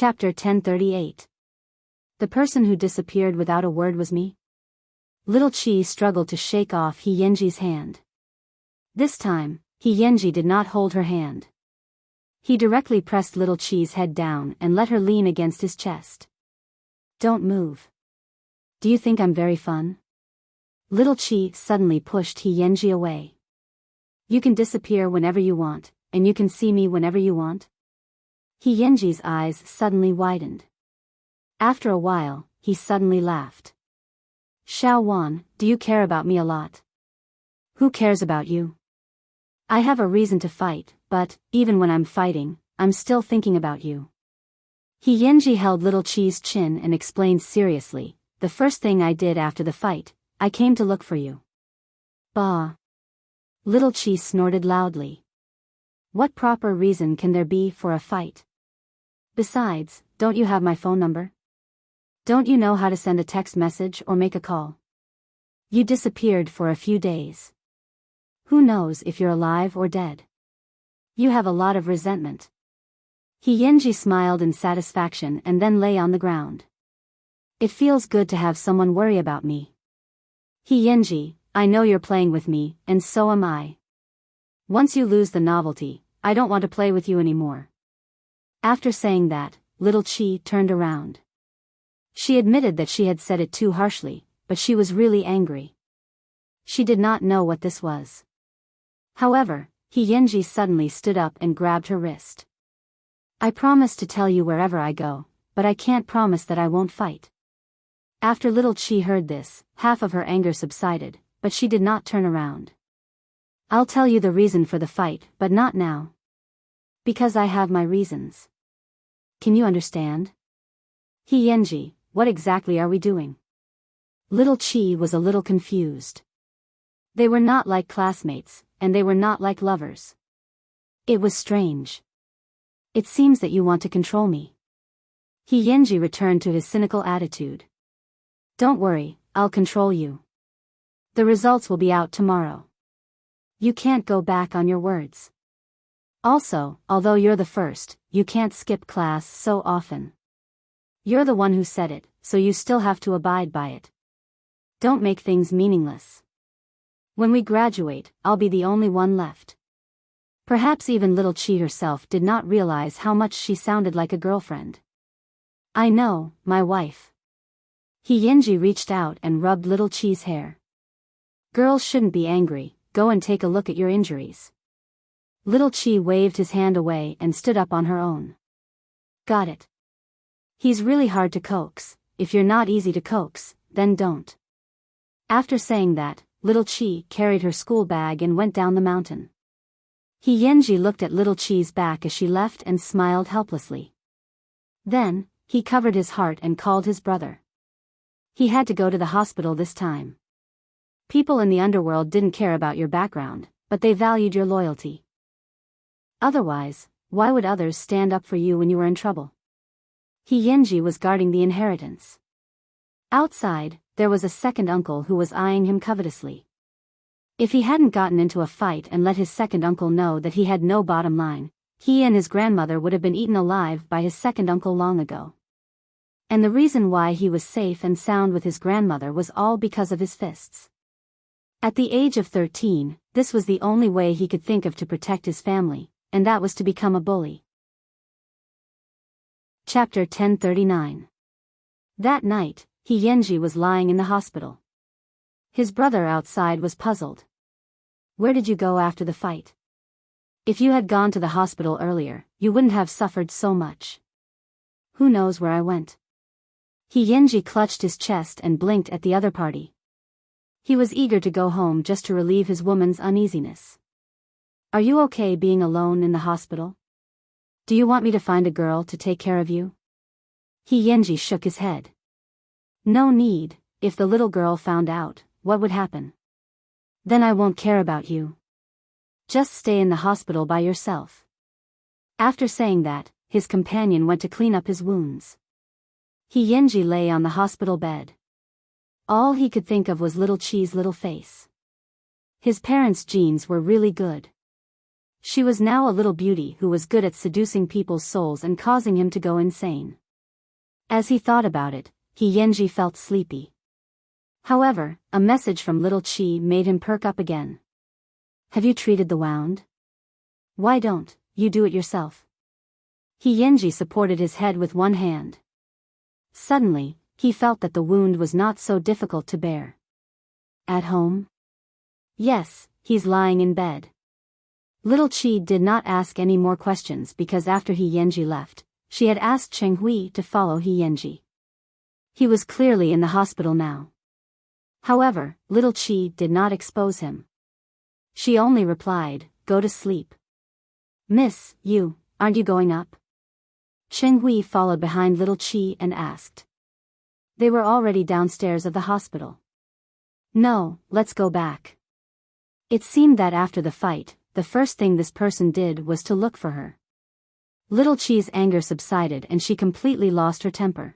Chapter 1038. The person who disappeared without a word was me? Little Chi struggled to shake off He Yenji's hand. This time, He Yenji did not hold her hand. He directly pressed Little Chi's head down and let her lean against his chest. Don't move. Do you think I'm very fun? Little Chi suddenly pushed He Yenji away. You can disappear whenever you want, and you can see me whenever you want. He Yenji's eyes suddenly widened. After a while, he suddenly laughed. Xiao Wan, do you care about me a lot? Who cares about you? I have a reason to fight, but, even when I'm fighting, I'm still thinking about you. He Yenji held Little Chi's chin and explained seriously, the first thing I did after the fight, I came to look for you. Bah. Little Chi snorted loudly. What proper reason can there be for a fight? Besides, don't you have my phone number? Don't you know how to send a text message or make a call? You disappeared for a few days. Who knows if you're alive or dead? You have a lot of resentment. He Yenji smiled in satisfaction and then lay on the ground. It feels good to have someone worry about me. He Yenji, I know you're playing with me, and so am I. Once you lose the novelty, I don't want to play with you anymore. After saying that, Little Chi turned around. She admitted that she had said it too harshly, but she was really angry. She did not know what this was. However, He Yenji suddenly stood up and grabbed her wrist. I promise to tell you wherever I go, but I can't promise that I won't fight. After Little Chi heard this, half of her anger subsided, but she did not turn around. I'll tell you the reason for the fight, but not now. Because I have my reasons. Can you understand? He Yenji, what exactly are we doing? Little Chi was a little confused. They were not like classmates, and they were not like lovers. It was strange. It seems that you want to control me. He Yenji returned to his cynical attitude. Don't worry, I'll control you. The results will be out tomorrow. You can't go back on your words. Also, although you're the first, you can't skip class so often. You're the one who said it, so you still have to abide by it. Don't make things meaningless. When we graduate, I'll be the only one left. Perhaps even Little Chi herself did not realize how much she sounded like a girlfriend. I know, my wife. He Yenji reached out and rubbed Little Chi's hair. Girls shouldn't be angry, go and take a look at your injuries. Little Chi waved his hand away and stood up on her own. Got it. He's really hard to coax. If you're not easy to coax, then don't. After saying that, Little Chi carried her school bag and went down the mountain. He Yenji looked at Little Chi's back as she left and smiled helplessly. Then, he covered his heart and called his brother. He had to go to the hospital this time. People in the underworld didn't care about your background, but they valued your loyalty. Otherwise, why would others stand up for you when you were in trouble? He Yenji was guarding the inheritance. Outside, there was a second uncle who was eyeing him covetously. If he hadn't gotten into a fight and let his second uncle know that he had no bottom line, he and his grandmother would have been eaten alive by his second uncle long ago. And the reason why he was safe and sound with his grandmother was all because of his fists. At the age of 13, this was the only way he could think of to protect his family, and that was to become a bully. Chapter 1039. That night, He Yenji was lying in the hospital. His brother outside was puzzled. Where did you go after the fight? If you had gone to the hospital earlier, you wouldn't have suffered so much. Who knows where I went? He Yenji clutched his chest and blinked at the other party. He was eager to go home just to relieve his woman's uneasiness. Are you okay being alone in the hospital? Do you want me to find a girl to take care of you? He Yenji shook his head. No need. If the little girl found out, what would happen? Then I won't care about you. Just stay in the hospital by yourself. After saying that, his companion went to clean up his wounds. He Yenji lay on the hospital bed. All he could think of was Little Chi's little face. His parents' genes were really good. She was now a little beauty who was good at seducing people's souls and causing him to go insane. As he thought about it, Yenji felt sleepy. However, a message from little Chi made him perk up again. Have you treated the wound? Why don't you do it yourself? Yenji supported his head with one hand. Suddenly, he felt that the wound was not so difficult to bear. At home? Yes, he's lying in bed. Little Chi did not ask any more questions because after Yenji left, she had asked Cheng Hui to follow Yenji. He was clearly in the hospital now. However, little Chi did not expose him. She only replied, "Go to sleep." "Miss, aren't you going up?" Cheng Hui followed behind little Chi and asked. They were already downstairs of the hospital. "No, let's go back." It seemed that after the fight, the first thing this person did was to look for her. Little Chi's anger subsided and she completely lost her temper.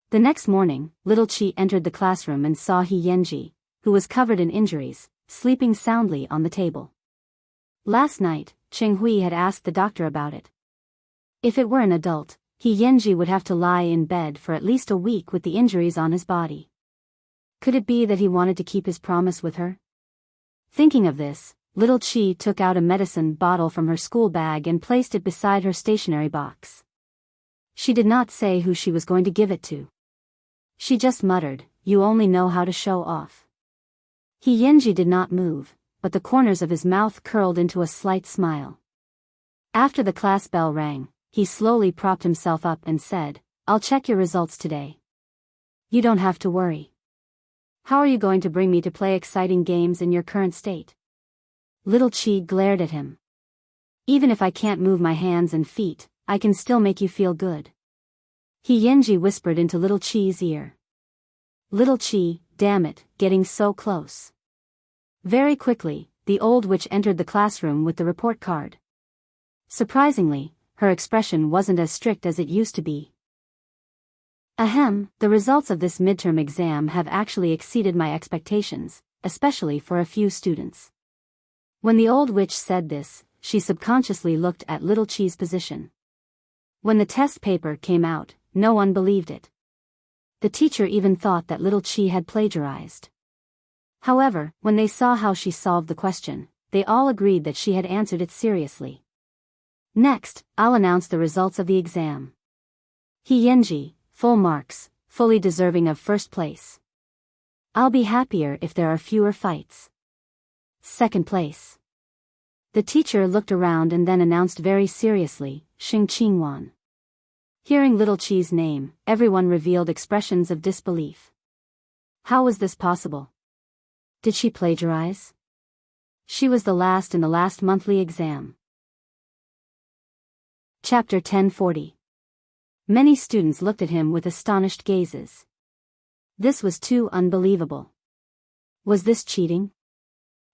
The next morning, little Chi entered the classroom and saw Yenji, who was covered in injuries, sleeping soundly on the table. Last night, Cheng Hui had asked the doctor about it. If it were an adult, Yenji would have to lie in bed for at least a week with the injuries on his body. Could it be that he wanted to keep his promise with her? Thinking of this, little Chi took out a medicine bottle from her school bag and placed it beside her stationery box. She did not say who she was going to give it to. She just muttered, "You only know how to show off." Yenji did not move, but the corners of his mouth curled into a slight smile. After the class bell rang, he slowly propped himself up and said, "I'll check your results today. You don't have to worry." "How are you going to bring me to play exciting games in your current state?" Little Chi glared at him. "Even if I can't move my hands and feet, I can still make you feel good." Yenji whispered into little Chi's ear. Little Chi, damn it, getting so close. Very quickly, the old witch entered the classroom with the report card. Surprisingly, her expression wasn't as strict as it used to be. "Ahem, the results of this midterm exam have actually exceeded my expectations, especially for a few students." When the old witch said this, she subconsciously looked at little Chi's position. When the test paper came out, no one believed it. The teacher even thought that little Chi had plagiarized. However, when they saw how she solved the question, they all agreed that she had answered it seriously. "Next, I'll announce the results of the exam. Yenji, full marks, fully deserving of first place. I'll be happier if there are fewer fights. Second place." The teacher looked around and then announced very seriously, "Xing Qingwan." Hearing little Chi's name, everyone revealed expressions of disbelief. How was this possible? Did she plagiarize? She was the last in the last monthly exam. Chapter 1040. Many students looked at him with astonished gazes. This was too unbelievable. Was this cheating?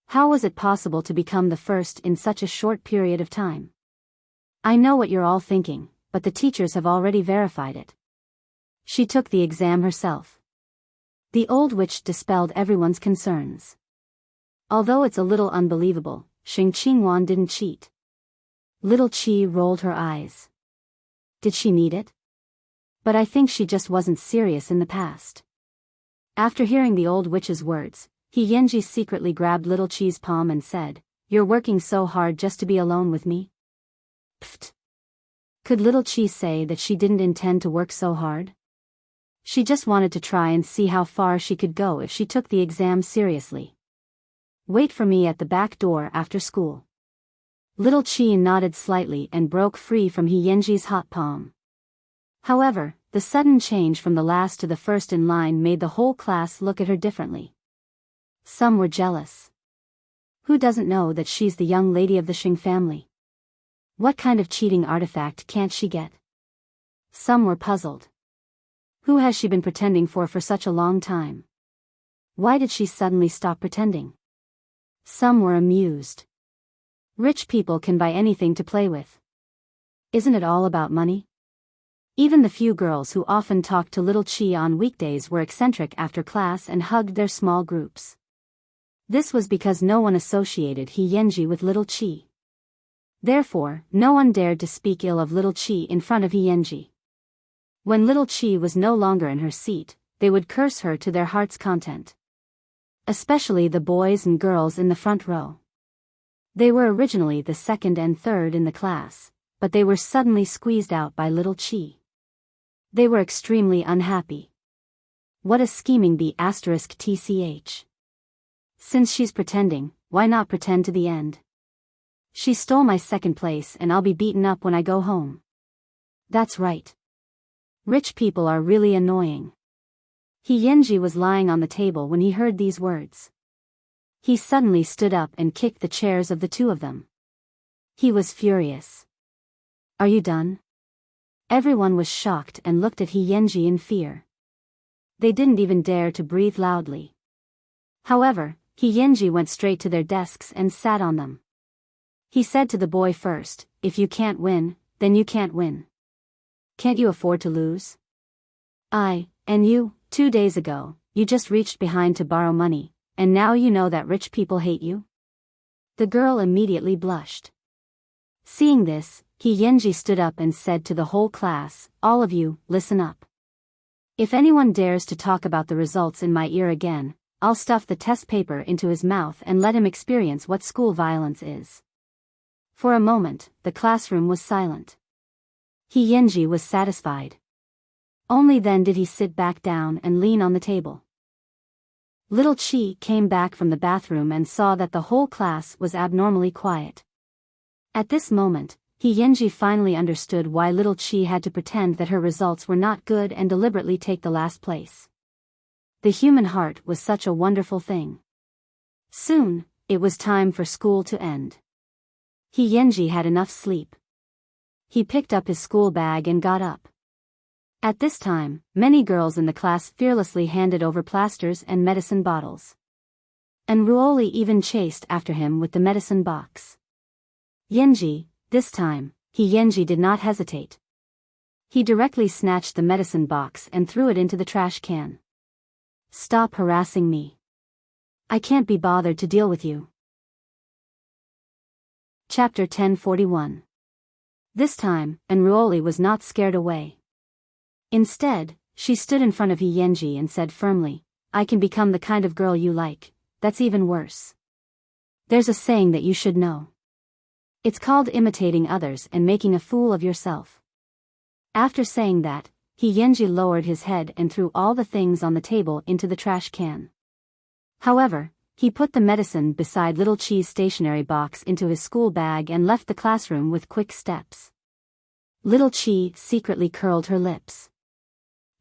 How was it possible to become the first in such a short period of time? I know what you're all thinking, but the teachers have already verified it. She took the exam herself. The old witch dispelled everyone's concerns. Although it's a little unbelievable, Xing Qingwan didn't cheat. Little Chi rolled her eyes. Did she need it? But I think she just wasn't serious in the past. After hearing the old witch's words, Yenji secretly grabbed little Chi's palm and said, "You're working so hard just to be alone with me?" Pfft. Could little Chi say that she didn't intend to work so hard? She just wanted to try and see how far she could go if she took the exam seriously. "Wait for me at the back door after school." Little Chi nodded slightly and broke free from Yenji's hot palm. However, the sudden change from the last to the first in line made the whole class look at her differently. Some were jealous. Who doesn't know that she's the young lady of the Xing family? What kind of cheating artifact can't she get? Some were puzzled. Who has she been pretending for such a long time? Why did she suddenly stop pretending? Some were amused. Rich people can buy anything to play with. Isn't it all about money? Even the few girls who often talked to little Chi on weekdays were eccentric after class and hugged their small groups. This was because no one associated Yenji with little Chi. Therefore, no one dared to speak ill of little Chi in front of Yenji. When little Chi was no longer in her seat, they would curse her to their heart's content. Especially the boys and girls in the front row. They were originally the second and third in the class, but they were suddenly squeezed out by little Chi. They were extremely unhappy. What a scheming B***tch. Since she's pretending, why not pretend to the end? She stole my second place and I'll be beaten up when I go home. That's right. Rich people are really annoying. Yenji was lying on the table when he heard these words. He suddenly stood up and kicked the chairs of the two of them. He was furious. Are you done? Everyone was shocked and looked at Yenji in fear. They didn't even dare to breathe loudly. However, Yenji went straight to their desks and sat on them. He said to the boy first, if you can't win, then you can't win. Can't you afford to lose? And you, 2 days ago, you just reached behind to borrow money, and now you know that rich people hate you? The girl immediately blushed. Seeing this, Yenji stood up and said to the whole class, all of you, listen up. If anyone dares to talk about the results in my ear again, I'll stuff the test paper into his mouth and let him experience what school violence is. For a moment, the classroom was silent. Yenji was satisfied. Only then did he sit back down and lean on the table. Little Chi came back from the bathroom and saw that the whole class was abnormally quiet. At this moment, Yenji finally understood why little Chi had to pretend that her results were not good and deliberately take the last place. The human heart was such a wonderful thing. Soon, it was time for school to end. Yenji had enough sleep. He picked up his school bag and got up. At this time, many girls in the class fearlessly handed over plasters and medicine bottles. And Ruoli even chased after him with the medicine box. Yenji, this time, Yenji did not hesitate. He directly snatched the medicine box and threw it into the trash can. Stop harassing me. I can't be bothered to deal with you. Chapter 1041. This time, Enruoli was not scared away. Instead, she stood in front of Yenji and said firmly, I can become the kind of girl you like, that's even worse. There's a saying that you should know. It's called imitating others and making a fool of yourself. After saying that, Yenji lowered his head and threw all the things on the table into the trash can. However, he put the medicine beside little Chi's stationery box into his school bag and left the classroom with quick steps. Little Chi secretly curled her lips.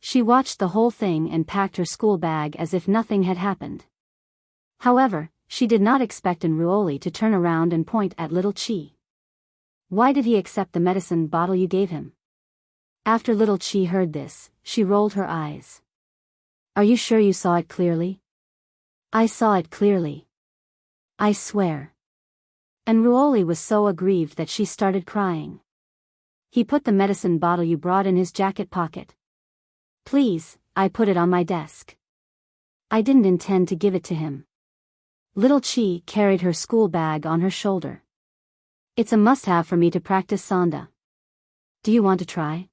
She watched the whole thing and packed her school bag as if nothing had happened. However, she did not expect Enruoli to turn around and point at little Chi. Why did he accept the medicine bottle you gave him? After little Chi heard this, she rolled her eyes. Are you sure you saw it clearly? I saw it clearly. I swear. Enruoli was so aggrieved that she started crying. He put the medicine bottle you brought in his jacket pocket. Please, I put it on my desk. I didn't intend to give it to him. Little Chi carried her school bag on her shoulder. It's a must-have for me to practice Sanda. Do you want to try?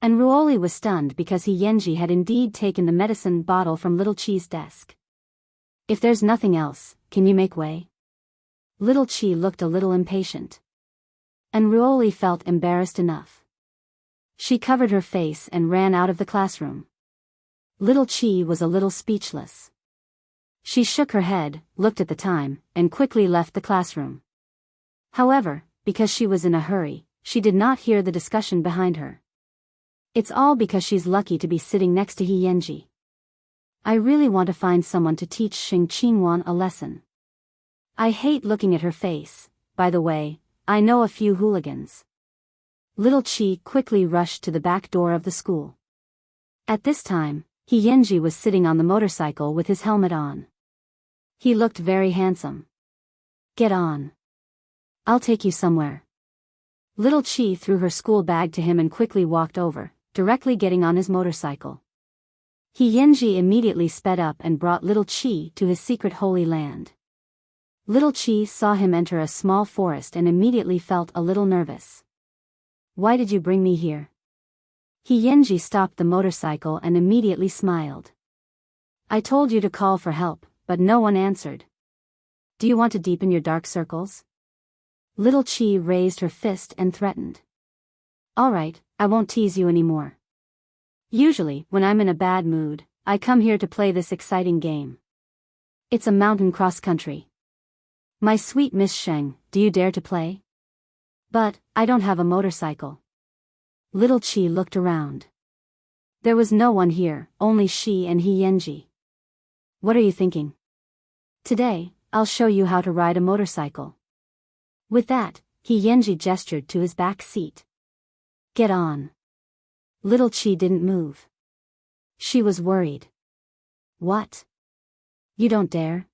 Enruoli was stunned because Yenji had indeed taken the medicine bottle from little Chi's desk. If there's nothing else, can you make way? Little Chi looked a little impatient. Enruoli felt embarrassed enough. She covered her face and ran out of the classroom. Little Chi was a little speechless. She shook her head, looked at the time, and quickly left the classroom. However, because she was in a hurry, she did not hear the discussion behind her. It's all because she's lucky to be sitting next to Yenji. I really want to find someone to teach Xing Qingwan a lesson. I hate looking at her face. By the way, I know a few hooligans. Little Chi quickly rushed to the back door of the school. At this time, Yenji was sitting on the motorcycle with his helmet on. He looked very handsome. Get on. I'll take you somewhere. Little Chi threw her school bag to him and quickly walked over, directly getting on his motorcycle. Yenji immediately sped up and brought little Chi to his secret holy land. Little Chi saw him enter a small forest and immediately felt a little nervous. Why did you bring me here? He Yenji stopped the motorcycle and immediately smiled. I told you to call for help, but no one answered. Do you want to deepen your dark circles? Little Chi raised her fist and threatened. Alright, I won't tease you anymore. Usually, when I'm in a bad mood, I come here to play this exciting game. It's a mountain cross-country. My sweet Miss Sheng, do you dare to play? But, I don't have a motorcycle. Little Chi looked around. There was no one here, only she and He Yenji. What are you thinking? Today, I'll show you how to ride a motorcycle. With that, He Yenji gestured to his back seat. Get on. Little Chi didn't move. She was worried. What? You don't dare?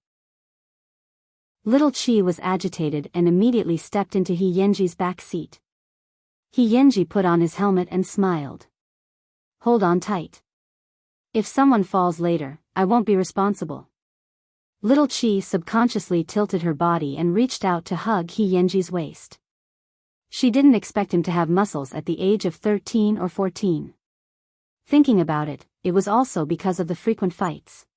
Little Chi was agitated and immediately stepped into He Yenji's back seat. He Yenji put on his helmet and smiled. Hold on tight. If someone falls later, I won't be responsible. Little Chi subconsciously tilted her body and reached out to hug He Yenji's waist. She didn't expect him to have muscles at the age of 13 or 14. Thinking about it, it was also because of the frequent fights.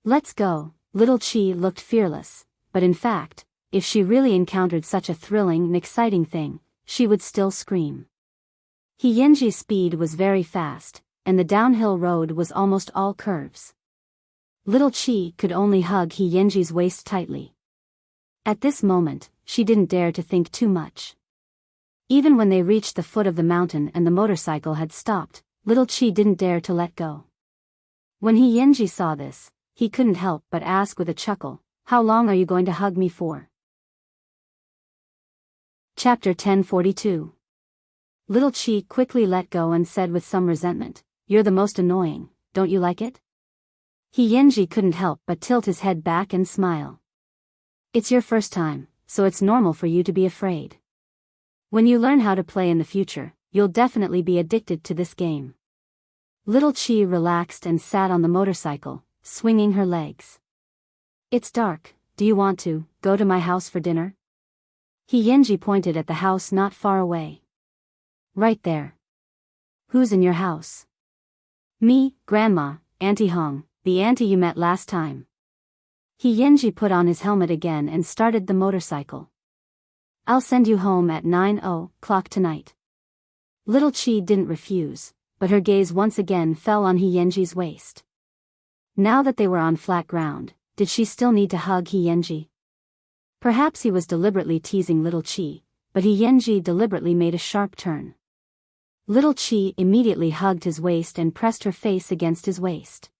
Let's go. Little Chi looked fearless, but in fact, if she really encountered such a thrilling and exciting thing, she would still scream. He Yenji's speed was very fast, and the downhill road was almost all curves. Little Chi could only hug He Yenji's waist tightly. At this moment, she didn't dare to think too much. Even when they reached the foot of the mountain and the motorcycle had stopped, Little Chi didn't dare to let go. When He Yenji saw this, he couldn't help but ask with a chuckle, how long are you going to hug me for? Chapter 1042. Little Chi quickly let go and said with some resentment, You're the most annoying, don't you like it? He Yenji couldn't help but tilt his head back and smile. It's your first time, so it's normal for you to be afraid. When you learn how to play in the future, you'll definitely be addicted to this game. Little Chi relaxed and sat on the motorcycle, swinging her legs. It's dark, do you want to go to my house for dinner? He Yenji pointed at the house not far away. Right there. Who's in your house? Me, Grandma, Auntie Hong, the auntie you met last time. He Yenji put on his helmet again and started the motorcycle. I'll send you home at 9:00 tonight. Little Chi didn't refuse, but her gaze once again fell on He Yenji's waist. Now that they were on flat ground, did she still need to hug He Yenji? Perhaps he was deliberately teasing Little Chi, but He Yenji deliberately made a sharp turn. Little Chi immediately hugged his waist and pressed her face against his waist.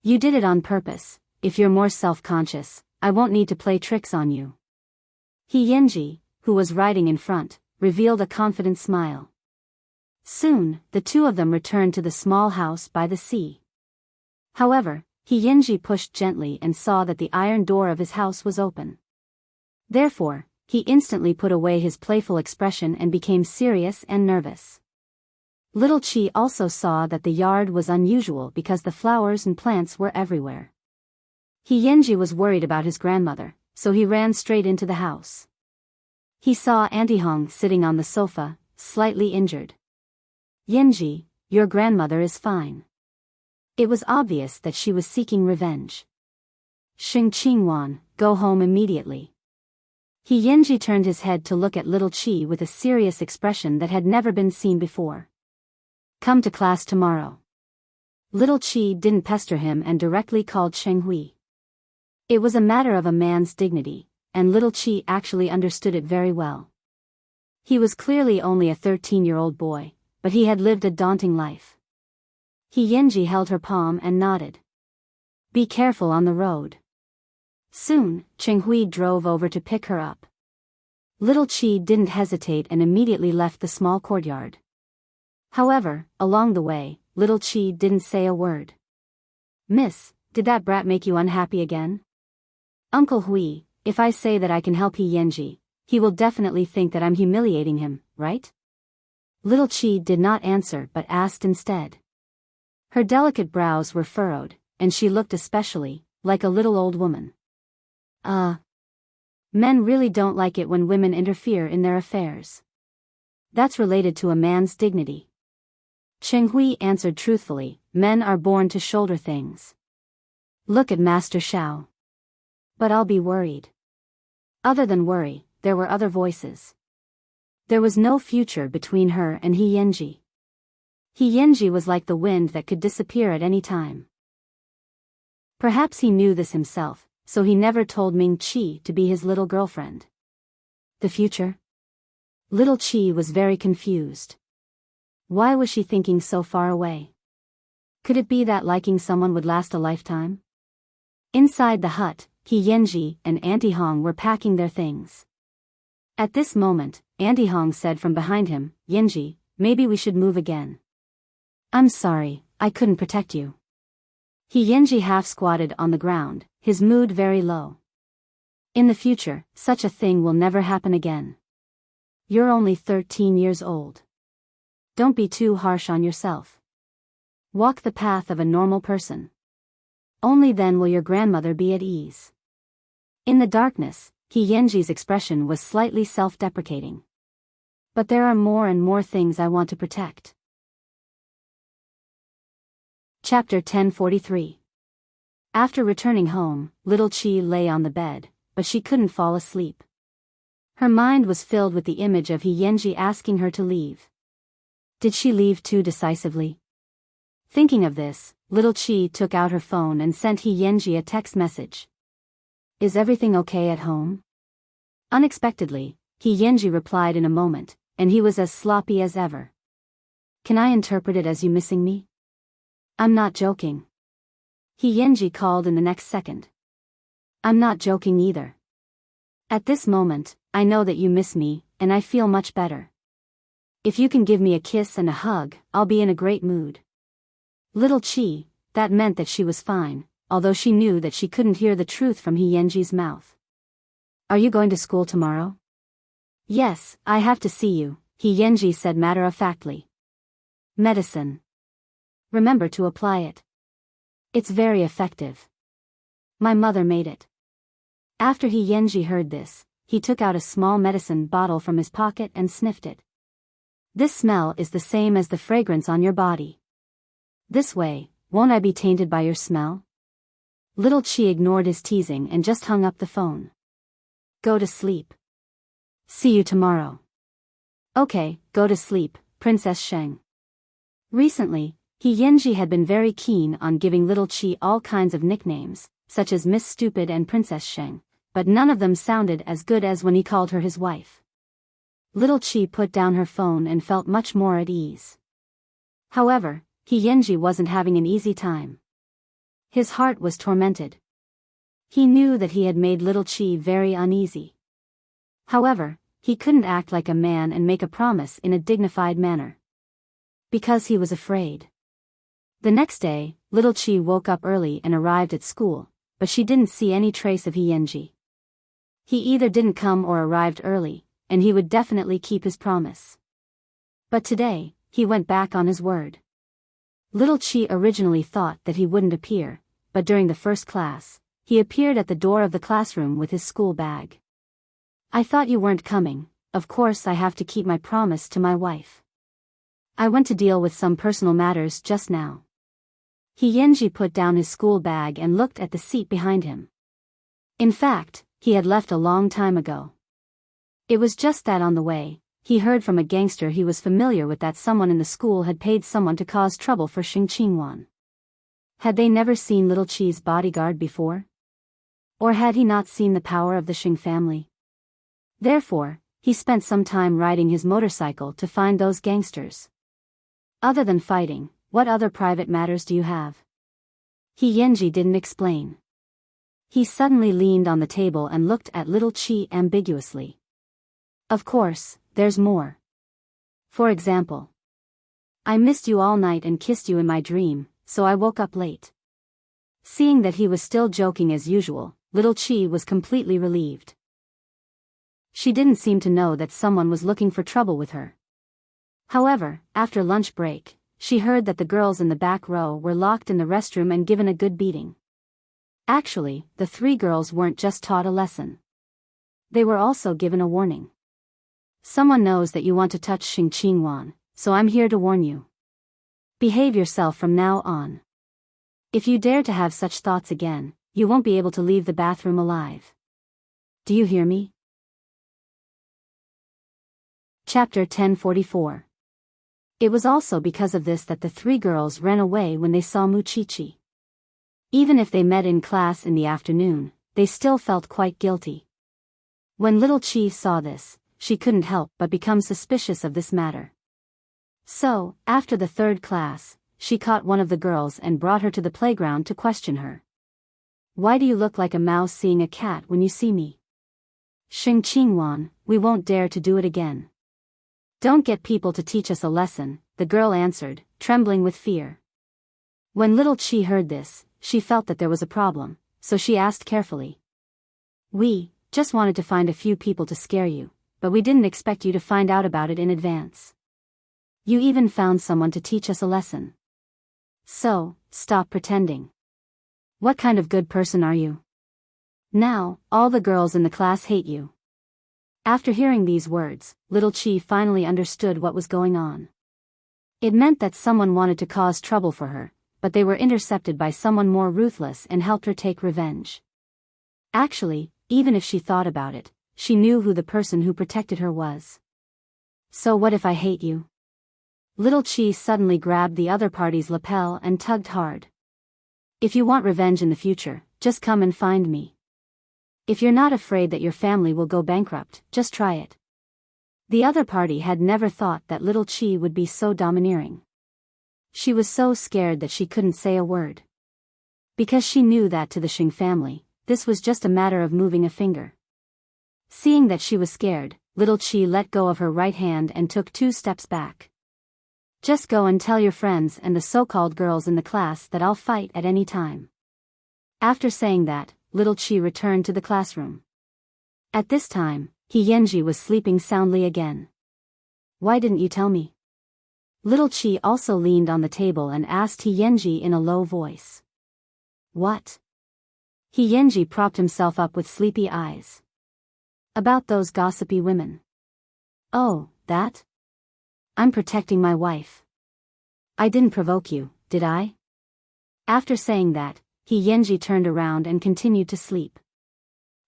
You did it on purpose. If you're more self-conscious, I won't need to play tricks on you. He Yenji, who was riding in front, revealed a confident smile. Soon, the two of them returned to the small house by the sea. However, He Yenji pushed gently and saw that the iron door of his house was open. Therefore, he instantly put away his playful expression and became serious and nervous. Little Chi also saw that the yard was unusual because the flowers and plants were everywhere. He Yenji was worried about his grandmother, so he ran straight into the house. He saw Auntie Hong sitting on the sofa, slightly injured. Yenji, your grandmother is fine. It was obvious that she was seeking revenge. Xing Qingwan, go home immediately. He Yenji turned his head to look at Little Chi with a serious expression that had never been seen before. Come to class tomorrow. Little Chi didn't pester him and directly called Sheng Hui. It was a matter of a man's dignity, and Little Chi actually understood it very well. He was clearly only a 13-year-old boy, but he had lived a daunting life. He Yenji held her palm and nodded. Be careful on the road. Soon, Cheng Hui drove over to pick her up. Little Chi didn't hesitate and immediately left the small courtyard. However, along the way, Little Chi didn't say a word. Miss, did that brat make you unhappy again? Uncle Hui, if I say that I can help He Yenji, he will definitely think that I'm humiliating him, right? Little Chi did not answer but asked instead. Her delicate brows were furrowed, and she looked especially like a little old woman. Men really don't like it when women interfere in their affairs. That's related to a man's dignity. Cheng Hui answered truthfully, men are born to shoulder things. Look at Master Xiao. But I'll be worried. Other than worry, there were other voices. There was no future between her and He Yanji. He Yanji was like the wind that could disappear at any time. Perhaps he knew this himself, so he never told Ming Qi to be his little girlfriend. The future? Little Qi was very confused. Why was she thinking so far away? Could it be that liking someone would last a lifetime? Inside the hut, He Yanji and Auntie Hong were packing their things. At this moment, Auntie Hong said from behind him, Yanji, maybe we should move again. I'm sorry, I couldn't protect you. He Yanji half squatted on the ground, his mood very low. In the future, such a thing will never happen again. You're only 13 years old. Don't be too harsh on yourself. Walk the path of a normal person. Only then will your grandmother be at ease. In the darkness, He Yanji's expression was slightly self-deprecating. But there are more and more things I want to protect. Chapter 1043. After returning home, little Qi lay on the bed, but she couldn't fall asleep. Her mind was filled with the image of He Yanji asking her to leave. Did she leave too decisively? Thinking of this, little Qi took out her phone and sent He Yanji a text message. Is everything okay at home? Unexpectedly, He Yanji replied in a moment, and he was as sloppy as ever. Can I interpret it as you missing me? I'm not joking. He Yanji called in the next second. I'm not joking either. At this moment, I know that you miss me, and I feel much better. If you can give me a kiss and a hug, I'll be in a great mood. Little Qi, that meant that she was fine, although she knew that she couldn't hear the truth from He Yanji's mouth. Are you going to school tomorrow? Yes, I have to see you, He Yanji said matter-of-factly. Medicine. Remember to apply it. It's very effective. My mother made it. After He Yanji heard this, he took out a small medicine bottle from his pocket and sniffed it. This smell is the same as the fragrance on your body. This way, won't I be tainted by your smell? Little Qi ignored his teasing and just hung up the phone. Go to sleep. See you tomorrow. Okay, go to sleep, Princess Sheng. Recently, He Yanji had been very keen on giving little Qi all kinds of nicknames, such as Miss Stupid and Princess Sheng, but none of them sounded as good as when he called her his wife. Little Qi put down her phone and felt much more at ease. However, He Yanji wasn't having an easy time. His heart was tormented. He knew that he had made little Qi very uneasy. However, he couldn't act like a man and make a promise in a dignified manner. Because he was afraid. The next day, little Qi woke up early and arrived at school, but she didn't see any trace of He Yanji. He either didn't come or arrived early, and he would definitely keep his promise. But today, he went back on his word. Little Qi originally thought that he wouldn't appear, but during the first class, he appeared at the door of the classroom with his school bag. I thought you weren't coming, of course I have to keep my promise to my wife. I went to deal with some personal matters just now. He Yanji put down his school bag and looked at the seat behind him. In fact, he had left a long time ago. It was just that on the way, he heard from a gangster he was familiar with that someone in the school had paid someone to cause trouble for Xing Qingwan. Had they never seen little Qi's bodyguard before? Or had he not seen the power of the Xing family? Therefore, he spent some time riding his motorcycle to find those gangsters. Other than fighting, what other private matters do you have? He Yanji didn't explain. He suddenly leaned on the table and looked at little Qi ambiguously. Of course, there's more. For example, I missed you all night and kissed you in my dream, so I woke up late. Seeing that he was still joking as usual, little Qi was completely relieved. She didn't seem to know that someone was looking for trouble with her. However, after lunch break, she heard that the girls in the back row were locked in the restroom and given a good beating. Actually, the three girls weren't just taught a lesson. They were also given a warning. Someone knows that you want to touch Xing Qingwan, so I'm here to warn you. Behave yourself from now on. If you dare to have such thoughts again, you won't be able to leave the bathroom alive. Do you hear me? Chapter 1044. It was also because of this that the three girls ran away when they saw Muchichi. Even if they met in class in the afternoon, they still felt quite guilty. When little Chi saw this, she couldn't help but become suspicious of this matter. So, after the third class, she caught one of the girls and brought her to the playground to question her. Why do you look like a mouse seeing a cat when you see me? Xing Qingwan, we won't dare to do it again. Don't get people to teach us a lesson, the girl answered, trembling with fear. When little Chi heard this, she felt that there was a problem, so she asked carefully. We just wanted to find a few people to scare you, but we didn't expect you to find out about it in advance. You even found someone to teach us a lesson. So, stop pretending. What kind of good person are you? Now, all the girls in the class hate you. After hearing these words, little Chi finally understood what was going on. It meant that someone wanted to cause trouble for her, but they were intercepted by someone more ruthless and helped her take revenge. Actually, even if she thought about it, she knew who the person who protected her was. So what if I hate you? Little Chi suddenly grabbed the other party's lapel and tugged hard. If you want revenge in the future, just come and find me. If you're not afraid that your family will go bankrupt, just try it. The other party had never thought that little Chi would be so domineering. She was so scared that she couldn't say a word. Because she knew that to the Xing family, this was just a matter of moving a finger. Seeing that she was scared, little Chi let go of her right hand and took 2 steps back. Just go and tell your friends and the so-called girls in the class that I'll fight at any time. After saying that, little Chi returned to the classroom. At this time, He Yanji was sleeping soundly again. Why didn't you tell me? Little Chi also leaned on the table and asked He Yanji in a low voice. What? He Yanji propped himself up with sleepy eyes. About those gossipy women. Oh, that? I'm protecting my wife. I didn't provoke you, did I? After saying that, He Yanji turned around and continued to sleep.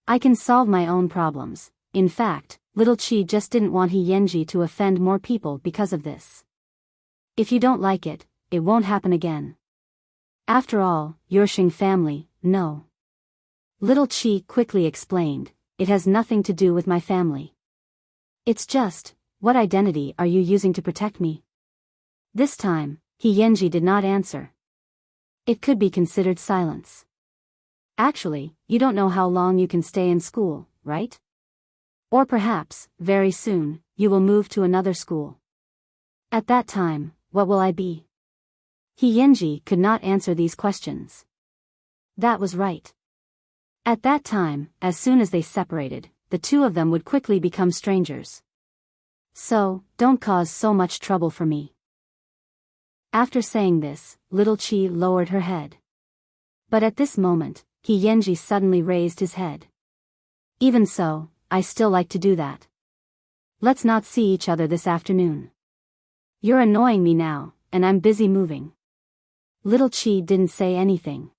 I can solve my own problems. In fact, little Chi just didn't want He Yanji to offend more people because of this. If you don't like it, it won't happen again. After all, your Xing family, no. Little Chi quickly explained, it has nothing to do with my family. It's just, what identity are you using to protect me? This time, He Yanji did not answer. It could be considered silence. Actually, you don't know how long you can stay in school, right? Or perhaps, very soon, you will move to another school. At that time, what will I be? He Yanji could not answer these questions. That was right. At that time, as soon as they separated, the two of them would quickly become strangers. So, don't cause so much trouble for me. After saying this, little Chi lowered her head. But at this moment, He Yanji suddenly raised his head. Even so, I still like to do that. Let's not see each other this afternoon. You're annoying me now, and I'm busy moving. Little Chi didn't say anything.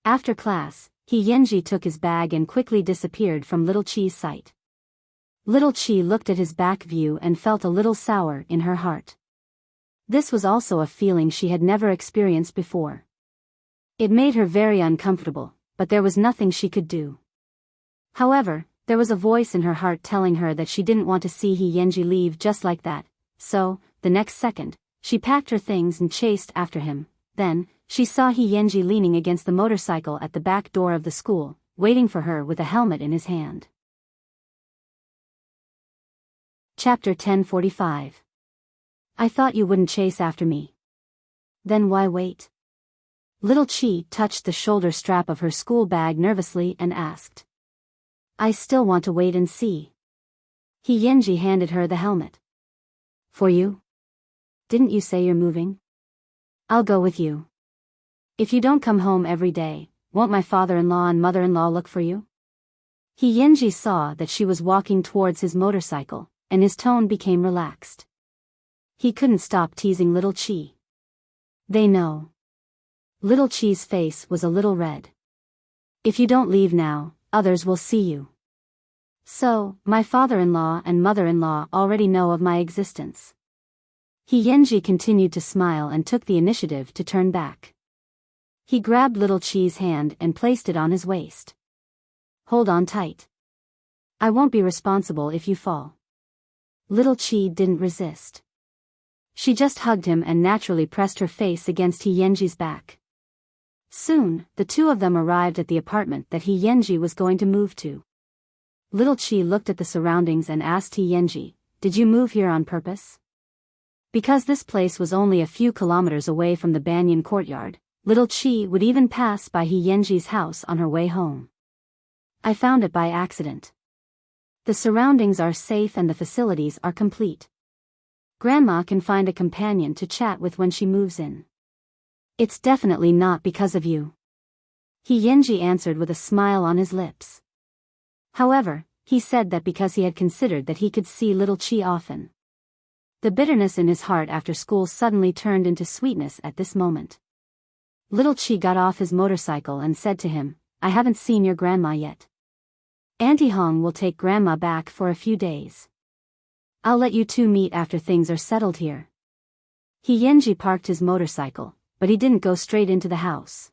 After class, He Yanji took his bag and quickly disappeared from little Chi's sight. Little Chi looked at his back view and felt a little sour in her heart. This was also a feeling she had never experienced before. It made her very uncomfortable, but there was nothing she could do. However, there was a voice in her heart telling her that she didn't want to see He Yanji leave just like that, so, the next second, she packed her things and chased after him. Then, she saw He Yanji leaning against the motorcycle at the back door of the school, waiting for her with a helmet in his hand. Chapter 1045. I thought you wouldn't chase after me. Then why wait? Little Chi touched the shoulder strap of her school bag nervously and asked. I still want to wait and see. He Yanji handed her the helmet. For you? Didn't you say you're moving? I'll go with you. If you don't come home every day, won't my father-in-law and mother-in-law look for you? He Yenji saw that she was walking towards his motorcycle, and his tone became relaxed. He couldn't stop teasing little Chi. They know. Little Chi's face was a little red. If you don't leave now, others will see you. So, my father-in-law and mother-in-law already know of my existence. He Yenji continued to smile and took the initiative to turn back. He grabbed little Chi's hand and placed it on his waist. Hold on tight. I won't be responsible if you fall. Little Chi didn't resist. She just hugged him and naturally pressed her face against He Yenji's back. Soon, the two of them arrived at the apartment that He Yenji was going to move to. Little Chi looked at the surroundings and asked He Yenji, "Did you move here on purpose?" Because this place was only a few kilometers away from the banyan courtyard, little Chi would even pass by He Yenji's house on her way home. I found it by accident. The surroundings are safe and the facilities are complete. Grandma can find a companion to chat with when she moves in. It's definitely not because of you. He Yenji answered with a smile on his lips. However, he said that because he had considered that he could see little Chi often. The bitterness in his heart after school suddenly turned into sweetness at this moment. Little Chi got off his motorcycle and said to him, "I haven't seen your grandma yet. Auntie Hong will take grandma back for a few days. I'll let you two meet after things are settled here." He Yenji parked his motorcycle, but he didn't go straight into the house.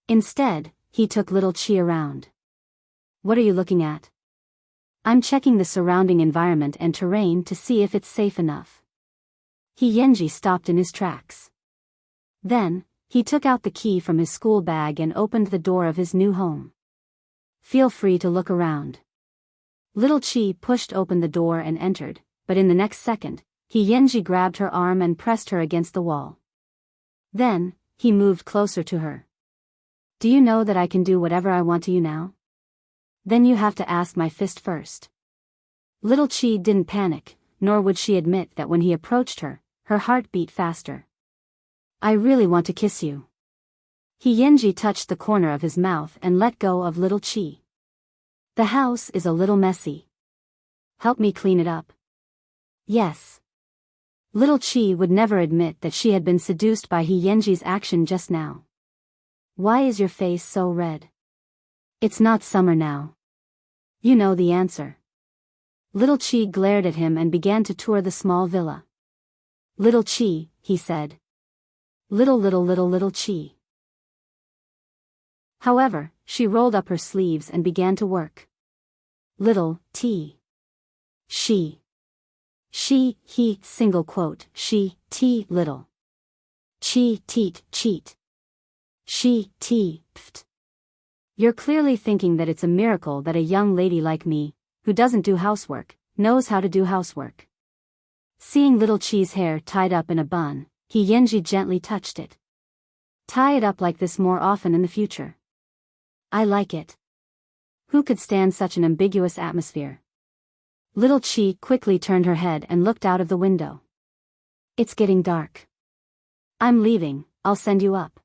Instead, he took little Chi around. "What are you looking at?" "I'm checking the surrounding environment and terrain to see if it's safe enough." He Yenji stopped in his tracks. Then, he took out the key from his school bag and opened the door of his new home. "Feel free to look around." Little Chi pushed open the door and entered, but in the next second, He Yenji grabbed her arm and pressed her against the wall. Then, he moved closer to her. "Do you know that I can do whatever I want to you now? Then you have to ask my fist first." Little Chi didn't panic, nor would she admit that when he approached her, her heart beat faster. "I really want to kiss you." He Yenji touched the corner of his mouth and let go of little Chi. "The house is a little messy. Help me clean it up." "Yes." Little Chi would never admit that she had been seduced by He Yenji's action just now. "Why is your face so red?" "It's not summer now." "You know the answer." Little Chi glared at him and began to tour the small villa. "Little Chi," he said. Little Chi. However, she rolled up her sleeves and began to work. Little T. She, he, single quote, she, T, little. Chi, teat, cheat. She, T, pft. You're clearly thinking that it's a miracle that a young lady like me, who doesn't do housework, knows how to do housework. Seeing little Chi's hair tied up in a bun, He Yenji gently touched it. "Tie it up like this more often in the future. I like it." Who could stand such an ambiguous atmosphere? Little Chi quickly turned her head and looked out of the window. "It's getting dark. I'm leaving, I'll send you up."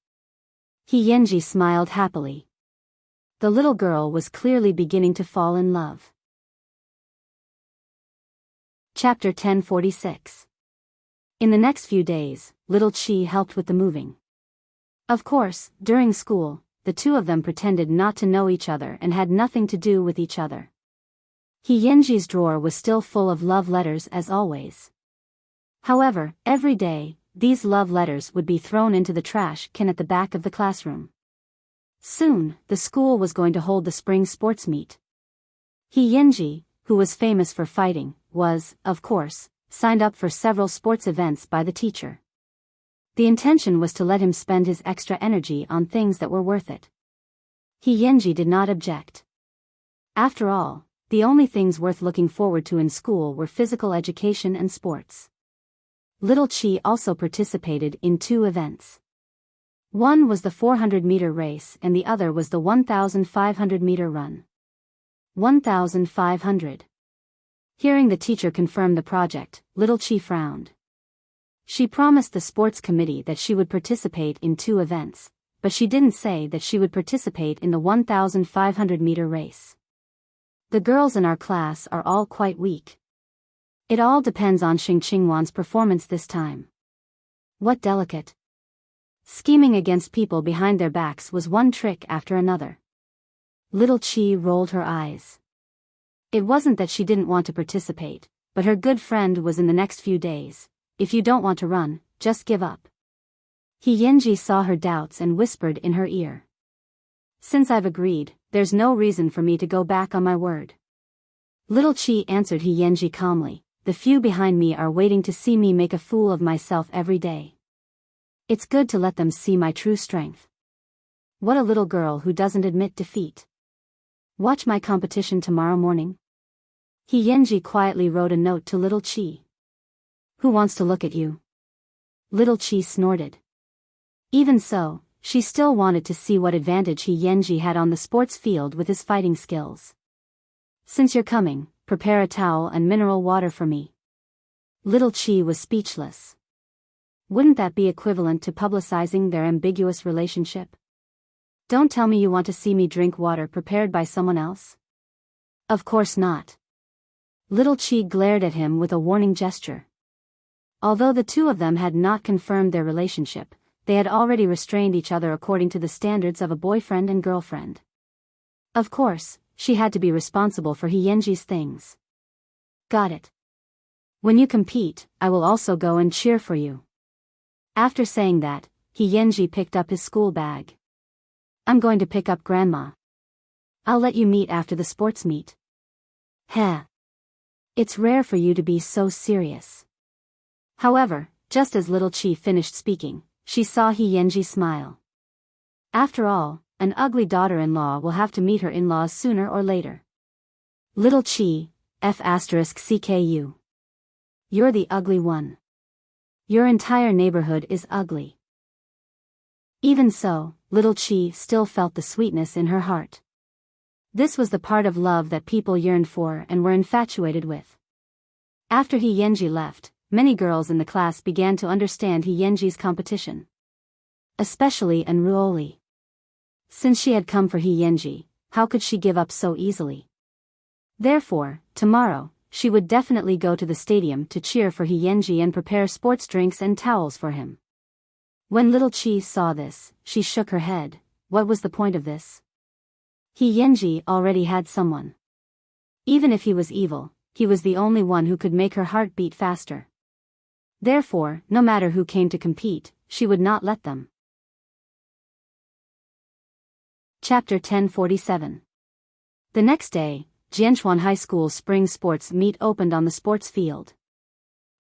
He Yenji smiled happily. The little girl was clearly beginning to fall in love. Chapter 1046. In the next few days, little Chi helped with the moving. Of course, during school, the two of them pretended not to know each other and had nothing to do with each other. He Yenji's drawer was still full of love letters as always. However, every day, these love letters would be thrown into the trash can at the back of the classroom. Soon, the school was going to hold the spring sports meet. He Yenji, who was famous for fighting, was, of course, signed up for several sports events by the teacher. The intention was to let him spend his extra energy on things that were worth it. He Yenji did not object. After all, the only things worth looking forward to in school were physical education and sports. Little Chi also participated in two events. One was the 400-meter race and the other was the 1,500-meter run. 1,500. Hearing the teacher confirm the project, little Chi frowned. She promised the sports committee that she would participate in two events, but she didn't say that she would participate in the 1,500-meter race. The girls in our class are all quite weak. It all depends on Xing Qingwan's performance this time. What delicate. Scheming against people behind their backs was one trick after another. Little Chi rolled her eyes. It wasn't that she didn't want to participate, but her good friend was in the next few days. If you don't want to run, just give up. He Yenji saw her doubts and whispered in her ear. Since I've agreed, there's no reason for me to go back on my word. Little Chi answered He Yenji calmly, the few behind me are waiting to see me make a fool of myself every day. It's good to let them see my true strength. What a little girl who doesn't admit defeat. Watch my competition tomorrow morning. He Yenji quietly wrote a note to Little Chi. Who wants to look at you? Little Chi snorted. Even so, she still wanted to see what advantage He Yenji had on the sports field with his fighting skills. Since you're coming, prepare a towel and mineral water for me. Little Chi was speechless. Wouldn't that be equivalent to publicizing their ambiguous relationship? Don't tell me you want to see me drink water prepared by someone else. Of course not. Little Chi glared at him with a warning gesture. Although the two of them had not confirmed their relationship, they had already restrained each other according to the standards of a boyfriend and girlfriend. Of course, she had to be responsible for He Yenji's things. Got it. When you compete, I will also go and cheer for you. After saying that, He Yenji picked up his school bag. I'm going to pick up Grandma. I'll let you meet after the sports meet. Heh. It's rare for you to be so serious. However, just as Little Chi finished speaking, she saw He Yenji smile. After all, an ugly daughter-in-law will have to meet her in-laws sooner or later. Little Chi, F***CKU. You're the ugly one. Your entire neighborhood is ugly. Even so, Little Chi still felt the sweetness in her heart. This was the part of love that people yearned for and were infatuated with. After He Yenji left, many girls in the class began to understand He Yenji's competition. Especially Enruoli. Since she had come for He Yenji, how could she give up so easily? Therefore, tomorrow, she would definitely go to the stadium to cheer for He Yenji and prepare sports drinks and towels for him. When Little Chi saw this, she shook her head. What was the point of this? He Yenji already had someone. Even if he was evil, he was the only one who could make her heart beat faster. Therefore, no matter who came to compete, she would not let them. Chapter 1047. The next day, Jianchuan High School's spring sports meet opened on the sports field.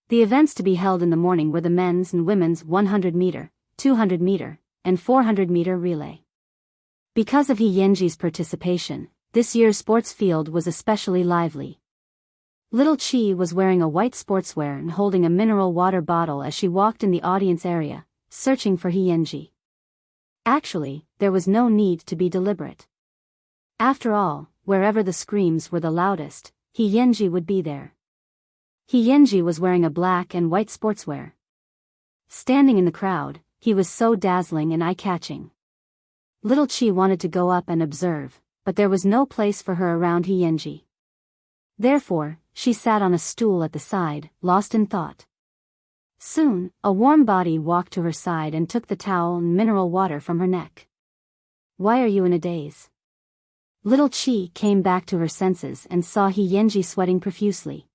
The events to be held in the morning were the men's and women's 100-meter, 200-meter, and 400-meter relay. Because of He Yenji's participation, this year's sports field was especially lively. Little Chi was wearing a white sportswear and holding a mineral water bottle as she walked in the audience area, searching for He Yenji. Actually, there was no need to be deliberate. After all, wherever the screams were the loudest, He Yenji would be there. He Yenji was wearing a black and white sportswear. Standing in the crowd, he was so dazzling and eye-catching. Little Chi wanted to go up and observe, but there was no place for her around He Yenji. Therefore, she sat on a stool at the side, lost in thought. Soon, a warm body walked to her side and took the towel and mineral water from her neck. Why are you in a daze? Little Chi came back to her senses and saw He Yenji sweating profusely.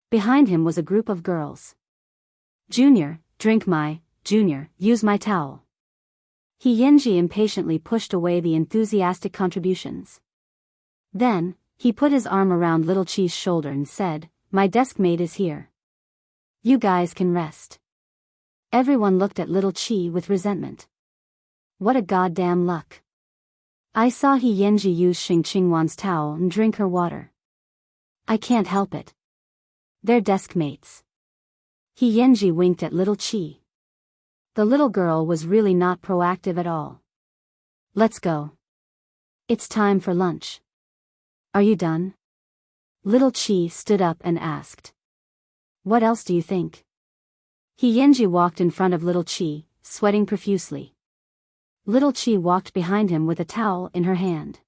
Behind him was a group of girls. Junior, drink my, Junior, use my towel. He Yenji impatiently pushed away the enthusiastic contributions. Then, he put his arm around Little Chi's shoulder and said, my desk mate is here. You guys can rest. Everyone looked at Little Chi with resentment. What a goddamn luck. I saw He Yenji use Xing Qingwan's towel and drink her water. I can't help it. They're desk mates. He Yenji winked at Little Chi. The little girl was really not proactive at all. Let's go. It's time for lunch. Are you done? Little Chi stood up and asked. What else do you think? He Yenji walked in front of Little Chi, sweating profusely. Little Chi walked behind him with a towel in her hand.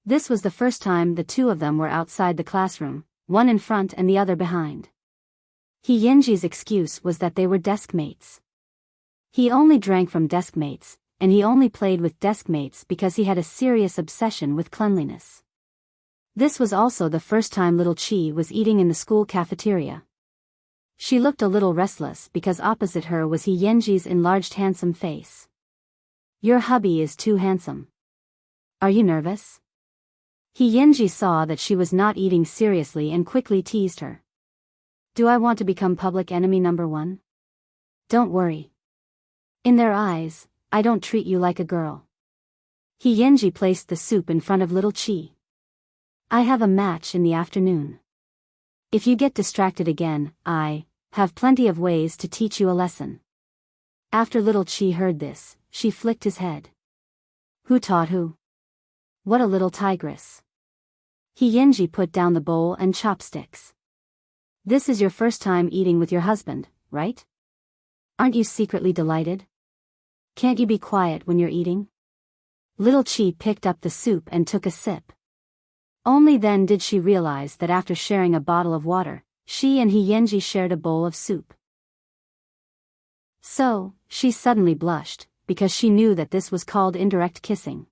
This was the first time the two of them were outside the classroom, one in front and the other behind. He Yenji's excuse was that they were desk mates. He only drank from desk mates, and he only played with desk mates because he had a serious obsession with cleanliness. This was also the first time little Chi was eating in the school cafeteria. She looked a little restless because opposite her was He Yenji's enlarged handsome face. "Your hubby is too handsome. Are you nervous?" He Yenji saw that she was not eating seriously and quickly teased her. "Do I want to become public enemy number one? Don't worry. In their eyes, I don't treat you like a girl." He Yenji placed the soup in front of little Chi. "I have a match in the afternoon. If you get distracted again, I have plenty of ways to teach you a lesson." After little Chi heard this, she flicked his head. "Who taught who? What a little tigress." He Yenji put down the bowl and chopsticks. "This is your first time eating with your husband, right? Aren't you secretly delighted? Can't you be quiet when you're eating?" Little Chi picked up the soup and took a sip. Only then did she realize that after sharing a bottle of water, she and He Yenji shared a bowl of soup. So, she suddenly blushed, because she knew that this was called indirect kissing.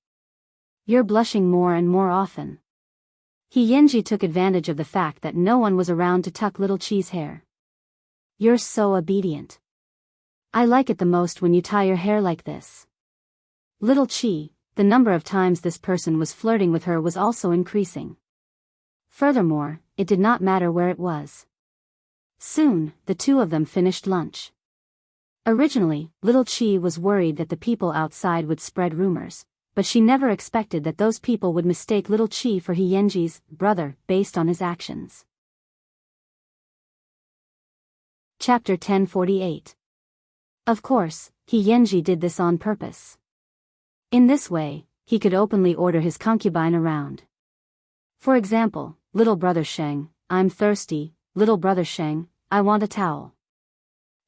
"You're blushing more and more often." He Yenji took advantage of the fact that no one was around to tuck little Chi's hair. "You're so obedient. I like it the most when you tie your hair like this." Little Chi, the number of times this person was flirting with her was also increasing. Furthermore, it did not matter where it was. Soon, the two of them finished lunch. Originally, little Chi was worried that the people outside would spread rumors, but she never expected that those people would mistake little Chi for He Yenji's brother based on his actions. Chapter 1048. Of course, He Yenji did this on purpose. In this way, he could openly order his concubine around. For example, "Little brother Sheng, I'm thirsty. Little brother Sheng, I want a towel."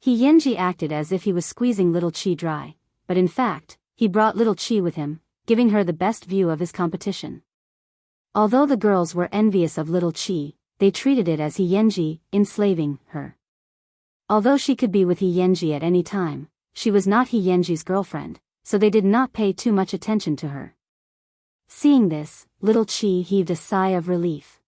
He Yenji acted as if he was squeezing little Chi dry, but in fact, he brought little Chi with him, giving her the best view of his competition. Although the girls were envious of little Chi, they treated it as He Yenji, enslaving her. Although she could be with He Yenji at any time, she was not He Yenji's girlfriend, so they did not pay too much attention to her. Seeing this, little Chi heaved a sigh of relief.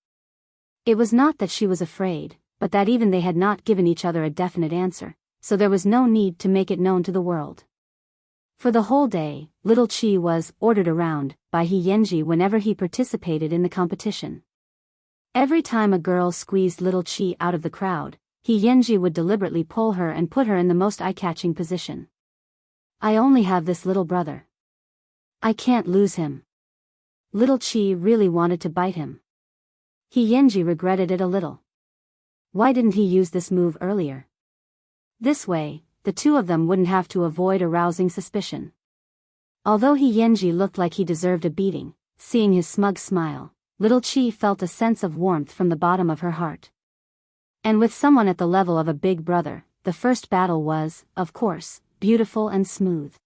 It was not that she was afraid, but that even they had not given each other a definite answer, so there was no need to make it known to the world. For the whole day, little Chi was ordered around by He Yenji whenever he participated in the competition. Every time a girl squeezed little Chi out of the crowd, He Yenji would deliberately pull her and put her in the most eye-catching position. "I only have this little brother. I can't lose him." Little Chi really wanted to bite him. He Yenji regretted it a little. Why didn't he use this move earlier? This way, the two of them wouldn't have to avoid arousing suspicion. Although He Yenji looked like he deserved a beating, seeing his smug smile, little Chi felt a sense of warmth from the bottom of her heart. And with someone at the level of a big brother, the first battle was, of course, beautiful and smooth.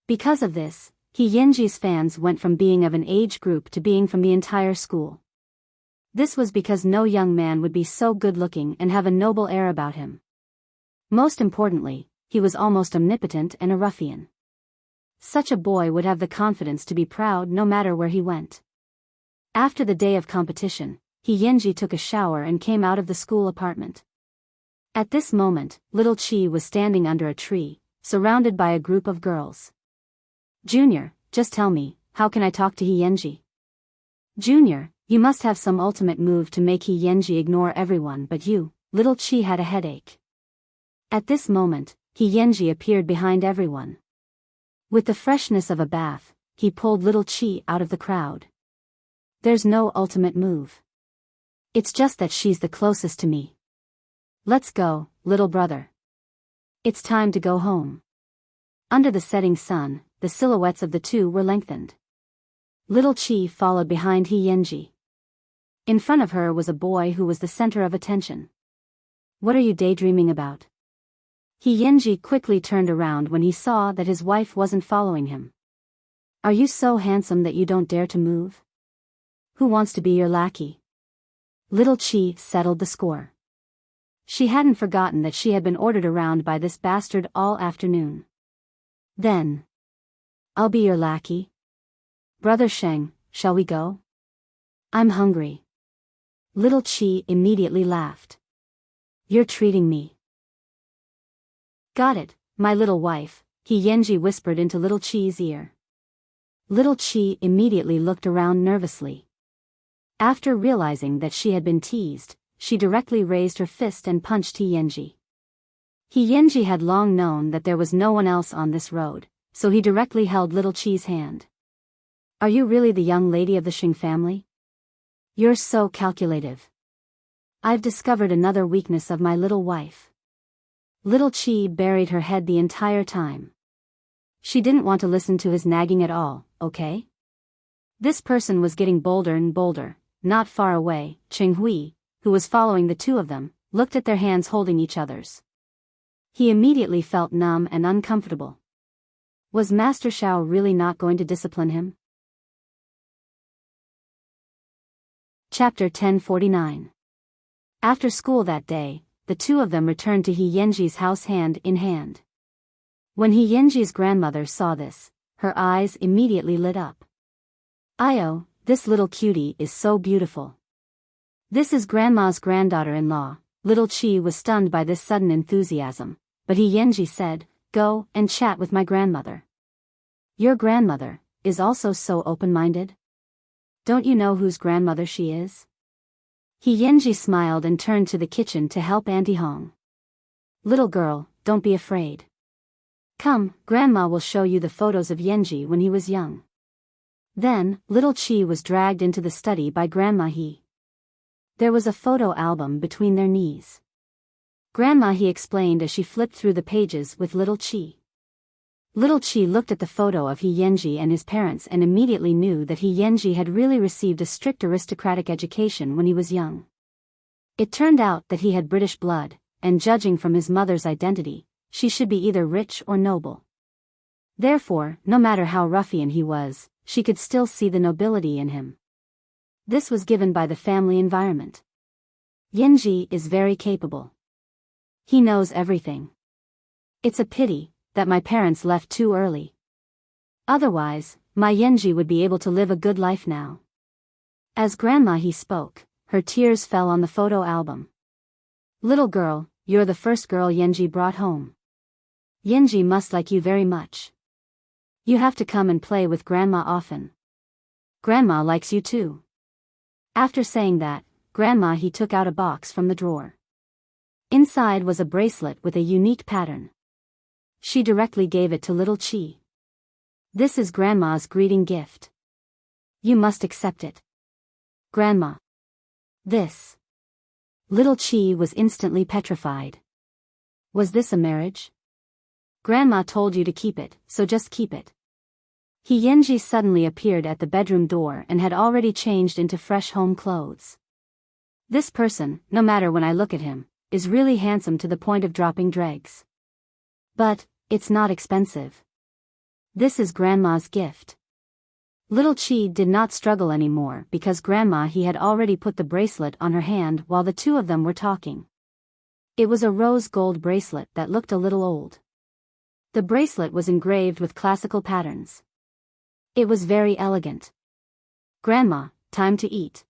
Because of this, He Yenji's fans went from being of an age group to being from the entire school. This was because no young man would be so good-looking and have a noble air about him. Most importantly, he was almost omnipotent and a ruffian. Such a boy would have the confidence to be proud no matter where he went. After the day of competition, He Yenji took a shower and came out of the school apartment. At this moment, little Chi was standing under a tree, surrounded by a group of girls. "Junior, just tell me, how can I talk to He Yenji?" "Junior, you must have some ultimate move to make He Yenji ignore everyone but you." Little Chi had a headache. At this moment, He Yenji appeared behind everyone. With the freshness of a bath, he pulled little Chi out of the crowd. "There's no ultimate move. It's just that she's the closest to me. Let's go, little brother. It's time to go home." Under the setting sun, the silhouettes of the two were lengthened. Little Chi followed behind He Yenji. In front of her was a boy who was the center of attention. "What are you daydreaming about?" He Yenji quickly turned around when he saw that his wife wasn't following him. "Are you so handsome that you don't dare to move?" Who wants to be your lackey? Little Chi settled the score. She hadn't forgotten that she had been ordered around by this bastard all afternoon. Then. I'll be your lackey. Brother Sheng, shall we go? I'm hungry. Little Chi immediately laughed. You're treating me. Got it, my little wife, He Yenji whispered into Little Chi's ear. Little Chi immediately looked around nervously. After realizing that she had been teased, she directly raised her fist and punched He Yenji. He Yenji had long known that there was no one else on this road, so he directly held Little Chi's hand. Are you really the young lady of the Shing family? You're so calculative. I've discovered another weakness of my little wife. Little Chi buried her head the entire time. She didn't want to listen to his nagging at all, okay? This person was getting bolder and bolder. Not far away, Ching Hui, who was following the two of them, looked at their hands holding each other's. He immediately felt numb and uncomfortable. Was Master Shao really not going to discipline him? Chapter 1049. After school that day, the two of them returned to He Yenji's house hand in hand. When He Yenji's grandmother saw this, her eyes immediately lit up. Io, this little cutie is so beautiful. This is Grandma's granddaughter-in-law. Little Chi was stunned by this sudden enthusiasm, but He Yenji said, go and chat with my grandmother. Your grandmother is also so open-minded? Don't you know whose grandmother she is? He Yenji smiled and turned to the kitchen to help Auntie Hong. Little girl, don't be afraid. Come, Grandma will show you the photos of Yenji when he was young. Then, Little Chi was dragged into the study by Grandma He. There was a photo album between their knees. Grandma He explained as she flipped through the pages with Little Chi. Little Chi looked at the photo of He Yenji and his parents and immediately knew that He Yenji had really received a strict aristocratic education when he was young. It turned out that he had British blood, and judging from his mother's identity, she should be either rich or noble. Therefore, no matter how ruffian he was, she could still see the nobility in him. This was given by the family environment. Yenji is very capable. He knows everything. It's a pity that my parents left too early. Otherwise, my Yenji would be able to live a good life now. As Grandma He spoke, her tears fell on the photo album. Little girl, you're the first girl Yenji brought home. Yenji must like you very much. You have to come and play with Grandma often. Grandma likes you too. After saying that, Grandma He took out a box from the drawer. Inside was a bracelet with a unique pattern. She directly gave it to Little Chi. This is Grandma's greeting gift. You must accept it. Grandma. This. Little Chi was instantly petrified. Was this a marriage? Grandma told you to keep it, so just keep it. He Yenji suddenly appeared at the bedroom door and had already changed into fresh home clothes. This person, no matter when I look at him, is really handsome to the point of dropping dregs. But, it's not expensive. This is Grandma's gift. Little Chi did not struggle anymore because Grandma He had already put the bracelet on her hand while the two of them were talking. It was a rose gold bracelet that looked a little old. The bracelet was engraved with classical patterns. It was very elegant. Grandma, time to eat.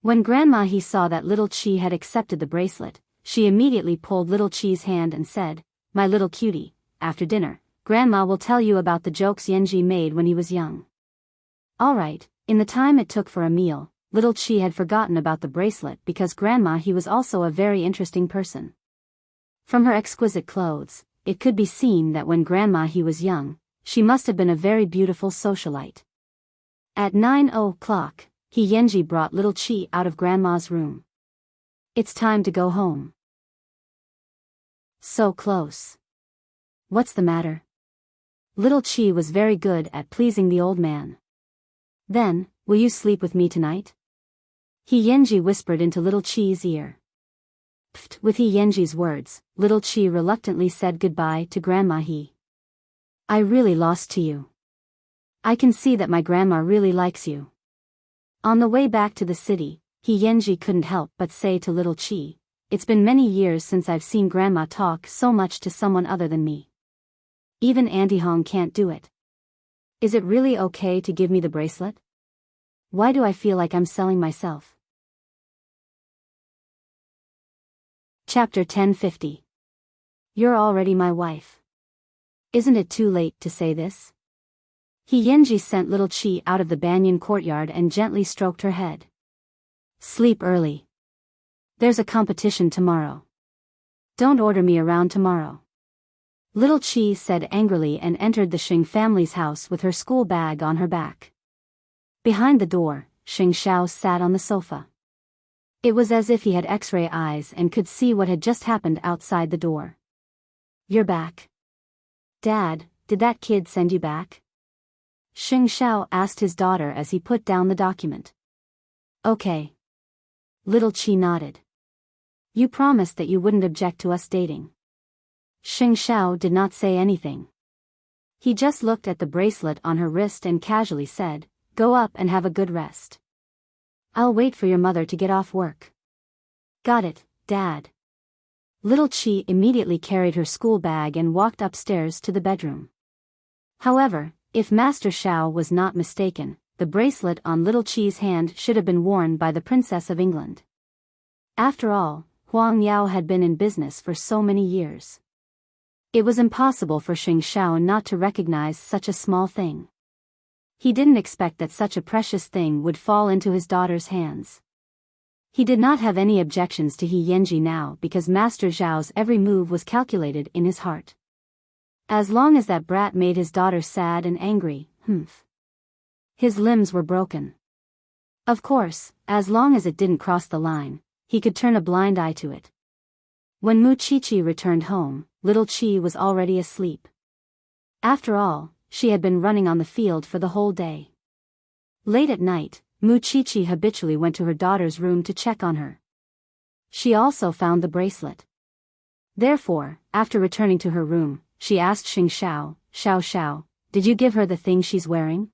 When Grandma He saw that Little Chi had accepted the bracelet, she immediately pulled Little Chi's hand and said, my little cutie, after dinner, Grandma will tell you about the jokes Yenji made when he was young. Alright, in the time it took for a meal, Little Chi had forgotten about the bracelet because Grandma He was also a very interesting person. From her exquisite clothes, it could be seen that when Grandma He was young, she must have been a very beautiful socialite. At 9:00, He Yenji brought Little Chi out of Grandma's room. It's time to go home. So close. What's the matter? Little Chi was very good at pleasing the old man. Then, will you sleep with me tonight? He Yenji whispered into Little Chi's ear. Pfft, with He Yenji's words, Little Chi reluctantly said goodbye to Grandma He. I really lost to you. I can see that my grandma really likes you. On the way back to the city, He Yanji couldn't help but say to little Chi, "It's been many years since I've seen Grandma talk so much to someone other than me. Even Auntie Hong can't do it. Is it really okay to give me the bracelet? Why do I feel like I'm selling myself?" Chapter 1050. You're already my wife. Isn't it too late to say this? He Yanji sent little Chi out of the banyan courtyard and gently stroked her head. Sleep early. There's a competition tomorrow. Don't order me around tomorrow. Little Chi said angrily and entered the Xing family's house with her school bag on her back. Behind the door, Xing Xiao sat on the sofa. It was as if he had X-ray eyes and could see what had just happened outside the door. You're back. Dad, did that kid send you back? Xing Xiao asked his daughter as he put down the document. Okay. Little Chi nodded. You promised that you wouldn't object to us dating. Xing Xiao did not say anything. He just looked at the bracelet on her wrist and casually said, "Go up and have a good rest. I'll wait for your mother to get off work." Got it, Dad. Little Chi immediately carried her school bag and walked upstairs to the bedroom. However, if Master Xiao was not mistaken, the bracelet on little Chi's hand should have been worn by the Princess of England. After all, Huang Yao had been in business for so many years. It was impossible for Xing Xiao not to recognize such a small thing. He didn't expect that such a precious thing would fall into his daughter's hands. He did not have any objections to He Yanji now because Master Zhao's every move was calculated in his heart. As long as that brat made his daughter sad and angry, his limbs were broken. Of course, as long as it didn't cross the line, he could turn a blind eye to it. When Mu Chi returned home, little Chi was already asleep. After all, she had been running on the field for the whole day. Late at night, Mu Chi habitually went to her daughter's room to check on her. She also found the bracelet. Therefore, after returning to her room, she asked Xing Xiao, "Xiao, did you give her the thing she's wearing?"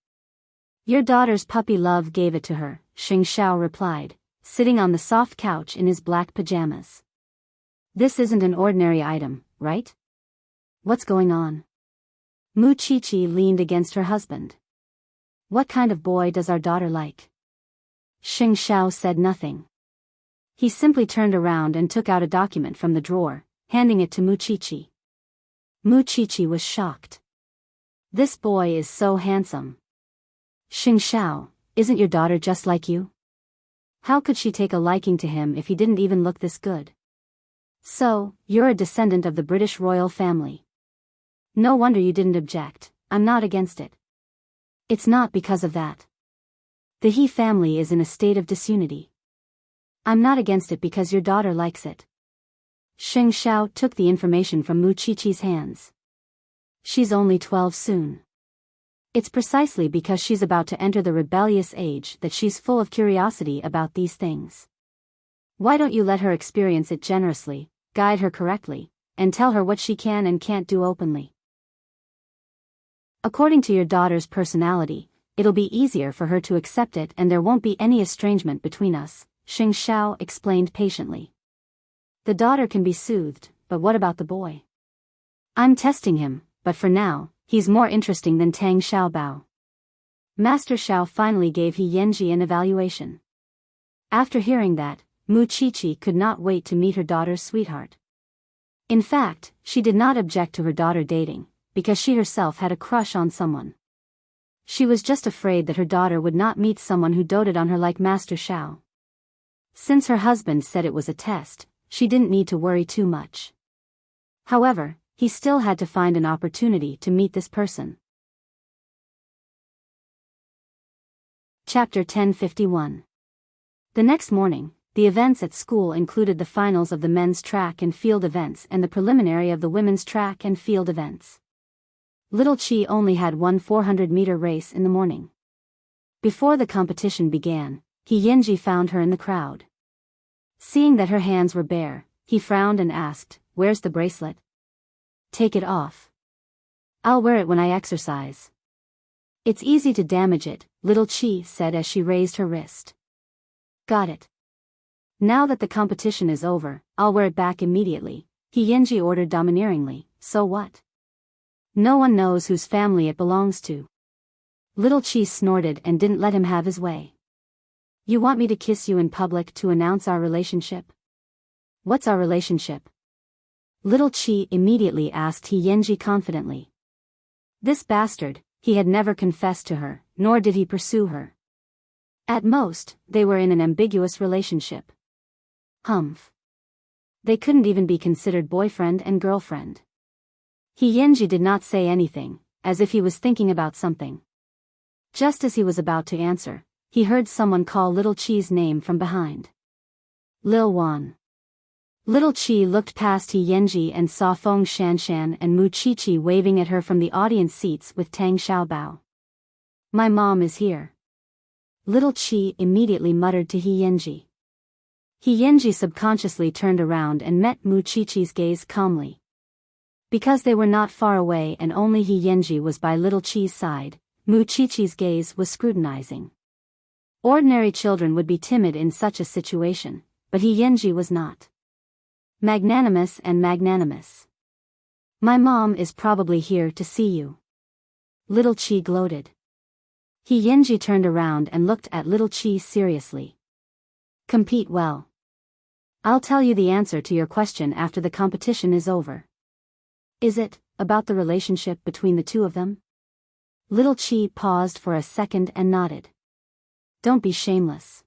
"Your daughter's puppy love gave it to her," Xing Xiao replied, sitting on the soft couch in his black pajamas. "This isn't an ordinary item, right? What's going on?" Mu Chi leaned against her husband. "What kind of boy does our daughter like?" Xing Xiao said nothing. He simply turned around and took out a document from the drawer, handing it to Mu Chi. Mu Chi was shocked. "This boy is so handsome." "Xing Xiao, isn't your daughter just like you? How could she take a liking to him if he didn't even look this good?" "So, you're a descendant of the British royal family. No wonder you didn't object. I'm not against it. It's not because of that. The He family is in a state of disunity. I'm not against it because your daughter likes it." Xing Xiao took the information from Mu Chi hands. "She's only 12 soon. It's precisely because she's about to enter the rebellious age that she's full of curiosity about these things. Why don't you let her experience it generously, guide her correctly, and tell her what she can and can't do openly? According to your daughter's personality, it'll be easier for her to accept it and there won't be any estrangement between us," Xing Xiao explained patiently. "The daughter can be soothed, but what about the boy? I'm testing him, but for now, he's more interesting than Tang Xiaobao." Master Xiao finally gave He Yanji an evaluation. After hearing that, Mu Chi could not wait to meet her daughter's sweetheart. In fact, she did not object to her daughter dating, because she herself had a crush on someone. She was just afraid that her daughter would not meet someone who doted on her like Master Xiao. Since her husband said it was a test, she didn't need to worry too much. However, he still had to find an opportunity to meet this person. Chapter 1051. The next morning, the events at school included the finals of the men's track and field events and the preliminary of the women's track and field events. Little Chi only had one 400-meter race in the morning. Before the competition began, He Yanji found her in the crowd. Seeing that her hands were bare, he frowned and asked, "Where's the bracelet?" "Take it off. I'll wear it when I exercise." "It's easy to damage it," Little Chi said as she raised her wrist. Got it. Now that the competition is over, I'll wear it back immediately, Yenji ordered domineeringly. So what? No one knows whose family it belongs to. Little Chi snorted and didn't let him have his way. You want me to kiss you in public to announce our relationship? What's our relationship? Little Chi immediately asked Yenji confidently. This bastard, he had never confessed to her, nor did he pursue her. At most, they were in an ambiguous relationship. Humph. They couldn't even be considered boyfriend and girlfriend. Yenji did not say anything, as if he was thinking about something. Just as he was about to answer, he heard someone call Little Chi's name from behind. Lil Wan. Little Chi looked past Yenji and saw Feng Shanshan and Mu Qiqi waving at her from the audience seats with Tang Xiaobao. My mom is here. Little Chi immediately muttered to Yenji. Yenji subconsciously turned around and met Mu Qiqi's gaze calmly. Because they were not far away and only Yenji was by Little Chi's side, Mu Qiqi's gaze was scrutinizing. Ordinary children would be timid in such a situation, but Yenji was not. Magnanimous and magnanimous. My mom is probably here to see you. Little Chi gloated. Yenji turned around and looked at Little Chi seriously. Compete well. I'll tell you the answer to your question after the competition is over. Is it about the relationship between the two of them? Little Chi paused for a second and nodded. Don't be shameless.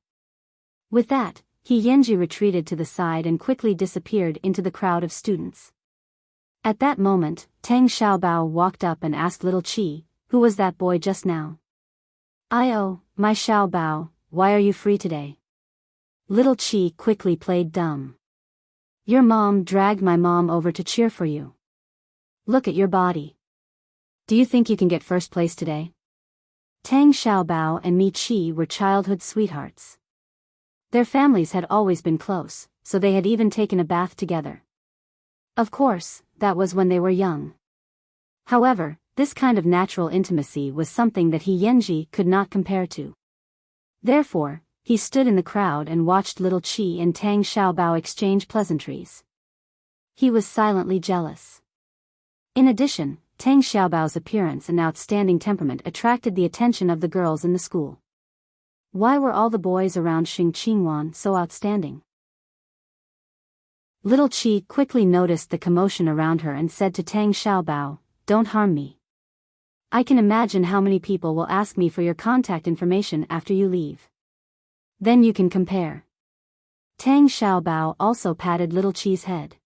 With that, Yenji retreated to the side and quickly disappeared into the crowd of students. At that moment, Tang Xiaobao walked up and asked Little Chi, who was that boy just now? Oh, my Xiaobao, why are you free today? Little Chi quickly played dumb. Your mom dragged my mom over to cheer for you. Look at your body. Do you think you can get first place today? Tang Xiaobao and Mi Chi were childhood sweethearts. Their families had always been close, so they had even taken a bath together. Of course, that was when they were young. However, this kind of natural intimacy was something that Yenji could not compare to. Therefore, he stood in the crowd and watched Little Chi and Tang Xiaobao exchange pleasantries. He was silently jealous. In addition, Tang Xiaobao's appearance and outstanding temperament attracted the attention of the girls in the school. Why were all the boys around Xing Qingwan so outstanding? Little Chi quickly noticed the commotion around her and said to Tang Xiaobao, "Don't harm me. I can imagine how many people will ask me for your contact information after you leave. Then you can compare." Tang Xiaobao also patted Little Chi's head.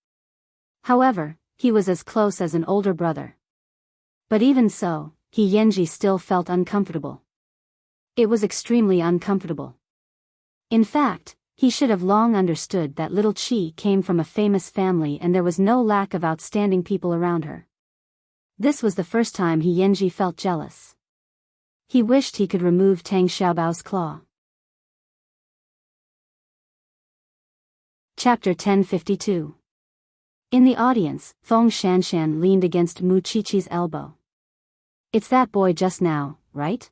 However, he was as close as an older brother. But even so, Yenji still felt uncomfortable. It was extremely uncomfortable. In fact, he should have long understood that Little Chi came from a famous family and there was no lack of outstanding people around her. This was the first time Yenji felt jealous. He wished he could remove Tang Xiaobao's claw. Chapter 1052. In the audience, Feng Shanshan leaned against Mu Qiqi's elbow. It's that boy just now, right?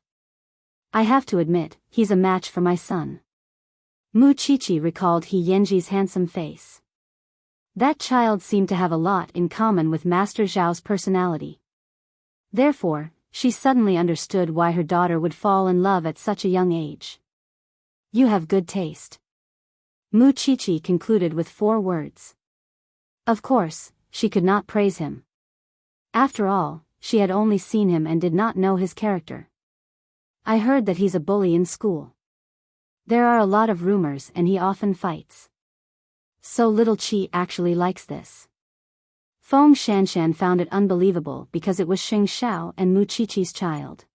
I have to admit, he's a match for my son. Mu Qiqi recalled Yenji's handsome face. That child seemed to have a lot in common with Master Zhao's personality. Therefore, she suddenly understood why her daughter would fall in love at such a young age. You have good taste. Mu Qiqi concluded with 4 words. Of course, she could not praise him. After all, she had only seen him and did not know his character. I heard that he's a bully in school. There are a lot of rumors and he often fights. So Little Chi actually likes this. Feng Shanshan found it unbelievable because it was Xing Xiao and Mu Qiqi's child.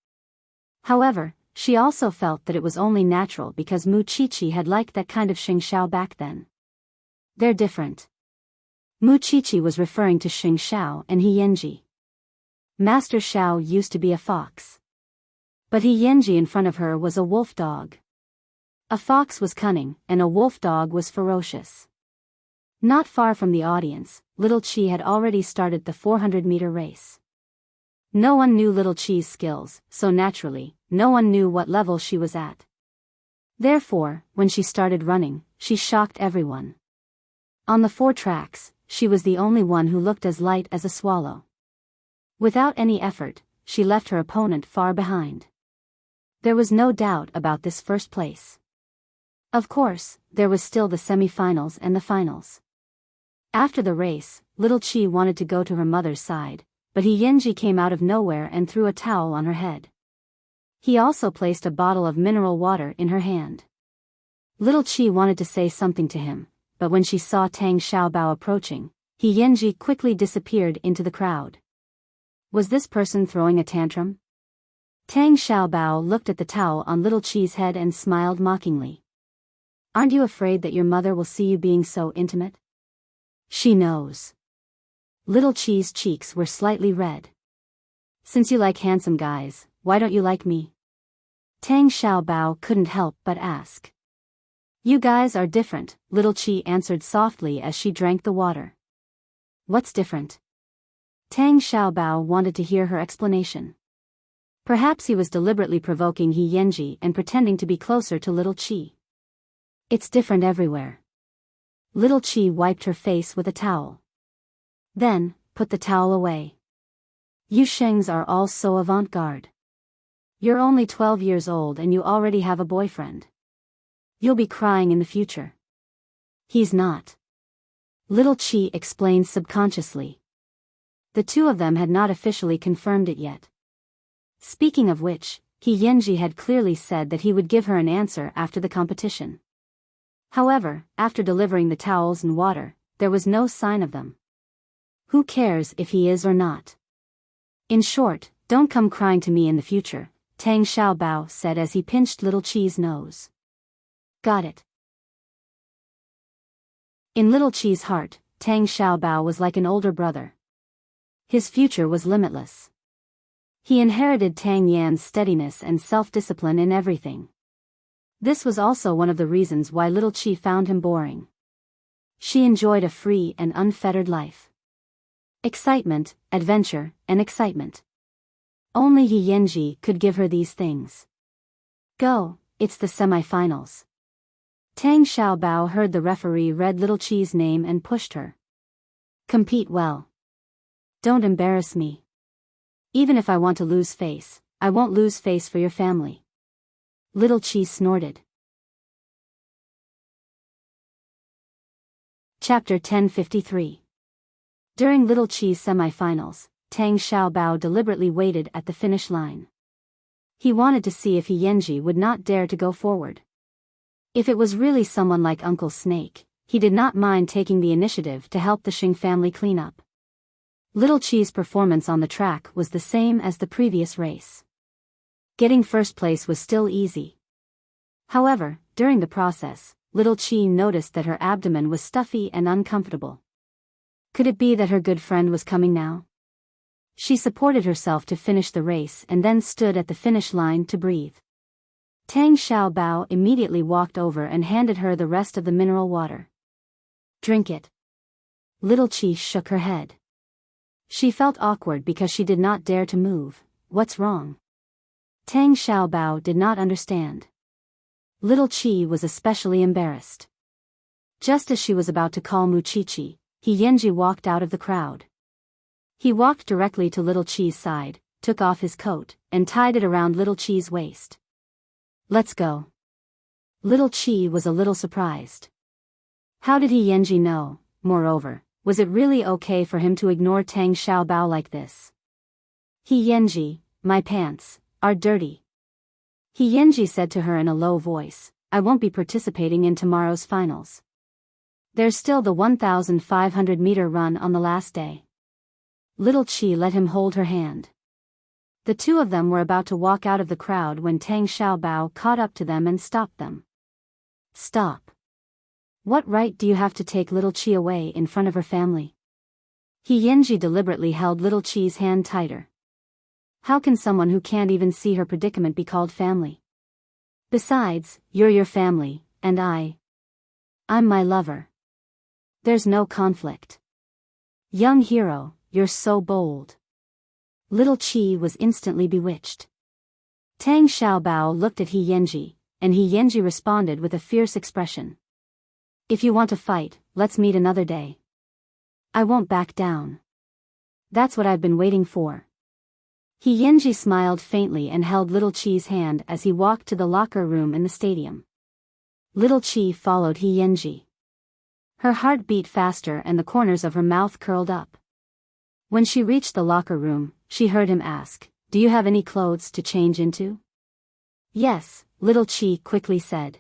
However, she also felt that it was only natural because Mu Qiqi had liked that kind of Xing Xiao back then. They're different. Mu Qiqi was referring to Xing Xiao and Yenji. Master Xiao used to be a fox. But Yenji in front of her was a wolf dog. A fox was cunning, and a wolf dog was ferocious. Not far from the audience, Little Chi had already started the 400-meter race. No one knew Little Chi's skills, so naturally, no one knew what level she was at. Therefore, when she started running, she shocked everyone. On the 4 tracks, she was the only one who looked as light as a swallow. Without any effort, she left her opponent far behind. There was no doubt about this first place. Of course, there was still the semi-finals and the finals. After the race, Little Chi wanted to go to her mother's side, but Yenji came out of nowhere and threw a towel on her head. He also placed a bottle of mineral water in her hand. Little Chi wanted to say something to him, but when she saw Tang Xiaobao approaching, Yenji quickly disappeared into the crowd. Was this person throwing a tantrum? Tang Xiaobao looked at the towel on Little Chi's head and smiled mockingly. Aren't you afraid that your mother will see you being so intimate? She knows. Little Chi's cheeks were slightly red. Since you like handsome guys, why don't you like me? Tang Xiaobao couldn't help but ask. You guys are different, Little Chi answered softly as she drank the water. What's different? Tang Xiaobao wanted to hear her explanation. Perhaps he was deliberately provoking Yenji and pretending to be closer to Little Chi. It's different everywhere. Little Chi wiped her face with a towel. Then, put the towel away. You Shengs are all so avant-garde. You're only 12 years old and you already have a boyfriend. You'll be crying in the future. He's not. Little Chi explained subconsciously. The two of them had not officially confirmed it yet. Speaking of which, Yenji had clearly said that he would give her an answer after the competition. However, after delivering the towels and water, there was no sign of them. Who cares if he is or not? In short, don't come crying to me in the future, Tang Xiaobao said as he pinched Little Chi's nose. Got it. In Little Chi's heart, Tang Xiaobao was like an older brother. His future was limitless. He inherited Tang Yan's steadiness and self-discipline in everything. This was also one of the reasons why Little Chi found him boring. She enjoyed a free and unfettered life. Excitement, adventure, and excitement. Only Yenji could give her these things. Go, it's the semi-finals. Tang Xiaobao heard the referee read Little Chi's name and pushed her. Compete well. Don't embarrass me. Even if I want to lose face, I won't lose face for your family. Little Chi snorted. Chapter 1053. During Little Chi's semi-finals, Tang Xiaobao deliberately waited at the finish line. He wanted to see if Yenji would not dare to go forward. If it was really someone like Uncle Snake, he did not mind taking the initiative to help the Xing family clean up. Little Chi's performance on the track was the same as the previous race. Getting first place was still easy. However, during the process, Little Chi noticed that her abdomen was stuffy and uncomfortable. Could it be that her good friend was coming now? She supported herself to finish the race and then stood at the finish line to breathe. Tang Xiaobao immediately walked over and handed her the rest of the mineral water. Drink it. Little Chi shook her head. She felt awkward because she did not dare to move. What's wrong? Tang Xiaobao did not understand. Little Chi was especially embarrassed. Just as she was about to call Muchichi, Yenji walked out of the crowd. He walked directly to Little Chi's side, took off his coat, and tied it around Little Chi's waist. Let's go. Little Chi was a little surprised. How did Yenji know? Moreover, was it really okay for him to ignore Tang Xiaobao like this? Yenji, my pants are dirty. Yenji said to her in a low voice, I won't be participating in tomorrow's finals. There's still the 1,500-meter run on the last day. Little Chi let him hold her hand. The two of them were about to walk out of the crowd when Tang Xiaobao caught up to them and stopped them. Stop. What right do you have to take Little Chi away in front of her family? Yenji deliberately held Little Chi's hand tighter. How can someone who can't even see her predicament be called family? Besides, you're your family, and I'm my lover. There's no conflict. Young hero, you're so bold. Little Chi was instantly bewitched. Tang Xiaobao looked at He Yanji, and He Yanji responded with a fierce expression. If you want to fight, let's meet another day. I won't back down. That's what I've been waiting for. He Yanji smiled faintly and held Little Chi's hand as he walked to the locker room in the stadium. Little Chi followed He Yanji. Her heart beat faster and the corners of her mouth curled up. When she reached the locker room, she heard him ask, "Do you have any clothes to change into?" "Yes," Little Chi quickly said.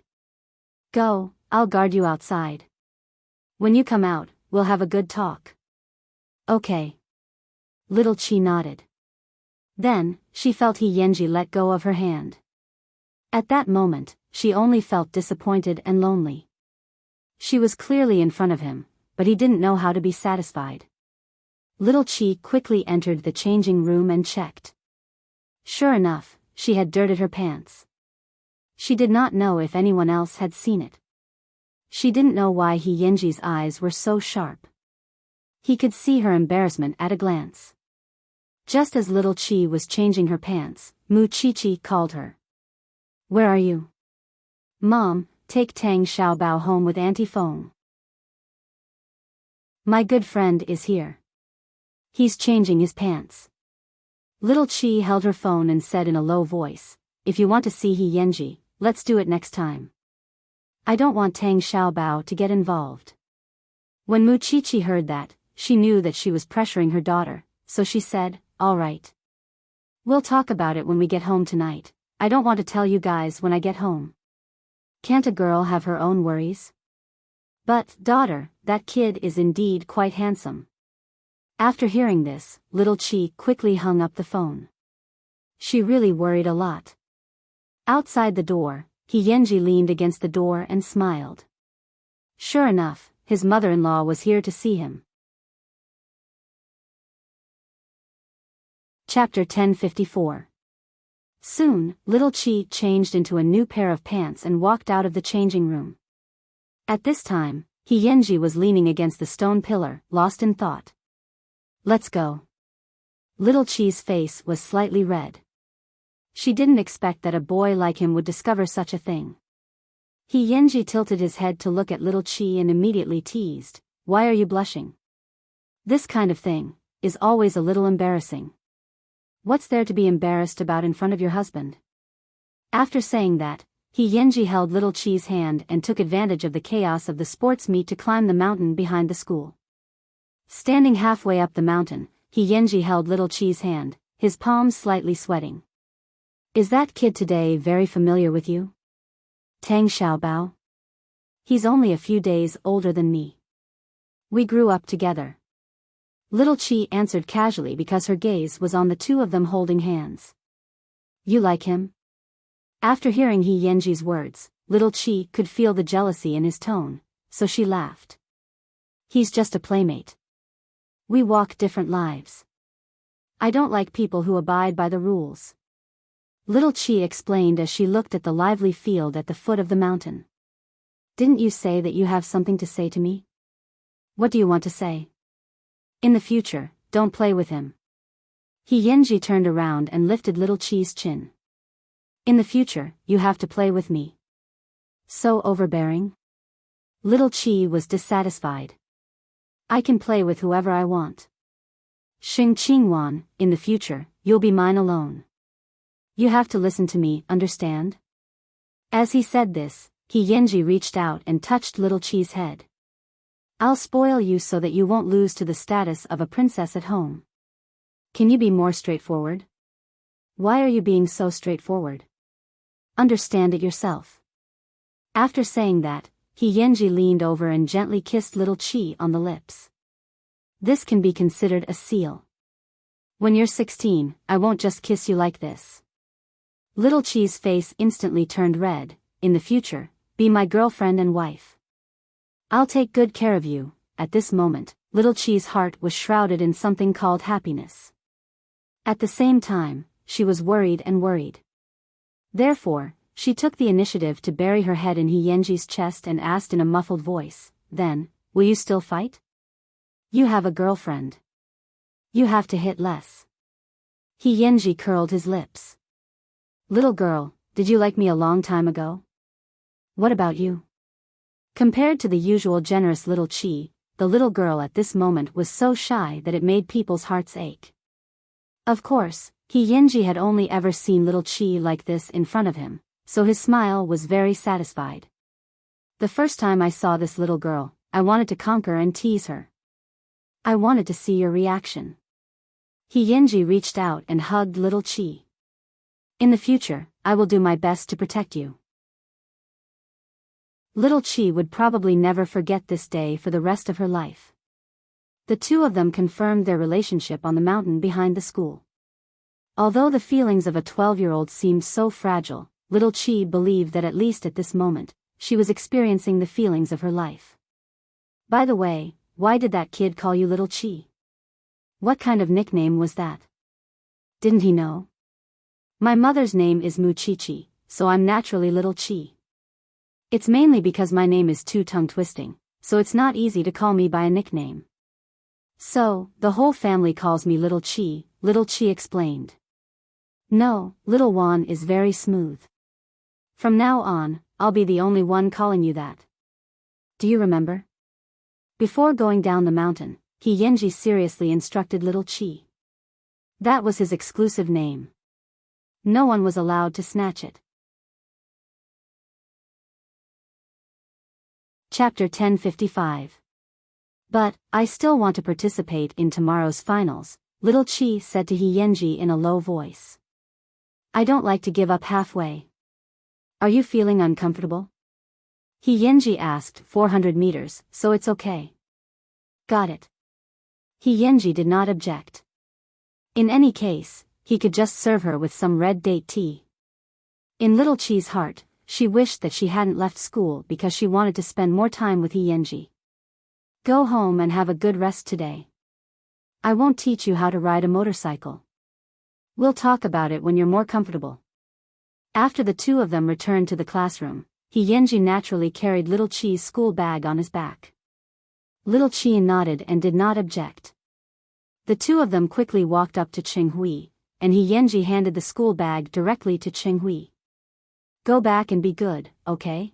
"Go, I'll guard you outside. When you come out, we'll have a good talk." "Okay." Little Chi nodded. Then, she felt He Yanji let go of her hand. At that moment, she only felt disappointed and lonely. She was clearly in front of him, but he didn't know how to be satisfied. Little Chi quickly entered the changing room and checked. Sure enough, she had dirted her pants. She did not know if anyone else had seen it. She didn't know why He Yanji's eyes were so sharp. He could see her embarrassment at a glance. Just as Little Chi was changing her pants, Mu Chi called her. "Where are you?" "Mom, take Tang Xiaobao home with Auntie Feng. My good friend is here. He's changing his pants." Little Chi held her phone and said in a low voice, "If you want to see He Yanji, let's do it next time. I don't want Tang Xiaobao to get involved." When Mu Chi heard that, she knew that she was pressuring her daughter, so she said, "All right. We'll talk about it when we get home tonight. I don't want to tell you guys when I get home. Can't a girl have her own worries?" "But, daughter, that kid is indeed quite handsome." After hearing this, Little Chi quickly hung up the phone. She really worried a lot. Outside the door, He Yanji leaned against the door and smiled. Sure enough, his mother-in-law was here to see him. Chapter 1054. Soon, Little Chi changed into a new pair of pants and walked out of the changing room. At this time, He Yanji was leaning against the stone pillar, lost in thought. "Let's go." Little Chi's face was slightly red. She didn't expect that a boy like him would discover such a thing. He Yanji tilted his head to look at Little Chi and immediately teased, "Why are you blushing? This kind of thing is always a little embarrassing. What's there to be embarrassed about in front of your husband?" After saying that, He Yanji held Little Chi's hand and took advantage of the chaos of the sports meet to climb the mountain behind the school. Standing halfway up the mountain, He Yanji held Little Chi's hand, his palms slightly sweating. "Is that kid today very familiar with you? Tang Xiaobao? He's only a few days older than me. We grew up together." Little Chi answered casually because her gaze was on the two of them holding hands. "You like him?" After hearing He Yanji's words, Little Chi could feel the jealousy in his tone, so she laughed. "He's just a playmate. We walk different lives. I don't like people who abide by the rules." Little Chi explained as she looked at the lively field at the foot of the mountain. "Didn't you say that you have something to say to me? What do you want to say? In the future, don't play with him." He Yanji turned around and lifted Little Chi's chin. "In the future, you have to play with me. So overbearing?" Little Chi was dissatisfied. "I can play with whoever I want. Xing Qingwan, in the future, you'll be mine alone. You have to listen to me, understand?" As he said this, He Yanji reached out and touched Little Chi's head. "I'll spoil you so that you won't lose to the status of a princess at home. Can you be more straightforward? Why are you being so straightforward? Understand it yourself." After saying that, He Yanji leaned over and gently kissed Little Chi on the lips. "This can be considered a seal. When you're 16, I won't just kiss you like this." Little Chi's face instantly turned red. "In the future, be my girlfriend and wife. I'll take good care of you." At this moment, Little Chi's heart was shrouded in something called happiness. At the same time, she was worried and worried. Therefore, she took the initiative to bury her head in He Yanji's chest and asked in a muffled voice, "Then, will you still fight? You have a girlfriend. You have to hit less." He Yenji curled his lips. Little girl, did you like me a long time ago? What about you? Compared to the usual generous little Chi, the little girl at this moment was so shy that it made people's hearts ache. Of course, He Yenji had only ever seen little Chi like this in front of him, so his smile was very satisfied. The first time I saw this little girl, I wanted to conquer and tease her. I wanted to see your reaction. He Yenji reached out and hugged little Chi. In the future, I will do my best to protect you. Little Chi would probably never forget this day for the rest of her life. The two of them confirmed their relationship on the mountain behind the school. Although the feelings of a 12-year-old seemed so fragile, little Chi believed that at least at this moment, she was experiencing the feelings of her life. By the way, why did that kid call you little Chi? What kind of nickname was that? Didn't he know? My mother's name is Muchichi, so I'm naturally little Chi. It's mainly because my name is too tongue-twisting, so it's not easy to call me by a nickname. So, the whole family calls me Little Chi explained. No, Little Wan is very smooth. From now on, I'll be the only one calling you that. Do you remember? Before going down the mountain, He Yenji seriously instructed Little Chi. That was his exclusive name. No one was allowed to snatch it. Chapter 1055. But, I still want to participate in tomorrow's finals, Little Chi said to He Yenji in a low voice. I don't like to give up halfway. Are you feeling uncomfortable? He Yenji asked. 400 meters, so it's okay. Got it. He Yenji did not object. In any case, he could just serve her with some red date tea. In Little Chi's heart, she wished that she hadn't left school because she wanted to spend more time with He Yenji. Go home and have a good rest today. I won't teach you how to ride a motorcycle. We'll talk about it when you're more comfortable. After the two of them returned to the classroom, He Yenji naturally carried Little Chi's school bag on his back. Little Chi nodded and did not object. The two of them quickly walked up to Qinghui, and He Yenji handed the school bag directly to Qinghui. Go back and be good, okay?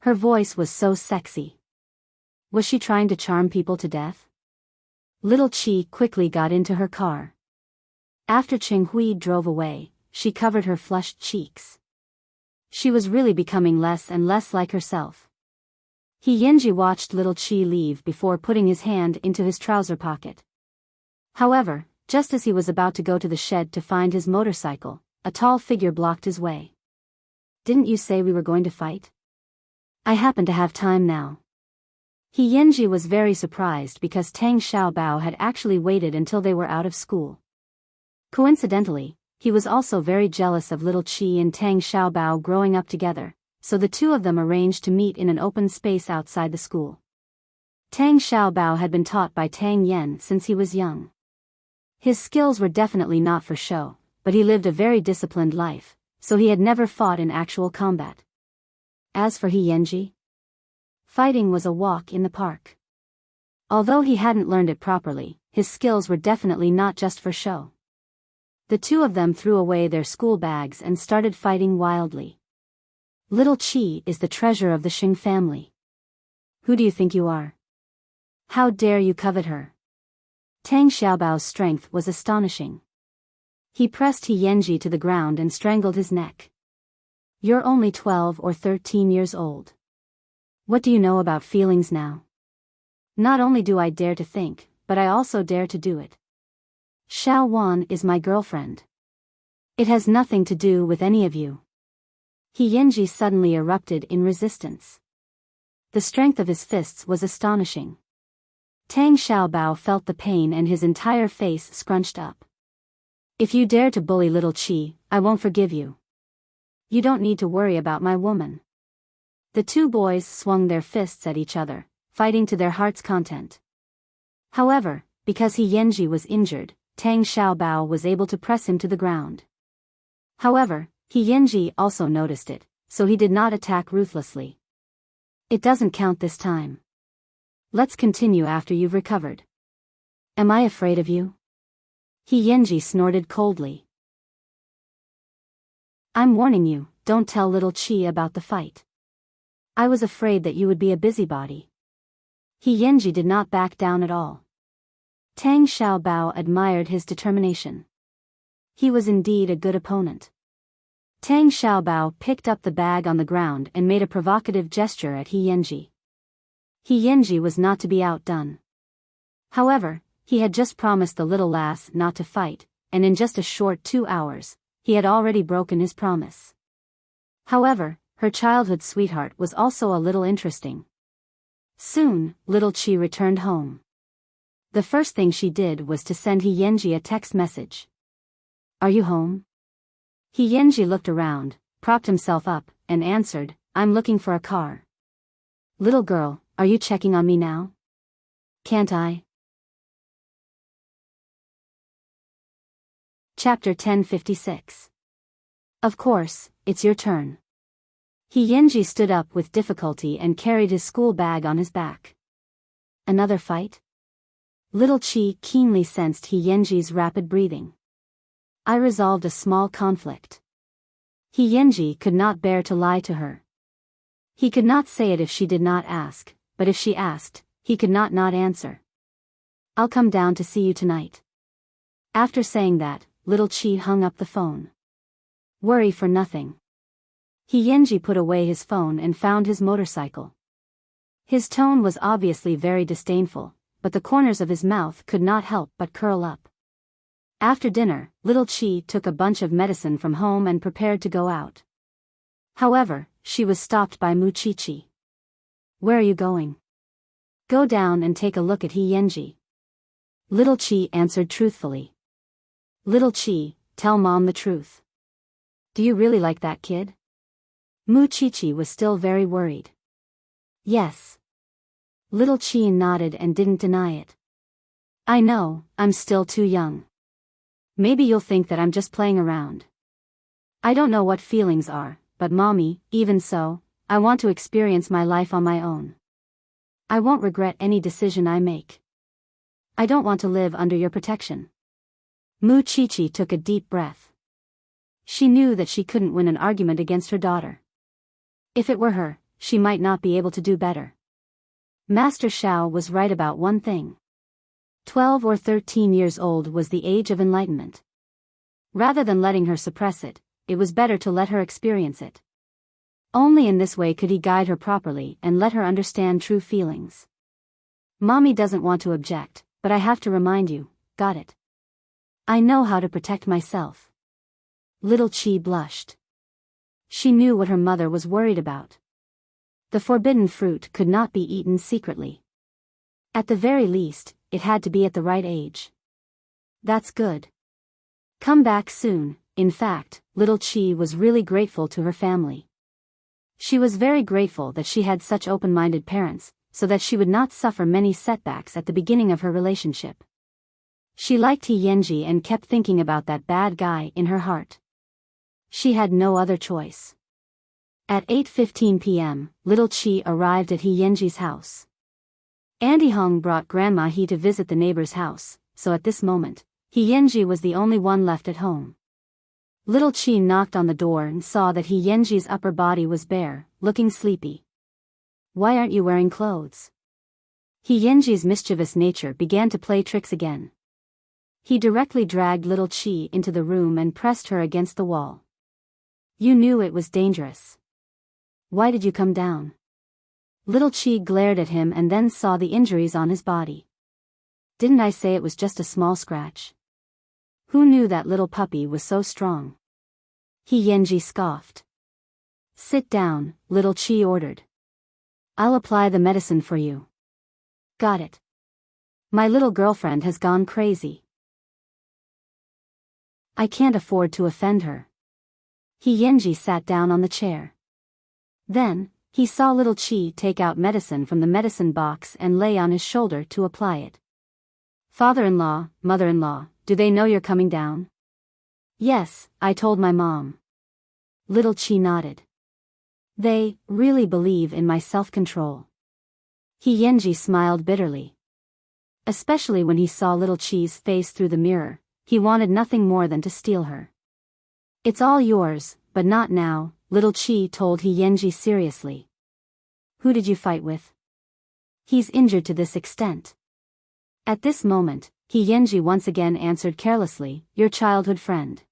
Her voice was so sexy. Was she trying to charm people to death? Little Chi quickly got into her car. After Qinghui drove away, she covered her flushed cheeks. She was really becoming less and less like herself. He Yenji watched Little Chi leave before putting his hand into his trouser pocket. However, just as he was about to go to the shed to find his motorcycle, a tall figure blocked his way. Didn't you say we were going to fight? I happen to have time now. He Yenji was very surprised because Tang Xiaobao had actually waited until they were out of school. Coincidentally, he was also very jealous of Little Chi and Tang Xiaobao growing up together, so the two of them arranged to meet in an open space outside the school. Tang Xiaobao had been taught by Tang Yen since he was young. His skills were definitely not for show, but he lived a very disciplined life, so he had never fought in actual combat. As for He Yenji, fighting was a walk in the park. Although he hadn't learned it properly, his skills were definitely not just for show. The two of them threw away their school bags and started fighting wildly. Little Chi is the treasure of the Xing family. Who do you think you are? How dare you covet her? Tang Xiaobao's strength was astonishing. He pressed He Yenji to the ground and strangled his neck. You're only 12 or 13 years old. What do you know about feelings now? Not only do I dare to think, but I also dare to do it. Xiao Wan is my girlfriend. It has nothing to do with any of you. He Yenji suddenly erupted in resistance. The strength of his fists was astonishing. Tang Xiaobao felt the pain and his entire face scrunched up. If you dare to bully Little Chi, I won't forgive you. You don't need to worry about my woman. The two boys swung their fists at each other, fighting to their heart's content. However, because He Yenji was injured, Tang Xiaobao was able to press him to the ground. However, He Yenji also noticed it, so he did not attack ruthlessly. It doesn't count this time. Let's continue after you've recovered. Am I afraid of you? He Yenji snorted coldly. I'm warning you, don't tell little Chi about the fight. I was afraid that you would be a busybody. He Yenji did not back down at all. Tang Xiaobao admired his determination. He was indeed a good opponent. Tang Xiaobao picked up the bag on the ground and made a provocative gesture at He Yenji. He Yenji was not to be outdone. However, he had just promised the little lass not to fight, and in just a short 2 hours, he had already broken his promise. However, her childhood sweetheart was also a little interesting. Soon, little Chi returned home. The first thing she did was to send He Yenji a text message. Are you home? He Yenji looked around, propped himself up, and answered, I'm looking for a car. Little girl, are you checking on me now? Can't I? Chapter 1056. Of course, it's your turn. He Yenji stood up with difficulty and carried his school bag on his back. Another fight? Little Chi keenly sensed He Yenji's rapid breathing. I resolved a small conflict. He Yenji could not bear to lie to her. He could not say it if she did not ask, but if she asked, he could not answer. I'll come down to see you tonight. After saying that, little Chi hung up the phone. Worry for nothing. He Yenji put away his phone and found his motorcycle. His tone was obviously very disdainful, but the corners of his mouth could not help but curl up. After dinner, little Chi took a bunch of medicine from home and prepared to go out. However, she was stopped by Mu Chi. Where are you going? Go down and take a look at He Yenji. Little Chi answered truthfully. Little Chi, tell mom the truth. Do you really like that kid? Mu Chi was still very worried. Yes. Little Chi nodded and didn't deny it. I know, I'm still too young. Maybe you'll think that I'm just playing around. I don't know what feelings are, but mommy, even so, I want to experience my life on my own. I won't regret any decision I make. I don't want to live under your protection. Mu Chi took a deep breath. She knew that she couldn't win an argument against her daughter. If it were her, she might not be able to do better. Master Shao was right about one thing. 12 or 13 years old was the age of enlightenment. Rather than letting her suppress it, it was better to let her experience it. Only in this way could he guide her properly and let her understand true feelings. Mommy doesn't want to object, but I have to remind you, got it? I know how to protect myself. Little Chi blushed. She knew what her mother was worried about. The forbidden fruit could not be eaten secretly. At the very least, it had to be at the right age. That's good. Come back soon. In fact, little Chi was really grateful to her family. She was very grateful that she had such open-minded parents, so that she would not suffer many setbacks at the beginning of her relationship. She liked He Yenji and kept thinking about that bad guy in her heart. She had no other choice. At 8:15 p.m., little Chi arrived at He Yenji's house. Andy Hong brought Grandma He to visit the neighbor's house, so at this moment, He Yenji was the only one left at home. Little Chi knocked on the door and saw that He Yenji's upper body was bare, looking sleepy. Why aren't you wearing clothes? He Yenji's mischievous nature began to play tricks again. He directly dragged little Chi into the room and pressed her against the wall. You knew it was dangerous. Why did you come down? Little Chi glared at him and then saw the injuries on his body. Didn't I say it was just a small scratch? Who knew that little puppy was so strong? He Yenji scoffed. Sit down, little Chi ordered. I'll apply the medicine for you. Got it. My little girlfriend has gone crazy. I can't afford to offend her. He Yenji sat down on the chair. Then, he saw little Chi take out medicine from the medicine box and lay on his shoulder to apply it. Father-in-law, mother-in-law, do they know you're coming down? Yes, I told my mom. Little Chi nodded. They really believe in my self-control. He Yenji smiled bitterly. Especially when he saw little Chi's face through the mirror, he wanted nothing more than to steal her. It's all yours, but not now, little Chi told He Yenji seriously. Who did you fight with? He's injured to this extent. At this moment, He Yenji once again answered carelessly, your childhood friend.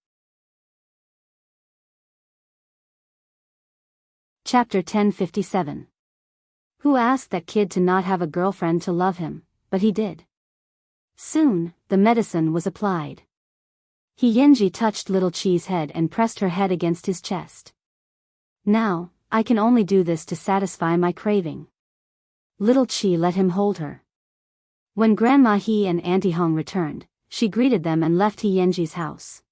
Chapter 1057. Who asked that kid to not have a girlfriend to love him, but he did. Soon, the medicine was applied. He Yenji touched little Chi's head and pressed her head against his chest. Now, I can only do this to satisfy my craving. Little Chi let him hold her. When Grandma He and Auntie Hong returned, she greeted them and left He Yenji's house.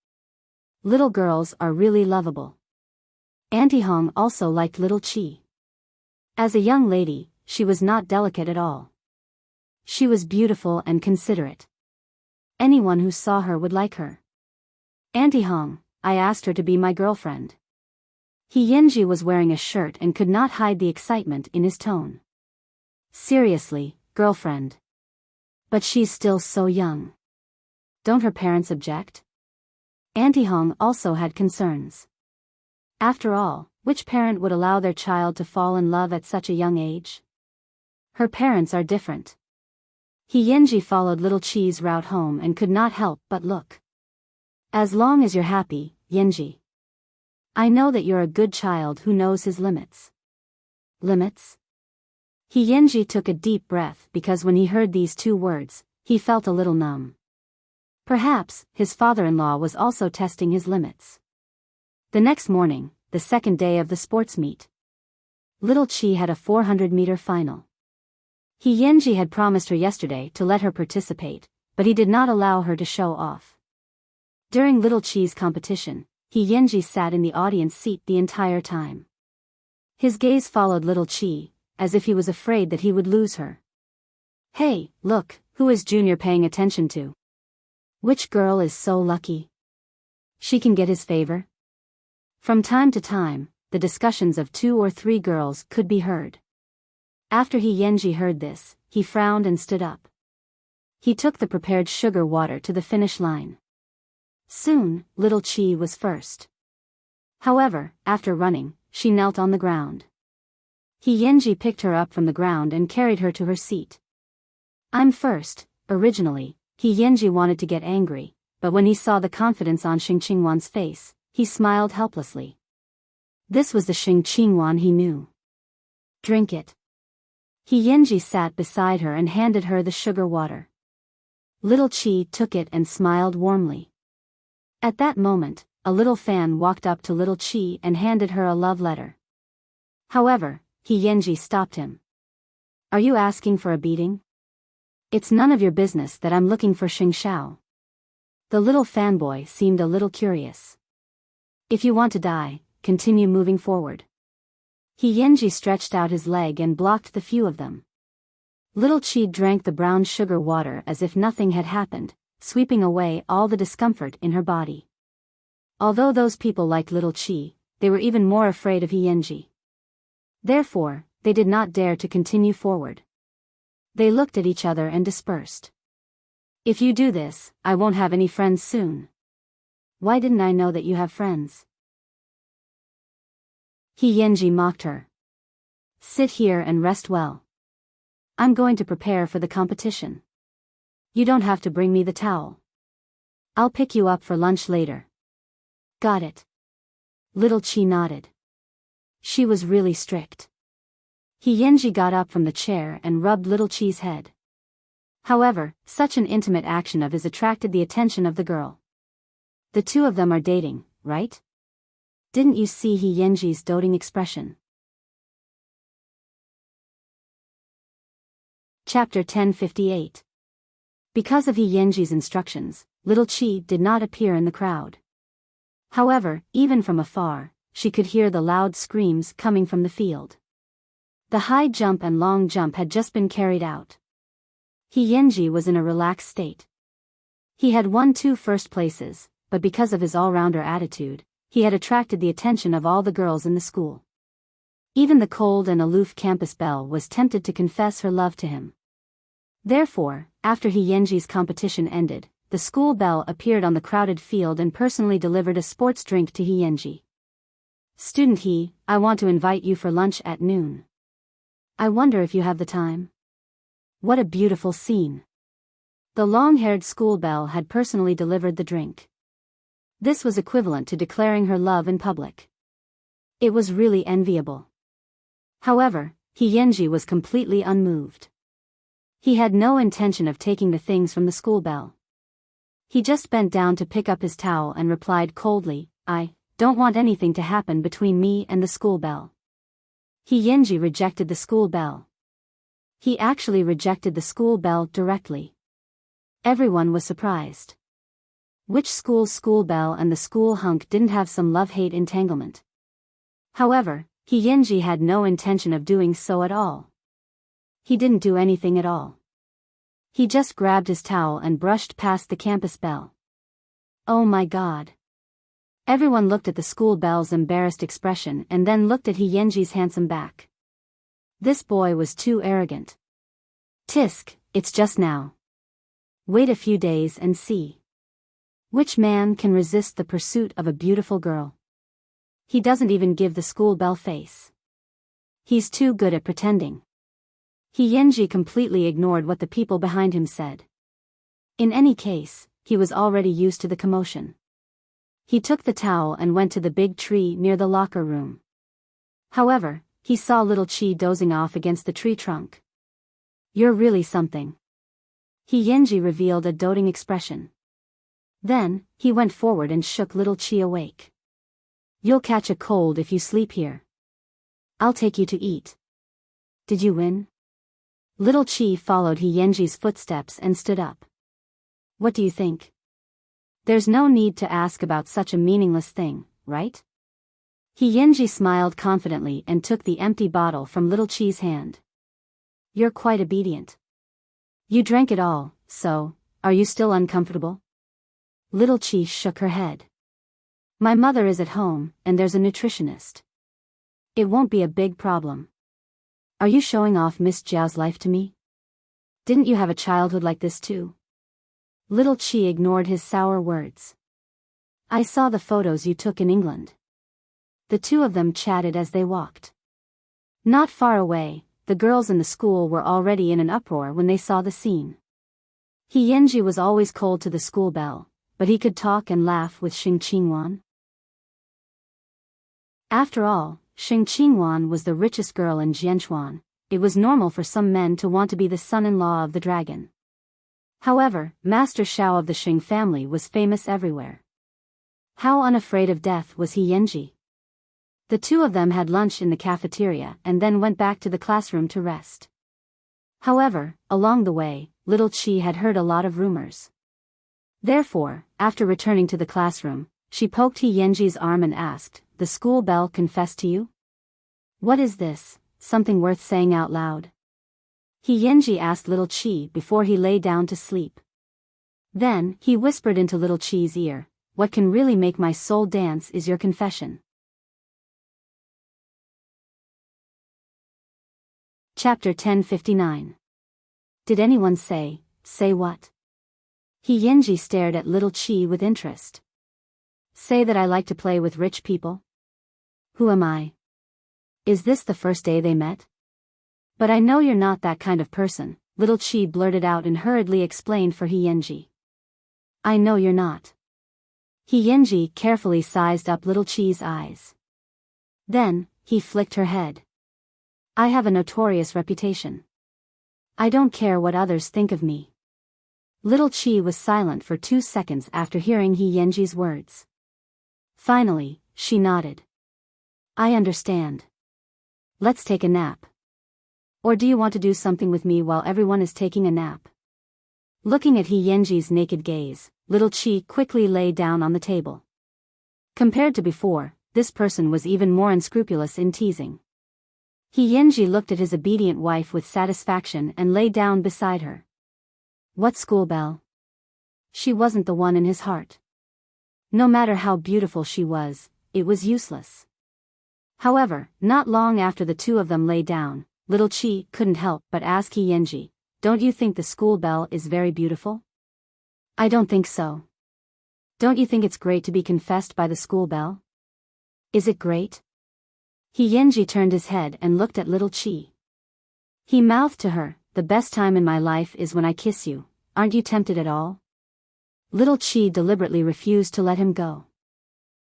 Little girls are really lovable. Auntie Hong also liked little Chi. As a young lady, she was not delicate at all. She was beautiful and considerate. Anyone who saw her would like her. Auntie Hong, I asked her to be my girlfriend. He Yenji was wearing a shirt and could not hide the excitement in his tone. Seriously, girlfriend. But she's still so young. Don't her parents object? Auntie Hong also had concerns. After all, which parent would allow their child to fall in love at such a young age? Her parents are different. He Yenji followed little Chi's route home and could not help but look. As long as you're happy, Yenji. I know that you're a good child who knows his limits. Limits? He Yenji took a deep breath because when he heard these two words, he felt a little numb. Perhaps, his father-in-law was also testing his limits. The next morning, the second day of the sports meet. Little Chi had a 400-meter final. He Yenji had promised her yesterday to let her participate, but he did not allow her to show off. During little Chi's competition, He Yenji sat in the audience seat the entire time. His gaze followed little Chi, as if he was afraid that he would lose her. Hey, look, who is Junior paying attention to? Which girl is so lucky? She can get his favor? From time to time, the discussions of 2 or 3 girls could be heard. After He Yenji heard this, he frowned and stood up. He took the prepared sugar water to the finish line. Soon, little Chi was first. However, after running, she knelt on the ground. He Yenji picked her up from the ground and carried her to her seat. I'm first. Originally, He Yenji wanted to get angry, but when he saw the confidence on Xing Qingwan's face, he smiled helplessly. This was the Xing Qingwan he knew. Drink it. He Yenji sat beside her and handed her the sugar water. Little Chi took it and smiled warmly. At that moment, a little fan walked up to little Chi and handed her a love letter. However, He Yenji stopped him. Are you asking for a beating? It's none of your business that I'm looking for Xing Xiao. The little fanboy seemed a little curious. If you want to die, continue moving forward. He Yenji stretched out his leg and blocked the few of them. Little Chi drank the brown sugar water as if nothing had happened, sweeping away all the discomfort in her body. Although those people liked little Chi, they were even more afraid of He Yenji. Therefore, they did not dare to continue forward. They looked at each other and dispersed. If you do this, I won't have any friends soon. Why didn't I know that you have friends? He Yenji mocked her. Sit here and rest well. I'm going to prepare for the competition. You don't have to bring me the towel. I'll pick you up for lunch later. Got it. Little Chi nodded. She was really strict. He Yenji got up from the chair and rubbed little Chi's head. However, such an intimate action of his attracted the attention of the girl. The two of them are dating, right? Didn't you see He Yenji's doting expression? Chapter 1058. Because of He Yenji's instructions, little Chi did not appear in the crowd. However, even from afar, she could hear the loud screams coming from the field. The high jump and long jump had just been carried out. He Yenji was in a relaxed state. He had won 2 first places, but because of his all-rounder attitude, he had attracted the attention of all the girls in the school. Even the cold and aloof campus belle was tempted to confess her love to him. Therefore, after He Yenji's competition ended, the school bell appeared on the crowded field and personally delivered a sports drink to He. Student He, I want to invite you for lunch at noon. I wonder if you have the time. What a beautiful scene. The long-haired school bell had personally delivered the drink. This was equivalent to declaring her love in public. It was really enviable. However, He was completely unmoved. He had no intention of taking the things from the school bell. He just bent down to pick up his towel and replied coldly, I don't want anything to happen between me and the school bell. He rejected the school bell. He actually rejected the school bell directly. Everyone was surprised. Which school bell and the school hunk didn't have some love-hate entanglement? However, He had no intention of doing so at all. He didn't do anything at all. He just grabbed his towel and brushed past the campus bell. Oh my God. Everyone looked at the school bell's embarrassed expression and then looked at He handsome back. This boy was too arrogant. Tisk, it's just now. Wait a few days and see. Which man can resist the pursuit of a beautiful girl? He doesn't even give the school bell face. He's too good at pretending. He completely ignored what the people behind him said. In any case, he was already used to the commotion. He took the towel and went to the big tree near the locker room. However, he saw little Chi dozing off against the tree trunk. You're really something. He revealed a doting expression. Then, he went forward and shook little Chi awake. You'll catch a cold if you sleep here. I'll take you to eat. Did you win? Little Chi followed He footsteps and stood up. What do you think? There's no need to ask about such a meaningless thing, right? He smiled confidently and took the empty bottle from little Chi's hand. You're quite obedient. You drank it all, so, are you still uncomfortable? Little Chi shook her head. My mother is at home, and there's a nutritionist. It won't be a big problem. Are you showing off Miss Jiao's life to me? Didn't you have a childhood like this too? Little Chi ignored his sour words. I saw the photos you took in England. The two of them chatted as they walked. Not far away, the girls in the school were already in an uproar when they saw the scene. He was always cold to the school bell, but he could talk and laugh with Xing Qingwan. After all, Xing Qingwan was the richest girl in Jianchuan. It was normal for some men to want to be the son-in-law of the dragon. However, Master Xiao of the Xing family was famous everywhere. How unafraid of death was He? The two of them had lunch in the cafeteria and then went back to the classroom to rest. However, along the way, little Chi had heard a lot of rumors. Therefore, after returning to the classroom, she poked He arm and asked, the school bell confessed to you? What is this, something worth saying out loud? He asked little Chi before he lay down to sleep. Then, he whispered into little Chi's ear, what can really make my soul dance is your confession. Chapter 1059. Did anyone say what? He stared at little Chi with interest. Say that I like to play with rich people? Who am I? Is this the first day they met? But I know you're not that kind of person, little Chi blurted out and hurriedly explained for He. I know you're not. He carefully sized up little Chi's eyes. Then, he flicked her head. I have a notorious reputation. I don't care what others think of me. Little Chi was silent for 2 seconds after hearing He words. Finally, she nodded. I understand. Let's take a nap. Or do you want to do something with me while everyone is taking a nap? Looking at He naked gaze, little Chi quickly lay down on the table. Compared to before, this person was even more unscrupulous in teasing. He looked at his obedient wife with satisfaction and lay down beside her. What school bell? She wasn't the one in his heart. No matter how beautiful she was, it was useless. However, not long after the two of them lay down, little Chi couldn't help but ask He, don't you think the school bell is very beautiful? I don't think so. Don't you think it's great to be confessed by the school bell? Is it great? He Yenji turned his head and looked at little Chi. He mouthed to her, the best time in my life is when I kiss you, aren't you tempted at all? Little Chi deliberately refused to let him go.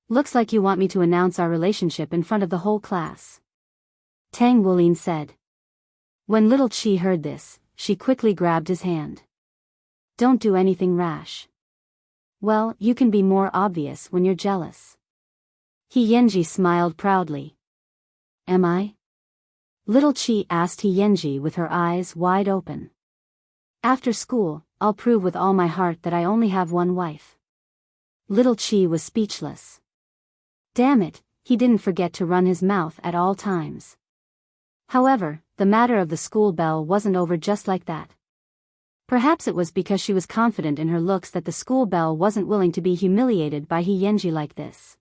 Looks like you want me to announce our relationship in front of the whole class. Tang Wulin said. When little Chi heard this, she quickly grabbed his hand. Don't do anything rash. Well, you can be more obvious when you're jealous. He Yenji smiled proudly. Am I? Little Chi asked He Yenji with her eyes wide open. After school, I'll prove with all my heart that I only have one wife. Little Chi was speechless. Damn it, he didn't forget to run his mouth at all times. However, the matter of the school bell wasn't over just like that. Perhaps it was because she was confident in her looks that the school bell wasn't willing to be humiliated by He Yenji like this.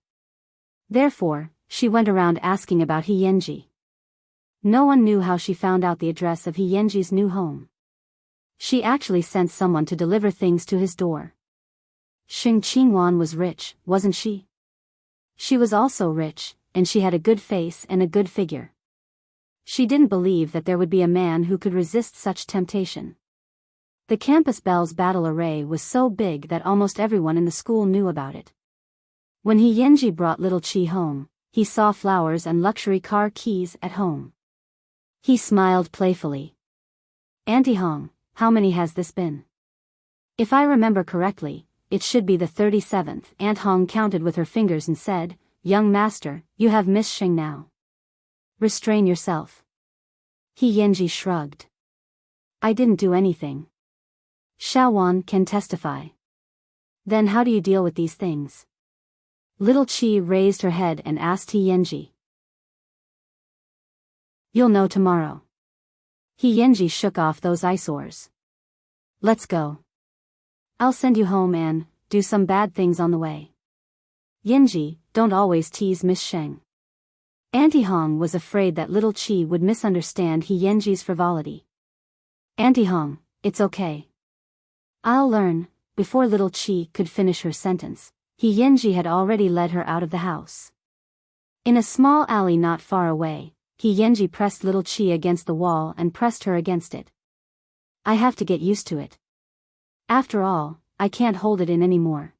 Therefore, she went around asking about He Yenji. No one knew how she found out the address of He Yenji's new home. She actually sent someone to deliver things to his door. Xing Qingwan was rich, wasn't she? She was also rich, and she had a good face and a good figure. She didn't believe that there would be a man who could resist such temptation. The campus bell's battle array was so big that almost everyone in the school knew about it. When He Yenji brought little Chi home, he saw flowers and luxury car keys at home. He smiled playfully. Auntie Hong, how many has this been? If I remember correctly, it should be the 37th. Aunt Hong counted with her fingers and said, Young master, you have Miss Xing now. Restrain yourself. He Yenji shrugged. I didn't do anything. Xiaowan can testify. Then how do you deal with these things? Little Chi raised her head and asked He Yenji. You'll know tomorrow. He Yenji shook off those eyesores. Let's go. I'll send you home and do some bad things on the way. Yenji, don't always tease Miss Sheng. Auntie Hong was afraid that little Chi would misunderstand He Yenji's frivolity. Auntie Hong, it's okay. I'll learn. Before little Chi could finish her sentence, He Yenji had already led her out of the house. In a small alley not far away, He Yenji pressed little Chi against the wall and pressed her against it. I have to get used to it. After all, I can't hold it in anymore.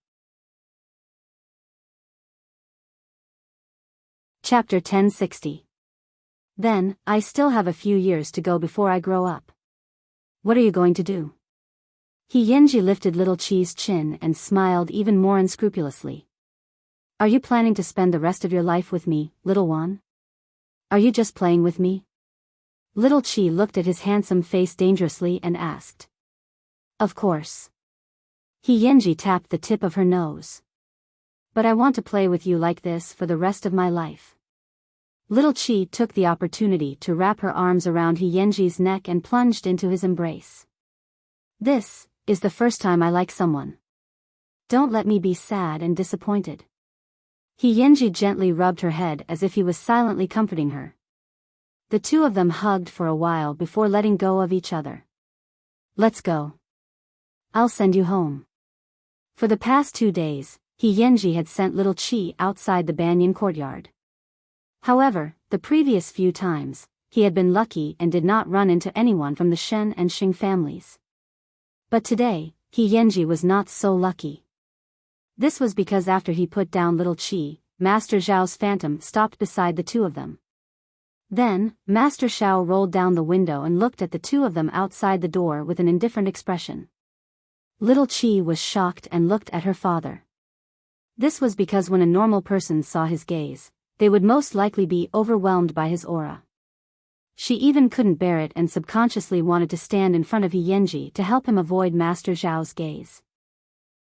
Chapter 1060. Then, I still have a few years to go before I grow up. What are you going to do? He Yenji lifted little Chi's chin and smiled even more unscrupulously. Are you planning to spend the rest of your life with me, little one? Are you just playing with me? Little Chi looked at his handsome face dangerously and asked. Of course. He Yenji tapped the tip of her nose. But I want to play with you like this for the rest of my life. Little Chi took the opportunity to wrap her arms around He Yenji's neck and plunged into his embrace. This is the first time I like someone. Don't let me be sad and disappointed. He Yenji gently rubbed her head as if he was silently comforting her. The two of them hugged for a while before letting go of each other. Let's go. I'll send you home. For the past 2 days, He Yenji had sent little Chi outside the banyan courtyard. However, the previous few times, he had been lucky and did not run into anyone from the Shen and Xing families. But today, He Yenji was not so lucky. This was because after he put down little Chi, Master Zhao's phantom stopped beside the two of them. Then, Master Zhao rolled down the window and looked at the two of them outside the door with an indifferent expression. Little Chi was shocked and looked at her father. This was because when a normal person saw his gaze, they would most likely be overwhelmed by his aura. She even couldn't bear it and subconsciously wanted to stand in front of He Yenji to help him avoid Master Zhao's gaze.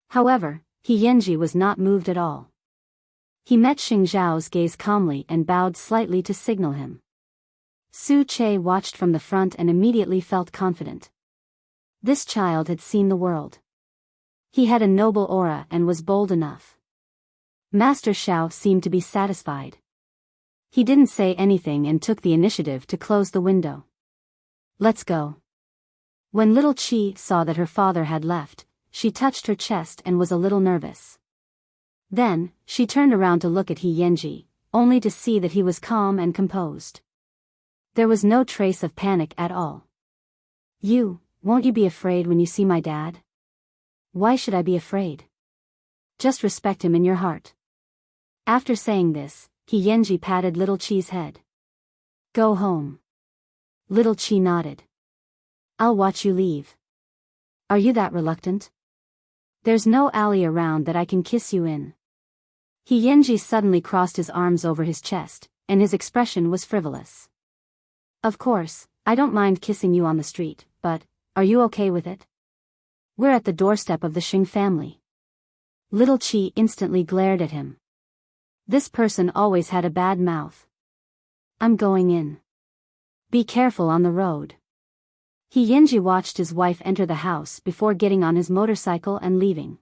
However, He Yenji was not moved at all. He met Xing Zhao's gaze calmly and bowed slightly to signal him. Su Che watched from the front and immediately felt confident. This child had seen the world. He had a noble aura and was bold enough. Master Zhao seemed to be satisfied. He didn't say anything and took the initiative to close the window. Let's go. When little Chi saw that her father had left, she touched her chest and was a little nervous. Then, she turned around to look at He Yanji, only to see that he was calm and composed. There was no trace of panic at all. Won't you be afraid when you see my dad? Why should I be afraid? Just respect him in your heart. After saying this, He Yanji patted Little Chi's head. Go home. Little Chi nodded. I'll watch you leave. Are you that reluctant? There's no alley around that I can kiss you in. He Yanji suddenly crossed his arms over his chest, and his expression was frivolous. Of course, I don't mind kissing you on the street, but, are you okay with it? We're at the doorstep of the Xing family. Little Chi instantly glared at him. This person always had a bad mouth. I'm going in. Be careful on the road. He Yanji watched his wife enter the house before getting on his motorcycle and leaving.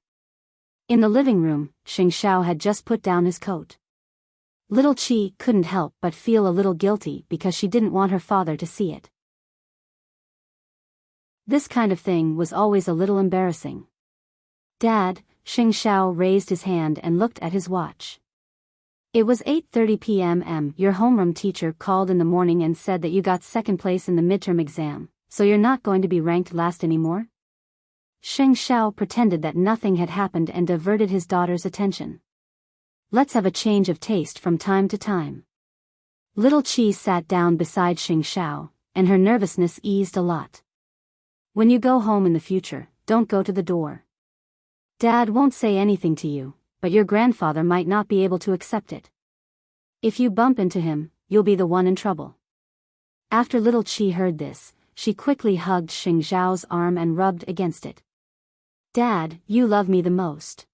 In the living room, Xing Xiao had just put down his coat. Little Chi couldn't help but feel a little guilty because she didn't want her father to see it. This kind of thing was always a little embarrassing. Dad, Xing Xiao raised his hand and looked at his watch. It was 8:30 p.m. Your homeroom teacher called in the morning and said that you got second place in the midterm exam, so you're not going to be ranked last anymore? Xing Xiao pretended that nothing had happened and diverted his daughter's attention. Let's have a change of taste from time to time. Little Chi sat down beside Xing Xiao, and her nervousness eased a lot. When you go home in the future, don't go to the door. Dad won't say anything to you, but your grandfather might not be able to accept it. If you bump into him, you'll be the one in trouble. After Little Chi heard this, she quickly hugged Xing Xiao's arm and rubbed against it. Dad, you love me the most.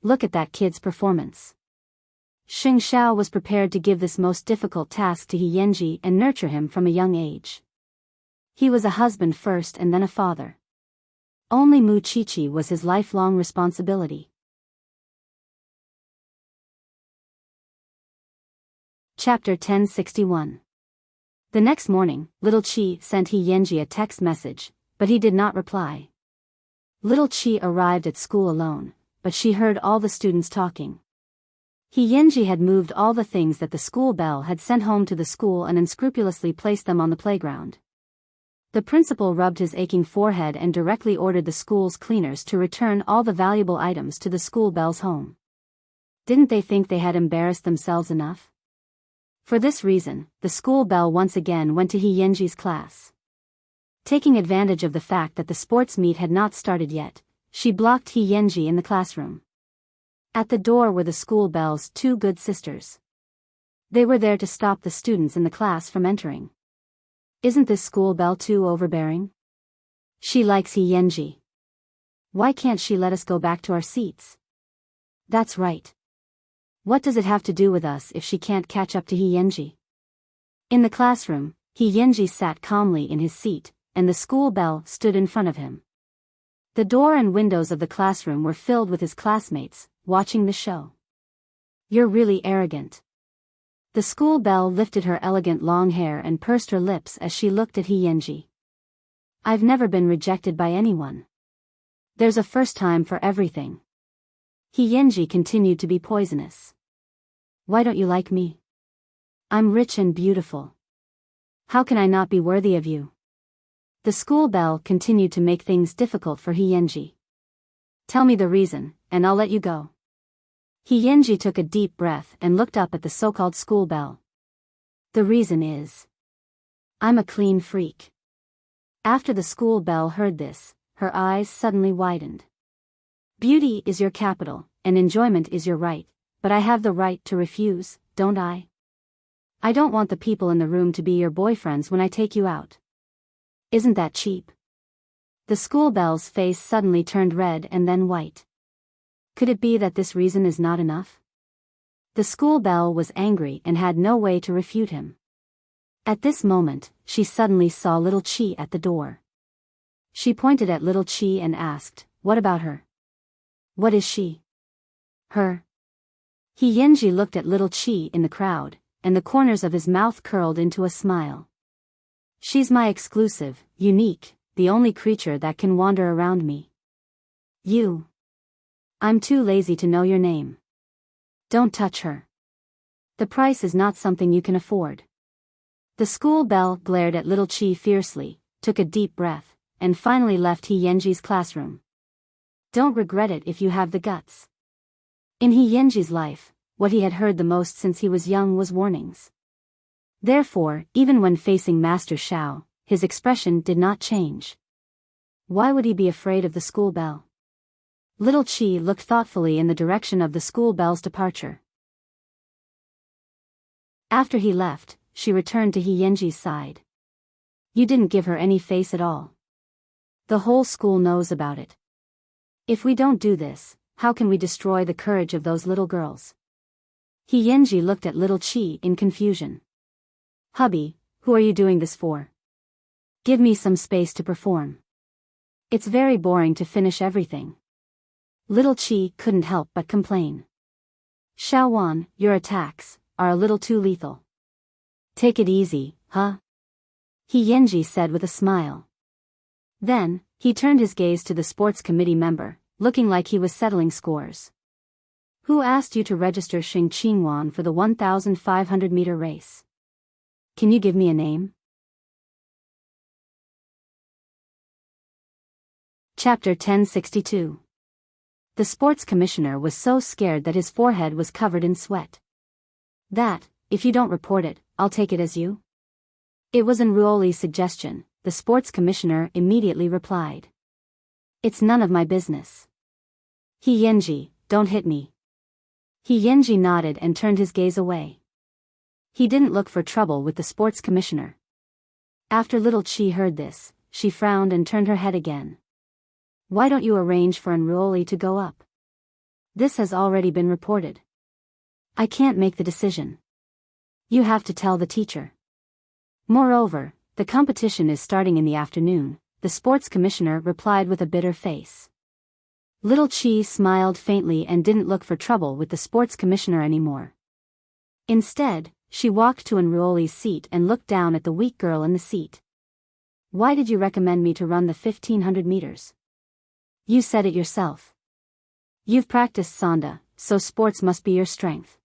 Look at that kid's performance. Xing Xiao was prepared to give this most difficult task to He Yanji and nurture him from a young age. He was a husband first and then a father. Only Mu Chichi was his lifelong responsibility. Chapter 1061. The next morning, Little Chi sent He Yanji a text message, but he did not reply. Little Chi arrived at school alone, but she heard all the students talking. He Yanji had moved all the things that the school bell had sent home to the school and unscrupulously placed them on the playground. The principal rubbed his aching forehead and directly ordered the school's cleaners to return all the valuable items to the school bell's home. Didn't they think they had embarrassed themselves enough? For this reason, the school bell once again went to He Yanji's class. Taking advantage of the fact that the sports meet had not started yet, she blocked He Yanji in the classroom. At the door were the school bell's two good sisters. They were there to stop the students in the class from entering. Isn't this school bell too overbearing? She likes He Yanji. Why can't she let us go back to our seats? That's right. What does it have to do with us if she can't catch up to He Yanji? In the classroom, He Yanji sat calmly in his seat, and the school bell stood in front of him. The door and windows of the classroom were filled with his classmates, watching the show. You're really arrogant. The school bell lifted her elegant long hair and pursed her lips as she looked at He Yanji. I've never been rejected by anyone. There's a first time for everything. He Yanji continued to be poisonous. Why don't you like me? I'm rich and beautiful. How can I not be worthy of you? The school bell continued to make things difficult for He Yanji. Tell me the reason, and I'll let you go. He Yanji took a deep breath and looked up at the so-called school bell. The reason is, I'm a clean freak. After the school bell heard this, her eyes suddenly widened. Beauty is your capital, and enjoyment is your right, but I have the right to refuse, don't I? I don't want the people in the room to be your boyfriends when I take you out. Isn't that cheap? The school bell's face suddenly turned red and then white. Could it be that this reason is not enough? The school bell was angry and had no way to refute him. At this moment, she suddenly saw Little Chi at the door. She pointed at Little Chi and asked, "What about her? What is she?" Her. He Yanji looked at Little Chi in the crowd, and the corners of his mouth curled into a smile. She's my exclusive, unique, the only creature that can wander around me. You. I'm too lazy to know your name. Don't touch her. The price is not something you can afford. The school bell glared at little Chi fiercely, took a deep breath, and finally left He Yenji's classroom. Don't regret it if you have the guts. In He Yenji's life, what he had heard the most since he was young was warnings. Therefore, even when facing Master Xiao, his expression did not change. Why would he be afraid of the school bell? Little Chi looked thoughtfully in the direction of the school bell's departure. After he left, she returned to He Yenji's side. You didn't give her any face at all. The whole school knows about it. If we don't do this, how can we destroy the courage of those little girls? He Yenji looked at little Chi in confusion. Hubby, who are you doing this for? Give me some space to perform. It's very boring to finish everything. Little Chi couldn't help but complain. Xiaowan, your attacks are a little too lethal. Take it easy, huh? He Yenji said with a smile. Then, he turned his gaze to the sports committee member, looking like he was settling scores. Who asked you to register Xing Qingwan for the 1,500-meter race? Can you give me a name? Chapter 1062. The sports commissioner was so scared that his forehead was covered in sweat. That, if you don't report it, I'll take it as you? It was Enruoli's suggestion. The sports commissioner immediately replied. It's none of my business. He Yenji, don't hit me. He Yenji nodded and turned his gaze away. He didn't look for trouble with the sports commissioner. After little Chi heard this, she frowned and turned her head again. Why don't you arrange for Enruoli to go up? This has already been reported. I can't make the decision. You have to tell the teacher. Moreover, the competition is starting in the afternoon, the sports commissioner replied with a bitter face. Little Chi smiled faintly and didn't look for trouble with the sports commissioner anymore. Instead, she walked to Enruoli's seat and looked down at the weak girl in the seat. Why did you recommend me to run the 1,500 meters? You said it yourself. You've practiced Sonda, so sports must be your strength.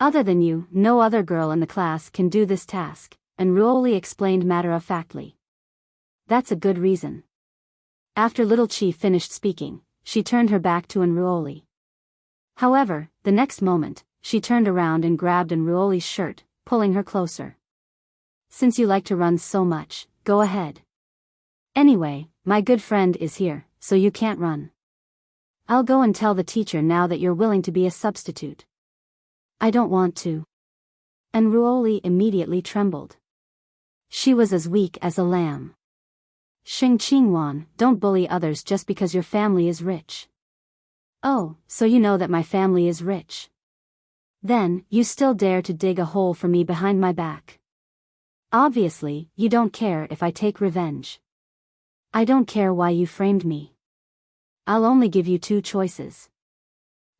Other than you, no other girl in the class can do this task, Enruoli explained matter-of-factly. That's a good reason. After little Chi finished speaking, she turned her back to Enruoli. However, the next moment, she turned around and grabbed Enruoli's shirt, pulling her closer. Since you like to run so much, go ahead. Anyway, my good friend is here, so you can't run. I'll go and tell the teacher now that you're willing to be a substitute. I don't want to. Enruoli immediately trembled. She was as weak as a lamb. Xing Qingwan, don't bully others just because your family is rich. Oh, so you know that my family is rich. Then, you still dare to dig a hole for me behind my back. Obviously, you don't care if I take revenge. I don't care why you framed me. I'll only give you two choices.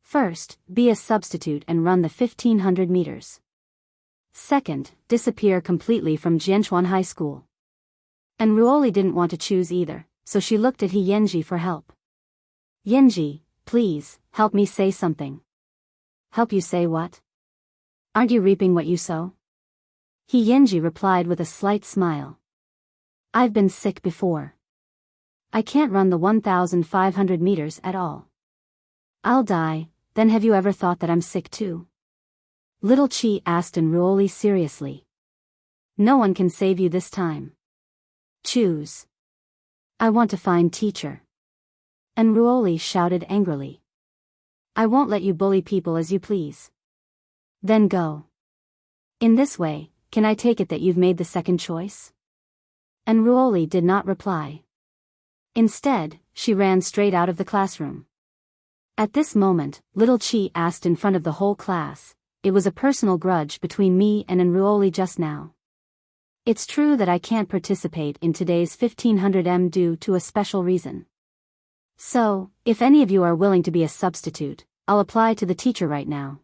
First, be a substitute and run the 1,500 meters. Second, disappear completely from Jianchuan High School. Enruoli didn't want to choose either, so she looked at He Yenji for help. Yenji, please, help me say something. Help you say what? Aren't you reaping what you sow? He Yenji replied with a slight smile. I've been sick before. I can't run the 1,500 meters at all. I'll die, then have you ever thought that I'm sick too? Little Chi asked Enruoli seriously. No one can save you this time. Choose. I want to find teacher. Enruoli shouted angrily. I won't let you bully people as you please. Then go. In this way, can I take it that you've made the second choice? Enruoli did not reply. Instead, she ran straight out of the classroom. At this moment, little Chi asked in front of the whole class, it was a personal grudge between me and Enruoli just now. It's true that I can't participate in today's 1500m due to a special reason. So, if any of you are willing to be a substitute, I'll apply to the teacher right now.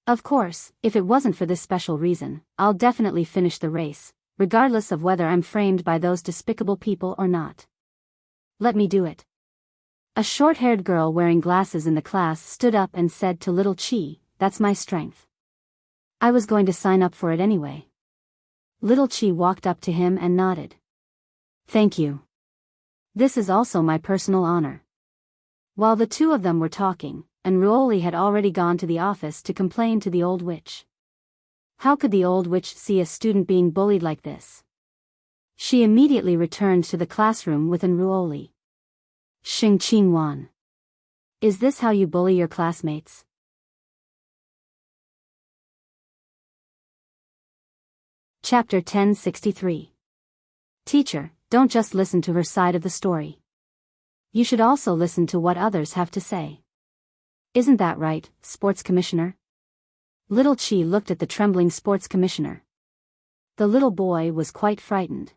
Of course, if it wasn't for this special reason, I'll definitely finish the race, regardless of whether I'm framed by those despicable people or not. let me do it. A short-haired girl wearing glasses in the class stood up and said to little Chi, that's my strength. I was going to sign up for it anyway. Little Chi walked up to him and nodded. Thank you. This is also my personal honor. While the two of them were talking, Enruoli had already gone to the office to complain to the old witch. How could the old witch see a student being bullied like this? She immediately returned to the classroom with Enruoli. Xing Qingwan. Is this how you bully your classmates? Chapter 1063. Teacher, don't just listen to her side of the story. You should also listen to what others have to say. Isn't that right, Sports Commissioner? Little Chi looked at the trembling Sports Commissioner. The little boy was quite frightened.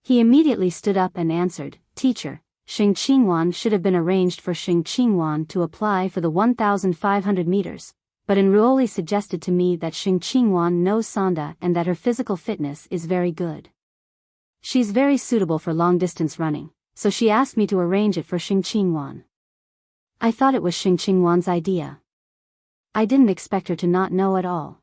He immediately stood up and answered, Teacher, Xing Qingwan should have been arranged for Xing Qingwan to apply for the 1,500 meters, but Enruoli suggested to me that Xing Qingwan knows Sonda and that her physical fitness is very good. She's very suitable for long-distance running, so she asked me to arrange it for Xing Qingwan. I thought it was Xing Qingwan's idea. I didn't expect her to not know at all.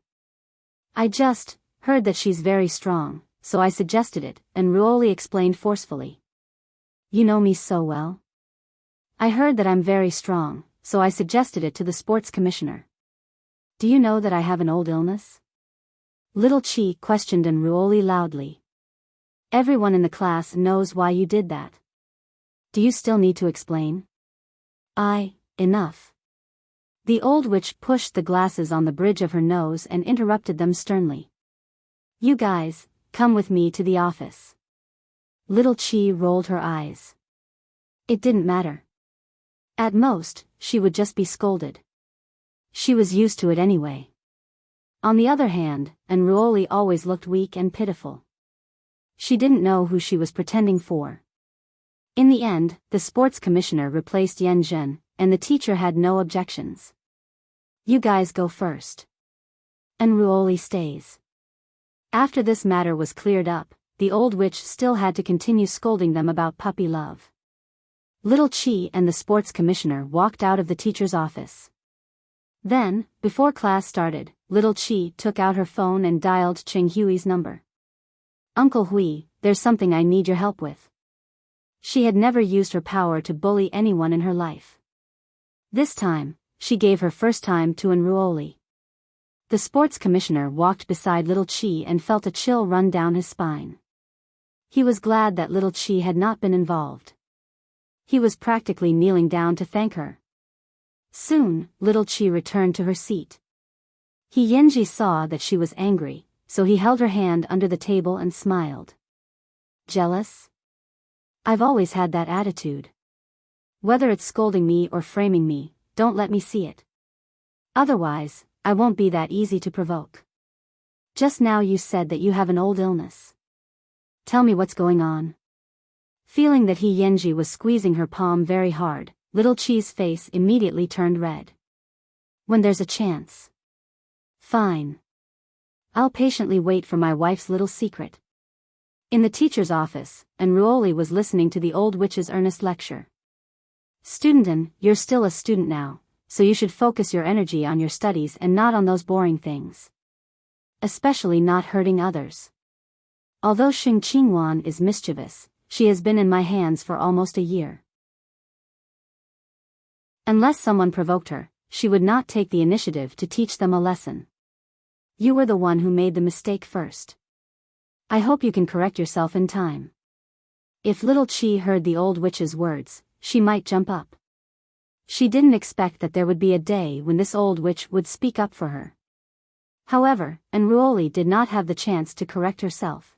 I just heard that she's very strong, so I suggested it, Enruoli explained forcefully. You know me so well. I heard that I'm very strong, so I suggested it to the Sports Commissioner. Do you know that I have an old illness? Little Chi questioned Enruoli loudly. Everyone in the class knows why you did that. Do you still need to explain? Enough. The old witch pushed the glasses on the bridge of her nose and interrupted them sternly. You guys, come with me to the office. Little Chi rolled her eyes. It didn't matter. At most, she would just be scolded. She was used to it anyway. On the other hand, Enruoli always looked weak and pitiful. She didn't know who she was pretending for. In the end, the Sports Commissioner replaced Yan Zhen, and the teacher had no objections. You guys go first. Enruoli stays. After this matter was cleared up, the old witch still had to continue scolding them about puppy love. Little Chi and the Sports Commissioner walked out of the teacher's office. Then, before class started, Little Chi took out her phone and dialed Ching Hui's number. Uncle Hui, there's something I need your help with. She had never used her power to bully anyone in her life. This time, she gave her first time to Enruoli. The Sports Commissioner walked beside Little Chi and felt a chill run down his spine. He was glad that Little Chi had not been involved. He was practically kneeling down to thank her. Soon, Little Chi returned to her seat. Yenji saw that she was angry, so he held her hand under the table and smiled. Jealous? I've always had that attitude. Whether it's scolding me or framing me, don't let me see it. Otherwise, I won't be that easy to provoke. Just now you said that you have an old illness. Tell me what's going on. Feeling that Yenji was squeezing her palm very hard, Little Chi's face immediately turned red. When there's a chance. Fine. I'll patiently wait for my wife's little secret. In the teacher's office, Enruoli was listening to the old witch's earnest lecture. Studentin, you're still a student now, so you should focus your energy on your studies and not on those boring things. Especially not hurting others. Although Xing Qingwan is mischievous, she has been in my hands for almost a year. Unless someone provoked her, she would not take the initiative to teach them a lesson. You were the one who made the mistake first. I hope you can correct yourself in time. If Little Chi heard the old witch's words, she might jump up. She didn't expect that there would be a day when this old witch would speak up for her. However, Enruoli did not have the chance to correct herself.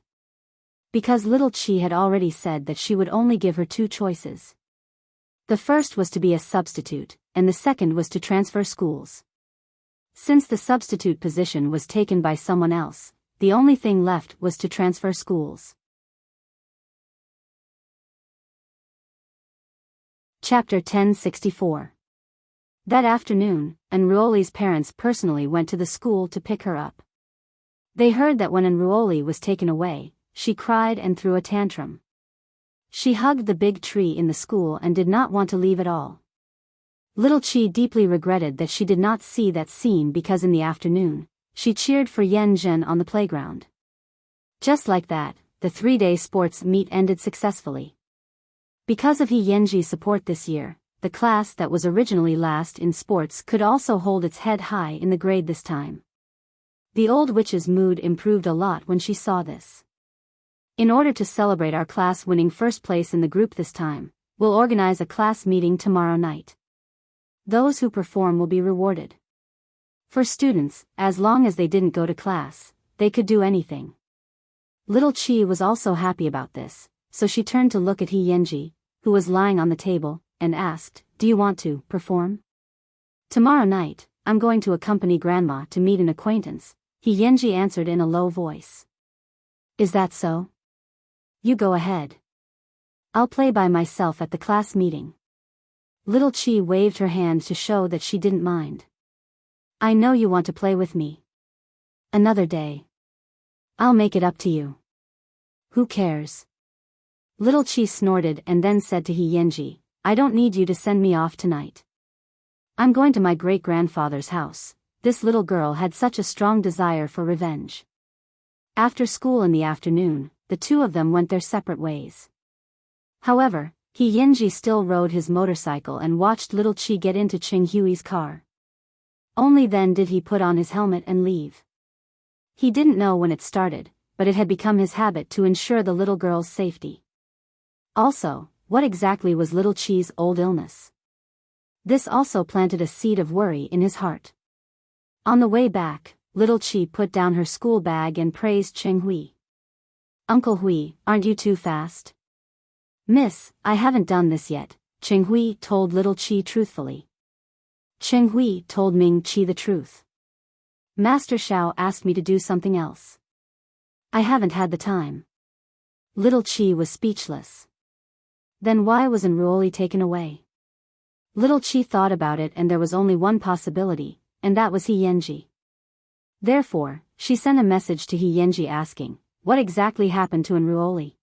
Because Little Chi had already said that she would only give her two choices. The first was to be a substitute, and the second was to transfer schools. Since the substitute position was taken by someone else, the only thing left was to transfer schools. Chapter 1064. That afternoon, Enruoli's parents personally went to the school to pick her up. They heard that when Enruoli was taken away, she cried and threw a tantrum. She hugged the big tree in the school and did not want to leave at all. Little Chi deeply regretted that she did not see that scene because in the afternoon, she cheered for Yan Zhen on the playground. Just like that, the 3-day sports meet ended successfully. Because of He Yanji's support this year, the class that was originally last in sports could also hold its head high in the grade this time. The old witch's mood improved a lot when she saw this. In order to celebrate our class winning first place in the group this time, we'll organize a class meeting tomorrow night. Those who perform will be rewarded. For students, as long as they didn't go to class, they could do anything. Little Chi was also happy about this, so she turned to look at He Yanji, who was lying on the table, and asked, "Do you want to perform?" "Tomorrow night, I'm going to accompany Grandma to meet an acquaintance," He Yanji answered in a low voice. "Is that so? You go ahead. I'll play by myself at the class meeting." Little Chi waved her hand to show that she didn't mind. "I know you want to play with me. Another day. I'll make it up to you." "Who cares?" Little Chi snorted and then said to He Yanji, "I don't need you to send me off tonight. I'm going to my great-grandfather's house." This little girl had such a strong desire for revenge. After school in the afternoon, the two of them went their separate ways. However, He Yanji still rode his motorcycle and watched Little Chi get into Ching Hui's car. Only then did he put on his helmet and leave. He didn't know when it started, but it had become his habit to ensure the little girl's safety. Also, what exactly was Little Chi's old illness? This also planted a seed of worry in his heart. On the way back, Little Chi put down her school bag and praised Cheng Hui. "Uncle Hui, aren't you too fast?" "Miss, I haven't done this yet," Cheng Hui told Little Chi truthfully. Cheng Hui told Ming Chi the truth. "Master Xiao asked me to do something else. I haven't had the time." Little Chi was speechless. Then why was Enruoli taken away? Little Chi thought about it and there was only one possibility, and that was He Yanji. Therefore, she sent a message to He Yanji asking, what exactly happened to Enruoli?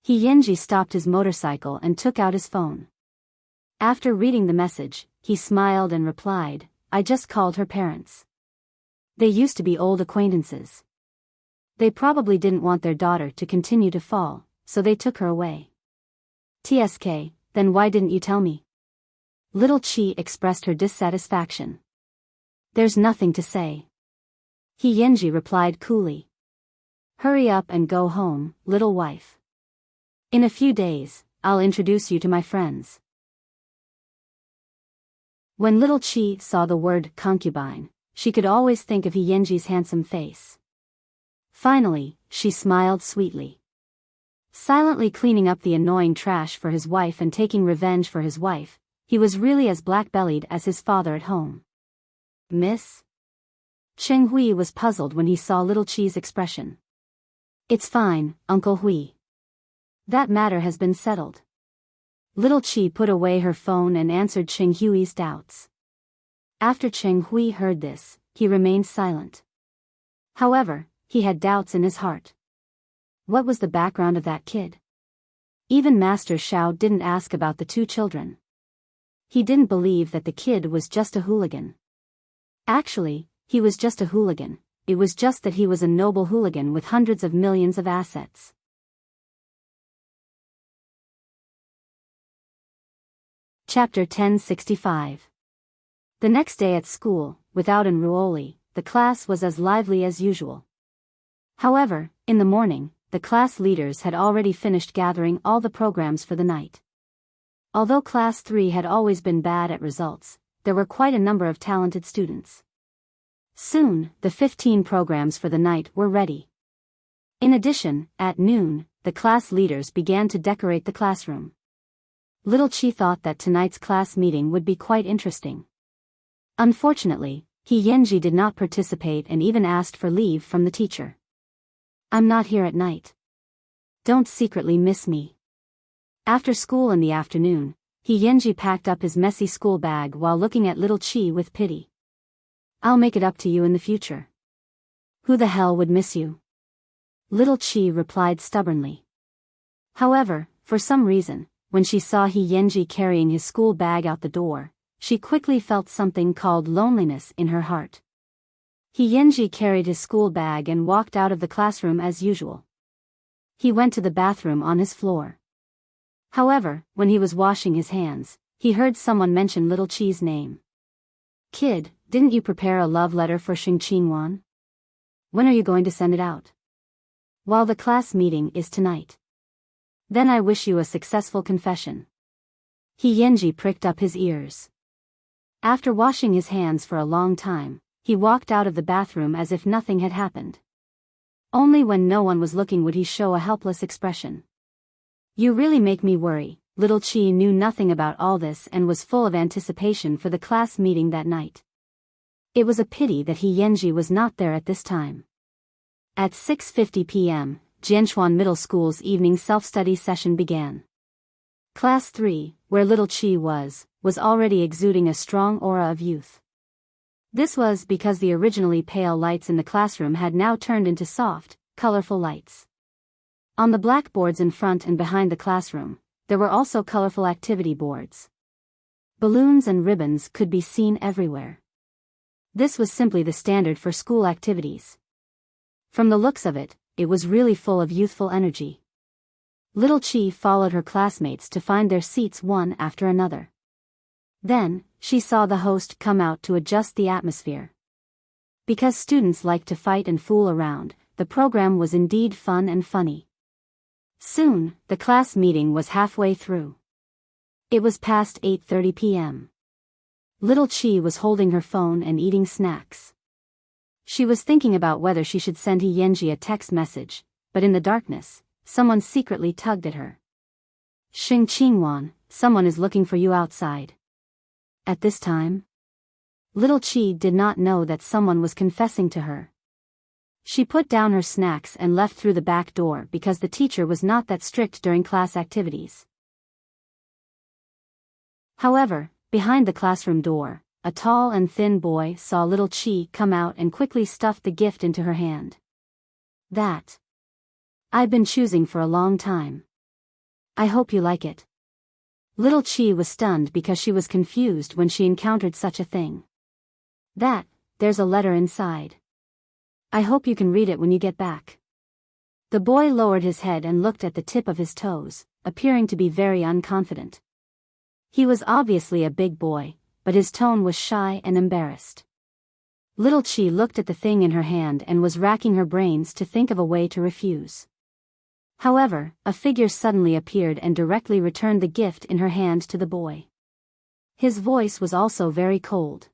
He Yanji stopped his motorcycle and took out his phone. After reading the message, he smiled and replied, "I just called her parents. They used to be old acquaintances. They probably didn't want their daughter to continue to fall, so they took her away." "TSK, then why didn't you tell me?" Little Chi expressed her dissatisfaction. "There's nothing to say." He Yanji replied coolly. "Hurry up and go home, little wife. In a few days, I'll introduce you to my friends." When Little Chi saw the word concubine, she could always think of He Yanji's handsome face. Finally, she smiled sweetly. Silently cleaning up the annoying trash for his wife and taking revenge for his wife, he was really as black-bellied as his father at home. "Miss?" Cheng Hui was puzzled when he saw Little Chi's expression. "It's fine, Uncle Hui. That matter has been settled." Little Chi put away her phone and answered Cheng Hui's doubts. After Cheng Hui heard this, he remained silent. However, he had doubts in his heart. What was the background of that kid? Even Master Xiao didn't ask about the two children. He didn't believe that the kid was just a hooligan. Actually, he was just a hooligan, it was just that he was a noble hooligan with hundreds of millions of assets. Chapter 1065. The next day at school, without Enruoli, the class was as lively as usual. However, in the morning, the class leaders had already finished gathering all the programs for the night. Although Class 3 had always been bad at results, there were quite a number of talented students. Soon, the 15 programs for the night were ready. In addition, at noon, the class leaders began to decorate the classroom. Little Chi thought that tonight's class meeting would be quite interesting. Unfortunately, He Yanji did not participate and even asked for leave from the teacher. "I'm not here at night. Don't secretly miss me." After school in the afternoon, He Yanji packed up his messy school bag while looking at Little Chi with pity. "I'll make it up to you in the future." "Who the hell would miss you?" Little Chi replied stubbornly. However, for some reason, when she saw He Yenji carrying his school bag out the door, she quickly felt something called loneliness in her heart. He Yenji carried his school bag and walked out of the classroom as usual. He went to the bathroom on his floor. However, when he was washing his hands, he heard someone mention Little Chi's name. "Kid, didn't you prepare a love letter for Xingqingwan? When are you going to send it out?" "While the class meeting is tonight." "Then I wish you a successful confession." He Yenji pricked up his ears. After washing his hands for a long time, he walked out of the bathroom as if nothing had happened. Only when no one was looking would he show a helpless expression. "You really make me worry." Little Chi knew nothing about all this and was full of anticipation for the class meeting that night. It was a pity that He Yenji was not there at this time. At 6:50 p.m., Jianchuan Middle School's evening self-study session began. Class 3, where Little Chi was already exuding a strong aura of youth. This was because the originally pale lights in the classroom had now turned into soft, colorful lights. On the blackboards in front and behind the classroom, there were also colorful activity boards. Balloons and ribbons could be seen everywhere. This was simply the standard for school activities. From the looks of it, it was really full of youthful energy. Little Chi followed her classmates to find their seats one after another. Then, she saw the host come out to adjust the atmosphere. Because students like to fight and fool around, the program was indeed fun and funny. Soon, the class meeting was halfway through. It was past 8:30 p.m. Little Chi was holding her phone and eating snacks. She was thinking about whether she should send He Yenji a text message, but in the darkness, someone secretly tugged at her. "Xingqingwan, someone is looking for you outside." At this time, Little Chi did not know that someone was confessing to her. She put down her snacks and left through the back door because the teacher was not that strict during class activities. However, behind the classroom door, a tall and thin boy saw Little Chi come out and quickly stuffed the gift into her hand. "That I've been choosing for a long time. I hope you like it." Little Chi was stunned because she was confused when she encountered such a thing. There's a letter inside. I hope you can read it when you get back." The boy lowered his head and looked at the tip of his toes, appearing to be very unconfident. He was obviously a big boy, but his tone was shy and embarrassed. Little Chi looked at the thing in her hand and was racking her brains to think of a way to refuse. However, a figure suddenly appeared and directly returned the gift in her hand to the boy. His voice was also very cold.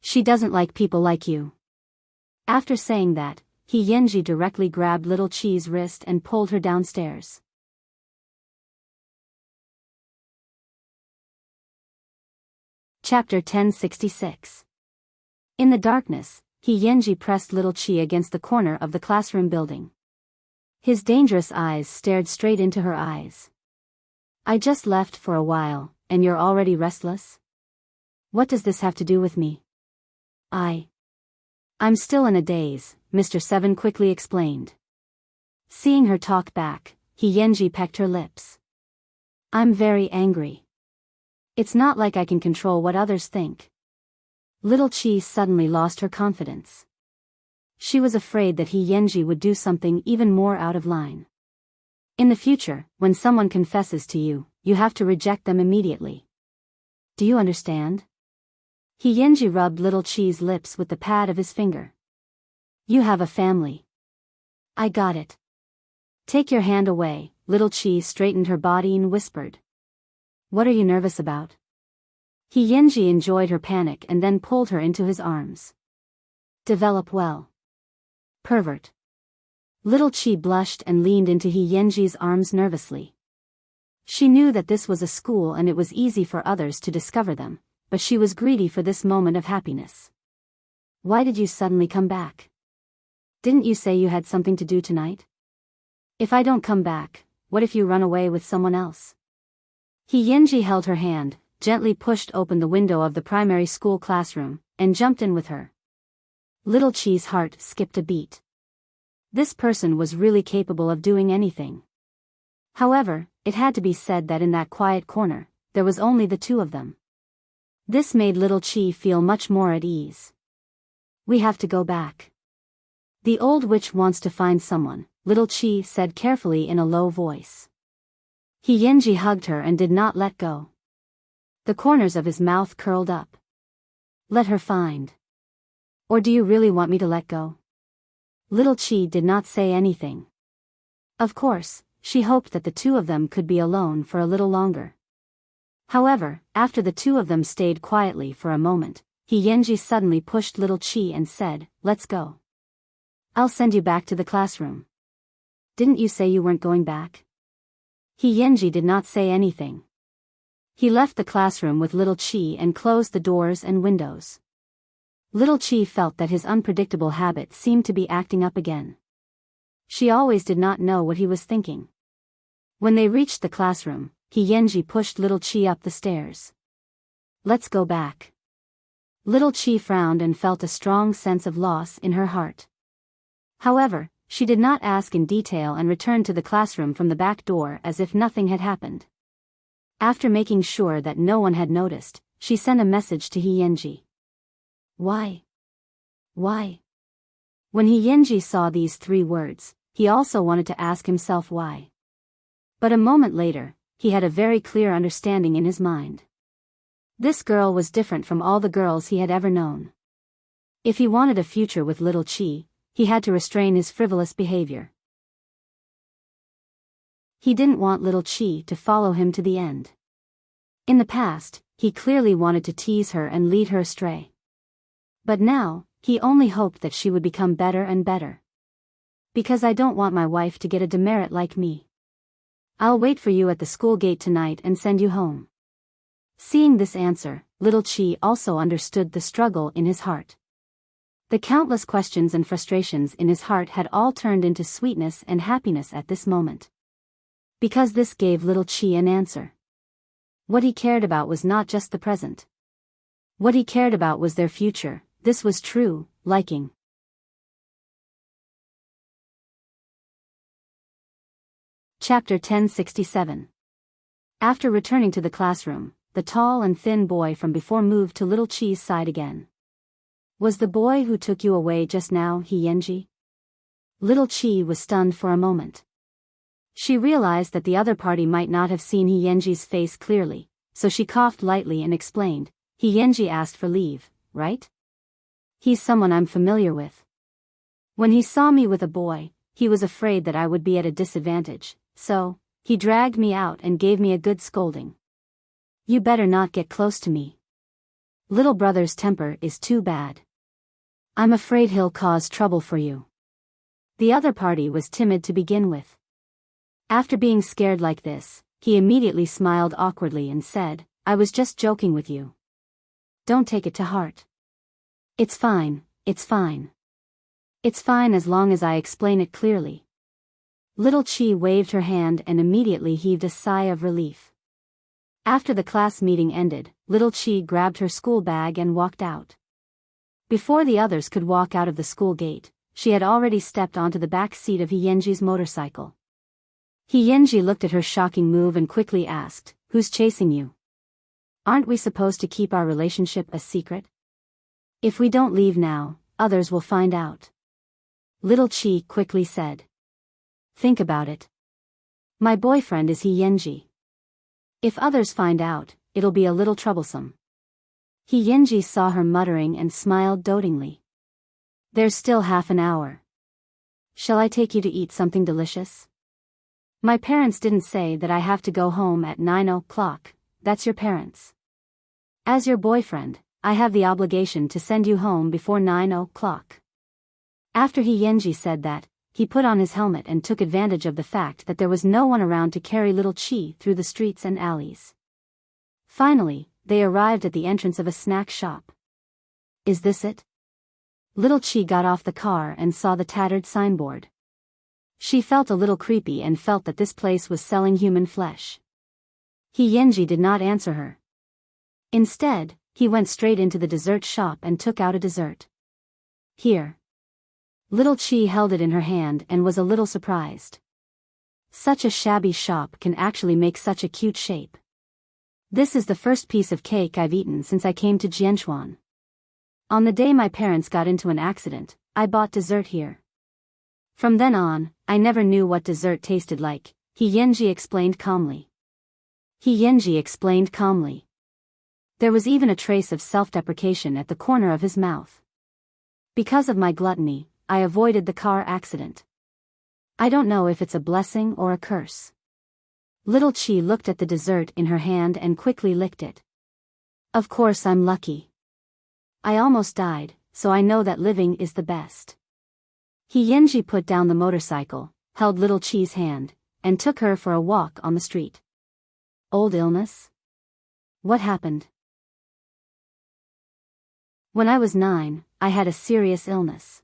"She doesn't like people like you." After saying that, He Yenji directly grabbed Little Chi's wrist and pulled her downstairs. Chapter 1066. In the darkness, He Yenji pressed Little Chi against the corner of the classroom building. His dangerous eyes stared straight into her eyes. "I just left for a while, and you're already restless? What does this have to do with me?" I'm still in a daze," Mr. Seven quickly explained. Seeing her talk back, He Yenji pecked her lips. "I'm very angry. It's not like I can control what others think." Little Chi suddenly lost her confidence. She was afraid that He Yenji would do something even more out of line. In the future, when someone confesses to you, you have to reject them immediately. Do you understand? He Yenji rubbed Little Chi's lips with the pad of his finger. "You have a family." "I got it." "Take your hand away." Little Chi straightened her body and whispered. "What are you nervous about?" He Yenji enjoyed her panic and then pulled her into his arms. "Develop well." "Pervert." Little Chi blushed and leaned into He Yenji's arms nervously. She knew that this was a school and it was easy for others to discover them, but she was greedy for this moment of happiness. "Why did you suddenly come back? Didn't you say you had something to do tonight? If I don't come back, what if you run away with someone else?" He Yenji held her hand, gently pushed open the window of the primary school classroom, and jumped in with her. Little Chi's heart skipped a beat. This person was really capable of doing anything. However, it had to be said that in that quiet corner, there was only the two of them. This made little Chi feel much more at ease. We have to go back. The old witch wants to find someone, little Chi said carefully in a low voice. Yenji hugged her and did not let go. The corners of his mouth curled up. Let her find. Or do you really want me to let go? Little Chi did not say anything. Of course, she hoped that the two of them could be alone for a little longer. However, after the two of them stayed quietly for a moment, Yenji suddenly pushed little Chi and said, "Let's go. I'll send you back to the classroom." Didn't you say you weren't going back? Yenji did not say anything. He left the classroom with little Chi and closed the doors and windows. Little Chi felt that his unpredictable habit seemed to be acting up again. She always did not know what he was thinking. When they reached the classroom, Yenji pushed little Chi up the stairs. Let's go back. Little Chi frowned and felt a strong sense of loss in her heart. However, she did not ask in detail and returned to the classroom from the back door as if nothing had happened. After making sure that no one had noticed, she sent a message to Yenji. Why? Why? When Yenji saw these 3 words, he also wanted to ask himself why. But a moment later, he had a very clear understanding in his mind. This girl was different from all the girls he had ever known. If he wanted a future with little Chi, he had to restrain his frivolous behavior. He didn't want little Chi to follow him to the end. In the past, he clearly wanted to tease her and lead her astray. But now, he only hoped that she would become better and better. Because I don't want my wife to get a demerit like me. I'll wait for you at the school gate tonight and send you home. Seeing this answer, little Chi also understood the struggle in his heart. The countless questions and frustrations in his heart had all turned into sweetness and happiness at this moment. Because this gave little Chi an answer. What he cared about was not just the present. What he cared about was their future. This was true liking. Chapter 1067. After returning to the classroom, the tall and thin boy from before moved to little Chi's side again. Was the boy who took you away just now Yenji? Little Chi was stunned for a moment. She realized that the other party might not have seen Yenji's face clearly, so she coughed lightly and explained, Yenji asked for leave, right? He's someone I'm familiar with. When he saw me with a boy, he was afraid that I would be at a disadvantage, so he dragged me out and gave me a good scolding. You better not get close to me. Little brother's temper is too bad. I'm afraid he'll cause trouble for you. The other party was timid to begin with. After being scared like this, he immediately smiled awkwardly and said, I was just joking with you. Don't take it to heart. It's fine, it's fine. It's fine as long as I explain it clearly. Little Chi waved her hand and immediately heaved a sigh of relief. After the class meeting ended, little Chi grabbed her school bag and walked out. Before the others could walk out of the school gate, she had already stepped onto the back seat of Yenji's motorcycle. Yenji looked at her shocking move and quickly asked, Who's chasing you? Aren't we supposed to keep our relationship a secret? If we don't leave now, others will find out. Little Chi quickly said. Think about it. My boyfriend is Yenji. If others find out, it'll be a little troublesome. Yenji saw her muttering and smiled dotingly. There's still half an hour. Shall I take you to eat something delicious? My parents didn't say that I have to go home at 9 o'clock, that's your parents. As your boyfriend, I have the obligation to send you home before 9 o'clock. After Yenji said that, he put on his helmet and took advantage of the fact that there was no one around to carry little Chi through the streets and alleys. Finally, they arrived at the entrance of a snack shop. Is this it? Little Chi got off the car and saw the tattered signboard. She felt a little creepy and felt that this place was selling human flesh. Yenji did not answer her. Instead, he went straight into the dessert shop and took out a dessert. Here. Little Chi held it in her hand and was a little surprised. Such a shabby shop can actually make such a cute shape. This is the first piece of cake I've eaten since I came to Jianchuan. On the day my parents got into an accident, I bought dessert here. From then on, I never knew what dessert tasted like, He Yanji explained calmly. There was even a trace of self-deprecation at the corner of his mouth. Because of my gluttony, I avoided the car accident. I don't know if it's a blessing or a curse. Little Chi looked at the dessert in her hand and quickly licked it. Of course I'm lucky. I almost died, so I know that living is the best. He Yanji put down the motorcycle, held Little Chi's hand, and took her for a walk on the street. Old illness? What happened? When I was 9, I had a serious illness.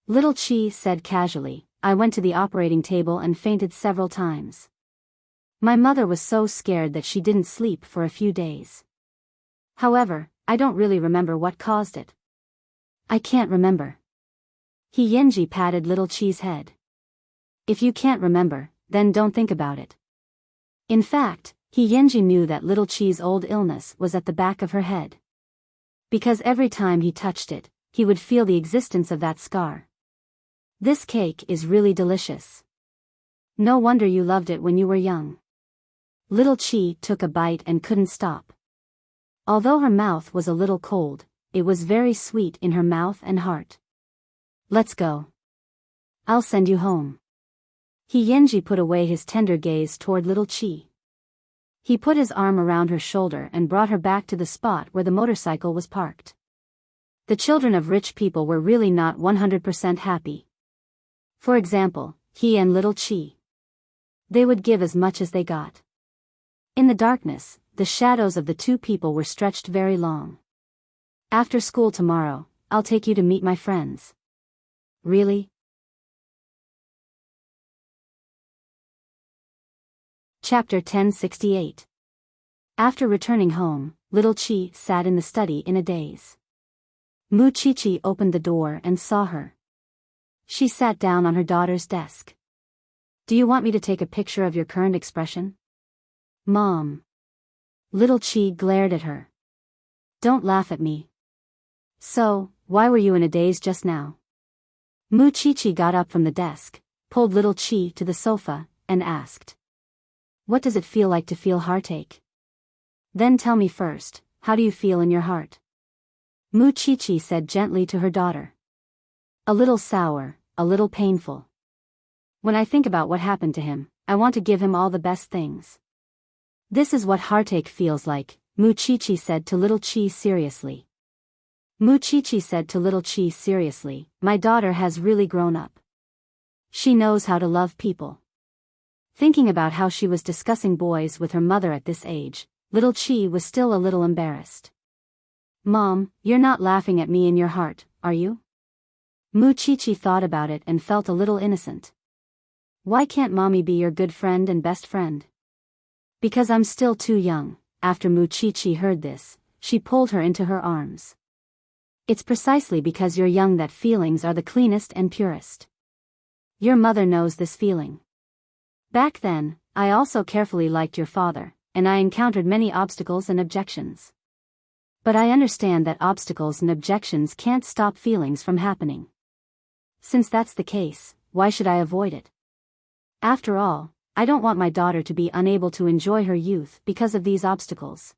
Little Chi said casually. I went to the operating table and fainted several times. My mother was so scared that she didn't sleep for a few days. However, I don't really remember what caused it. I can't remember. He Yanji patted Little Chi's head. If you can't remember, then don't think about it. In fact, He Yanji knew that Little Chi's old illness was at the back of her head. Because every time he touched it, he would feel the existence of that scar. This cake is really delicious. No wonder you loved it when you were young. Little Chi took a bite and couldn't stop. Although her mouth was a little cold, it was very sweet in her mouth and heart. Let's go. I'll send you home. He Yanji put away his tender gaze toward Little Chi. He put his arm around her shoulder and brought her back to the spot where the motorcycle was parked. The children of rich people were really not 100% happy. For example, he and Little Chi. They would give as much as they got. In the darkness, the shadows of the two people were stretched very long. After school tomorrow, I'll take you to meet my friends. Really? Chapter 1068. After returning home, Little Chi sat in the study in a daze. Mu Chi opened the door and saw her. She sat down on her daughter's desk. Do you want me to take a picture of your current expression? Mom. Little Chi glared at her. Don't laugh at me. So, why were you in a daze just now? Mu Chi got up from the desk, pulled Little Chi to the sofa, and asked. What does it feel like to feel heartache? Then tell me first, how do you feel in your heart? Mu Chi said gently to her daughter. A little sour, a little painful. When I think about what happened to him, I want to give him all the best things. This is what heartache feels like, Mu Chi said to Little Chi seriously. Mu Chi said to Little Chi seriously, my daughter has really grown up. She knows how to love people. Thinking about how she was discussing boys with her mother at this age, Little Chi was still a little embarrassed. Mom, you're not laughing at me in your heart, are you? Mu Chi thought about it and felt a little innocent. Why can't Mommy be your good friend and best friend? Because I'm still too young. After Mu Chi heard this, she pulled her into her arms. It's precisely because you're young that feelings are the cleanest and purest. Your mother knows this feeling. Back then, I also carefully liked your father, and I encountered many obstacles and objections. But I understand that obstacles and objections can't stop feelings from happening. Since that's the case, why should I avoid it? After all, I don't want my daughter to be unable to enjoy her youth because of these obstacles.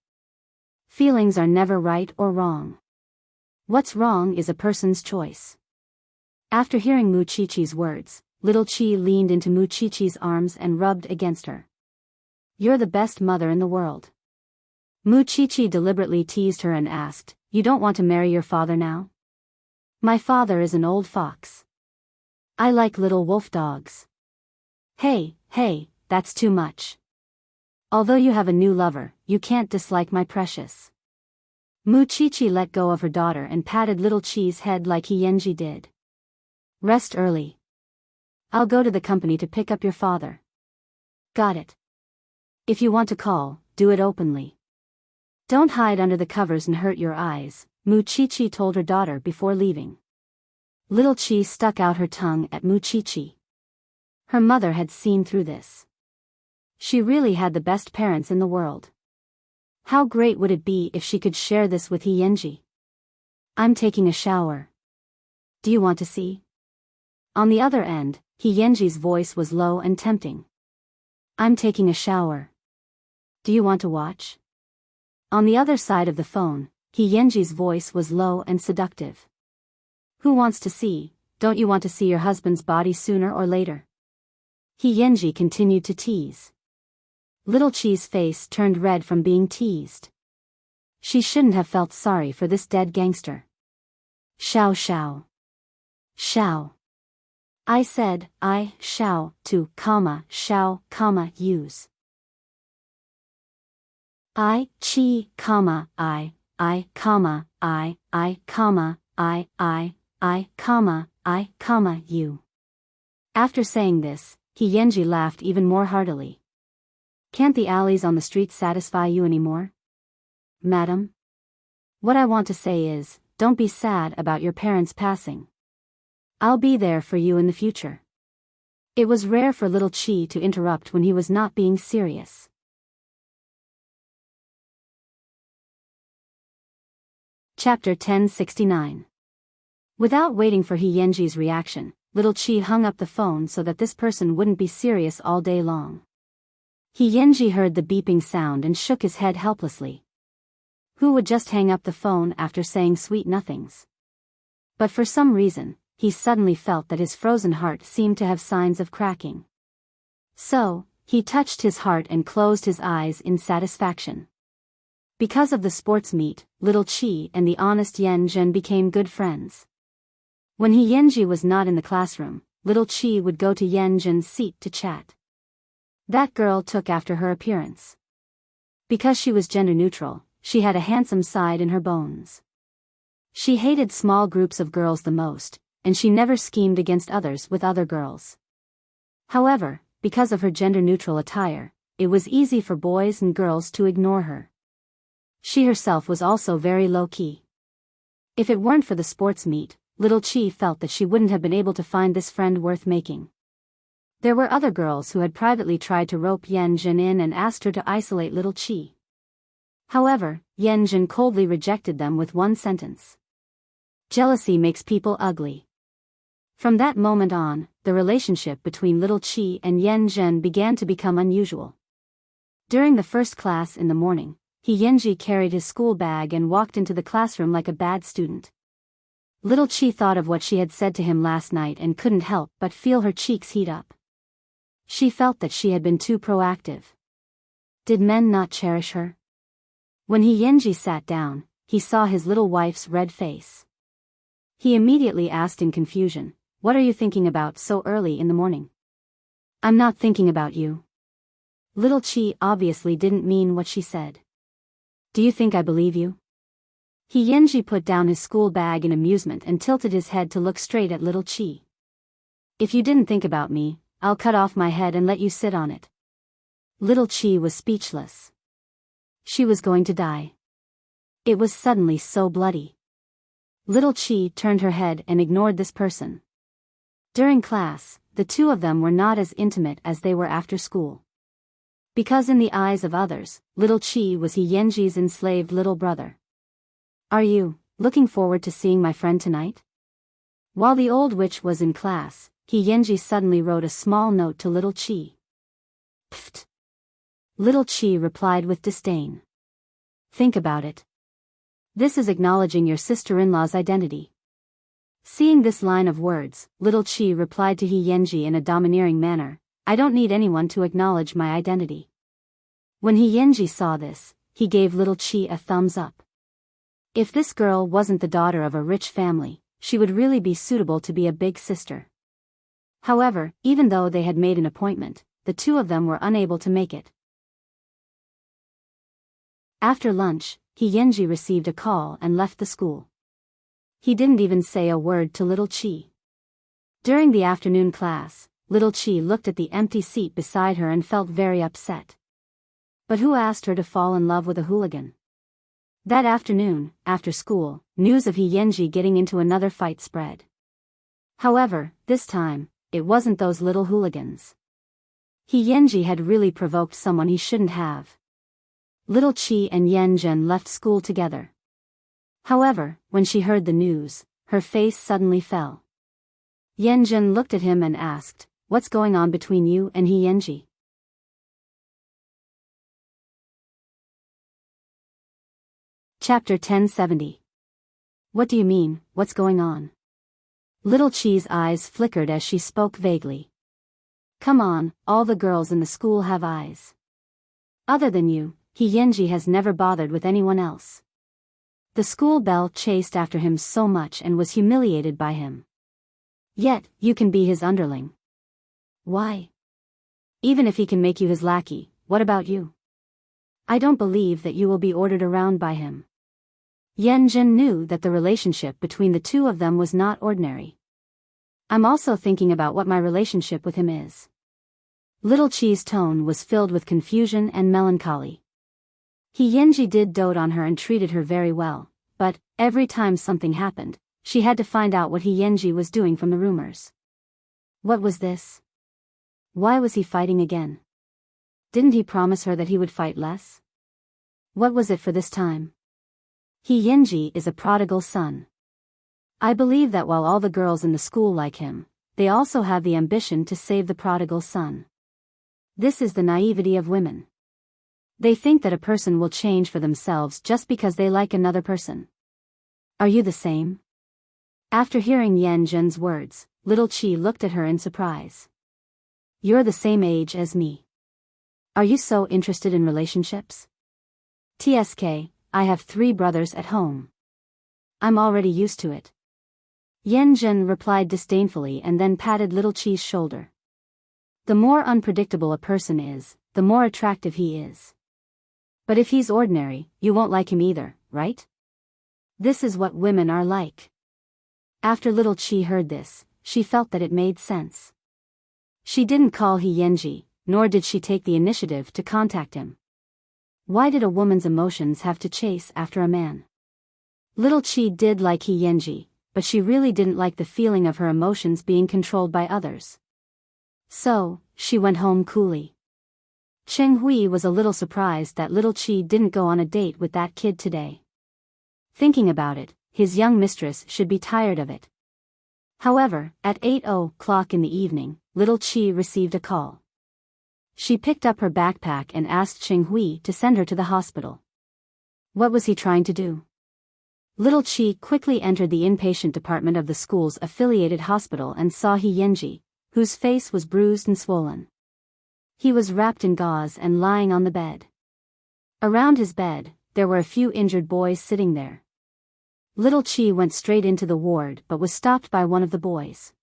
Feelings are never right or wrong. What's wrong is a person's choice. After hearing Mu Chi words, Little Chi leaned into Mu Chi arms and rubbed against her. You're the best mother in the world. Mu Chi deliberately teased her and asked, you don't want to marry your father now? My father is an old fox. I like little wolf dogs. Hey, that's too much. Although you have a new lover, you can't dislike my precious. Mu Chi let go of her daughter and patted Little Chi's head like He Yanji did. Rest early. I'll go to the company to pick up your father. Got it. If you want to call, do it openly. Don't hide under the covers and hurt your eyes, Mu Chi told her daughter before leaving. Little Chi stuck out her tongue at Mu Chi. Her mother had seen through this. She really had the best parents in the world. How great would it be if she could share this with Yenji? I'm taking a shower. Do you want to see? On the other end, Yenji's voice was low and tempting. I'm taking a shower. Do you want to watch? On the other side of the phone, Yenji's voice was low and seductive. Who wants to see? Don't you want to see your husband's body sooner or later? Yenji continued to tease. Little Chi's face turned red from being teased. She shouldn't have felt sorry for this dead gangster. Shao shao. Shao. I said, shao, to, shao, use. I, chi, I, you. After saying this, Yenji laughed even more heartily. Can't the alleys on the street satisfy you anymore? Madam? What I want to say is, don't be sad about your parents passing. I'll be there for you in the future. It was rare for little Chi to interrupt when he was not being serious. Chapter 1069. Without waiting for Yenji's reaction, little Chi hung up the phone so that this person wouldn't be serious all day long. Yenji heard the beeping sound and shook his head helplessly. Who would just hang up the phone after saying sweet nothings? But for some reason, he suddenly felt that his frozen heart seemed to have signs of cracking. So, he touched his heart and closed his eyes in satisfaction. Because of the sports meet, little Chi and the honest Yenjin became good friends. When Yenji was not in the classroom, little Chi would go to Yenjin's seat to chat. That girl took after her appearance. Because she was gender neutral, she had a handsome side in her bones. She hated small groups of girls the most, and she never schemed against others with other girls. However, because of her gender-neutral attire, it was easy for boys and girls to ignore her. She herself was also very low-key. If it weren't for the sports meet, little Chi felt that she wouldn't have been able to find this friend worth making. There were other girls who had privately tried to rope Yenjin in and asked her to isolate little Chi. However, Yenjin coldly rejected them with one sentence. Jealousy makes people ugly. From that moment on, the relationship between little Chi and Yenjin began to become unusual. During the first class in the morning, Yenji carried his school bag and walked into the classroom like a bad student. Little Chi thought of what she had said to him last night and couldn't help but feel her cheeks heat up. She felt that she had been too proactive. Did men not cherish her? When Yenji sat down, he saw his little wife's red face. He immediately asked in confusion, "What are you thinking about so early in the morning?" "I'm not thinking about you." Little Chi obviously didn't mean what she said. "Do you think I believe you?" Yenji put down his school bag in amusement and tilted his head to look straight at little Chi. "If you didn't think about me, I'll cut off my head and let you sit on it." Little Chi was speechless. She was going to die. It was suddenly so bloody. Little Chi turned her head and ignored this person. During class, the two of them were not as intimate as they were after school. Because in the eyes of others, little Chi was Yenji's enslaved little brother. "Are you looking forward to seeing my friend tonight?" While the old witch was in class, Yenji suddenly wrote a small note to little Chi. "Pfft." Little Chi replied with disdain. "Think about it. This is acknowledging your sister-in-law's identity." Seeing this line of words, little Chi replied to Yenji in a domineering manner, "I don't need anyone to acknowledge my identity." When Yenji saw this, he gave little Chi a thumbs up. If this girl wasn't the daughter of a rich family, she would really be suitable to be a big sister. However, even though they had made an appointment, the two of them were unable to make it. After lunch, Yenji received a call and left the school. He didn't even say a word to little Chi. During the afternoon class, little Chi looked at the empty seat beside her and felt very upset. But who asked her to fall in love with a hooligan? That afternoon, after school, news of Yenji getting into another fight spread. However, this time, it wasn't those little hooligans. He Yenji had really provoked someone he shouldn't have. Little Chi and Yenjin left school together. However, when she heard the news, her face suddenly fell. Yenjin looked at him and asked, "What's going on between you and He Yenji?" Chapter 1070. What do you mean, what's going on? Little Chi's eyes flickered as she spoke vaguely. Come on, all the girls in the school have eyes. Other than you, He Yenji has never bothered with anyone else. The school belle chased after him so much and was humiliated by him. Yet, you can be his underling. Why? Even if he can make you his lackey, what about you? I don't believe that you will be ordered around by him. Yenjin knew that the relationship between the two of them was not ordinary. I'm also thinking about what my relationship with him is. Little Chi's tone was filled with confusion and melancholy. He Yenji did dote on her and treated her very well, but, every time something happened, she had to find out what He Yenji was doing from the rumors. What was this? Why was he fighting again? Didn't he promise her that he would fight less? What was it for this time? He Yenji is a prodigal son. I believe that while all the girls in the school like him, they also have the ambition to save the prodigal son. This is the naivety of women. They think that a person will change for themselves just because they like another person. Are you the same? After hearing Yenjin's words, Little Chi looked at her in surprise. You're the same age as me. Are you so interested in relationships? TSK, I have 3 brothers at home. I'm already used to it. Yenjin replied disdainfully and then patted Little Chi's shoulder. The more unpredictable a person is, the more attractive he is. But if he's ordinary, you won't like him either, right? This is what women are like. After Little Chi heard this, she felt that it made sense. She didn't call He Yenji, nor did she take the initiative to contact him. Why did a woman's emotions have to chase after a man? Little Chi did like He Yenji, but she really didn't like the feeling of her emotions being controlled by others. So, she went home coolly. Cheng Hui was a little surprised that Little Chi didn't go on a date with that kid today. Thinking about it, his young mistress should be tired of it. However, at 8:00 in the evening, Little Chi received a call. She picked up her backpack and asked Cheng Hui to send her to the hospital. What was he trying to do? Little Chi quickly entered the inpatient department of the school's affiliated hospital and saw He Yenji, whose face was bruised and swollen. He was wrapped in gauze and lying on the bed. Around his bed, there were a few injured boys sitting there. Little Chi went straight into the ward but was stopped by one of the boys.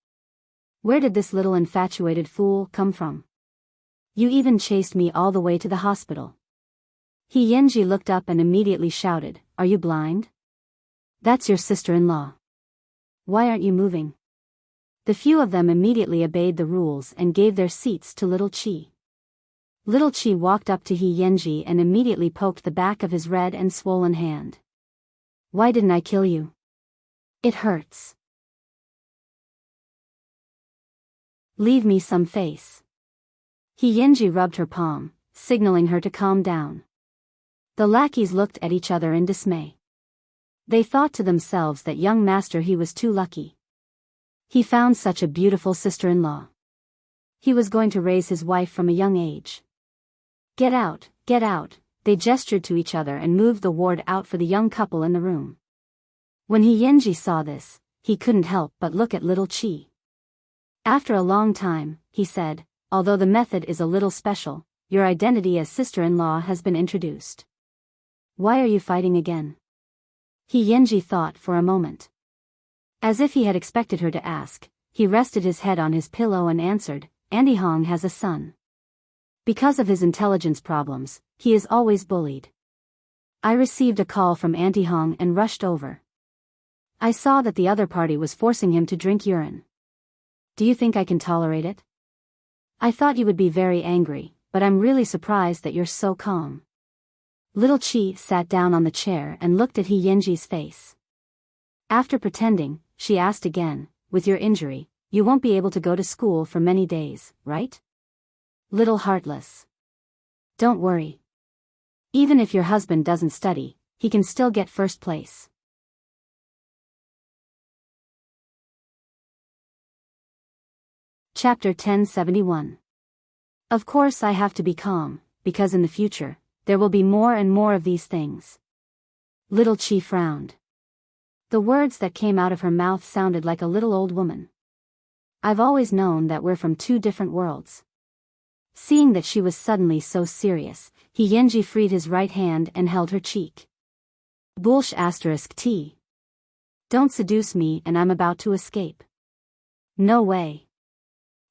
Where did this little infatuated fool come from? You even chased me all the way to the hospital. He Yenji looked up and immediately shouted, Are you blind? That's your sister-in-law. Why aren't you moving? The few of them immediately obeyed the rules and gave their seats to Little Chi. Little Chi walked up to He Yenji and immediately poked the back of his red and swollen hand. Why didn't I kill you? It hurts. Leave me some face. He Yenji rubbed her palm, signaling her to calm down. The lackeys looked at each other in dismay. They thought to themselves that young master he was too lucky. He found such a beautiful sister-in-law. He was going to raise his wife from a young age. Get out, they gestured to each other and moved the ward out for the young couple in the room. When He Yenji saw this, he couldn't help but look at Little Chi. After a long time, he said, although the method is a little special, your identity as sister-in-law has been introduced. Why are you fighting again? He Yenji thought for a moment. As if he had expected her to ask, he rested his head on his pillow and answered, Andy Hong has a son. Because of his intelligence problems, he is always bullied. I received a call from Auntie Hong and rushed over. I saw that the other party was forcing him to drink urine. Do you think I can tolerate it? I thought you would be very angry, but I'm really surprised that you're so calm. Little Chi sat down on the chair and looked at He Yenji's face. After pretending, she asked again, with your injury, you won't be able to go to school for many days, right? Little heartless. Don't worry. Even if your husband doesn't study, he can still get first place. Chapter 1071. Of course I have to be calm, because in the future, there will be more and more of these things. Little Chi frowned. The words that came out of her mouth sounded like a little old woman. I've always known that we're from two different worlds. Seeing that she was suddenly so serious, Yenji freed his right hand and held her cheek. Bullsh *T. Don't seduce me and I'm about to escape. No way.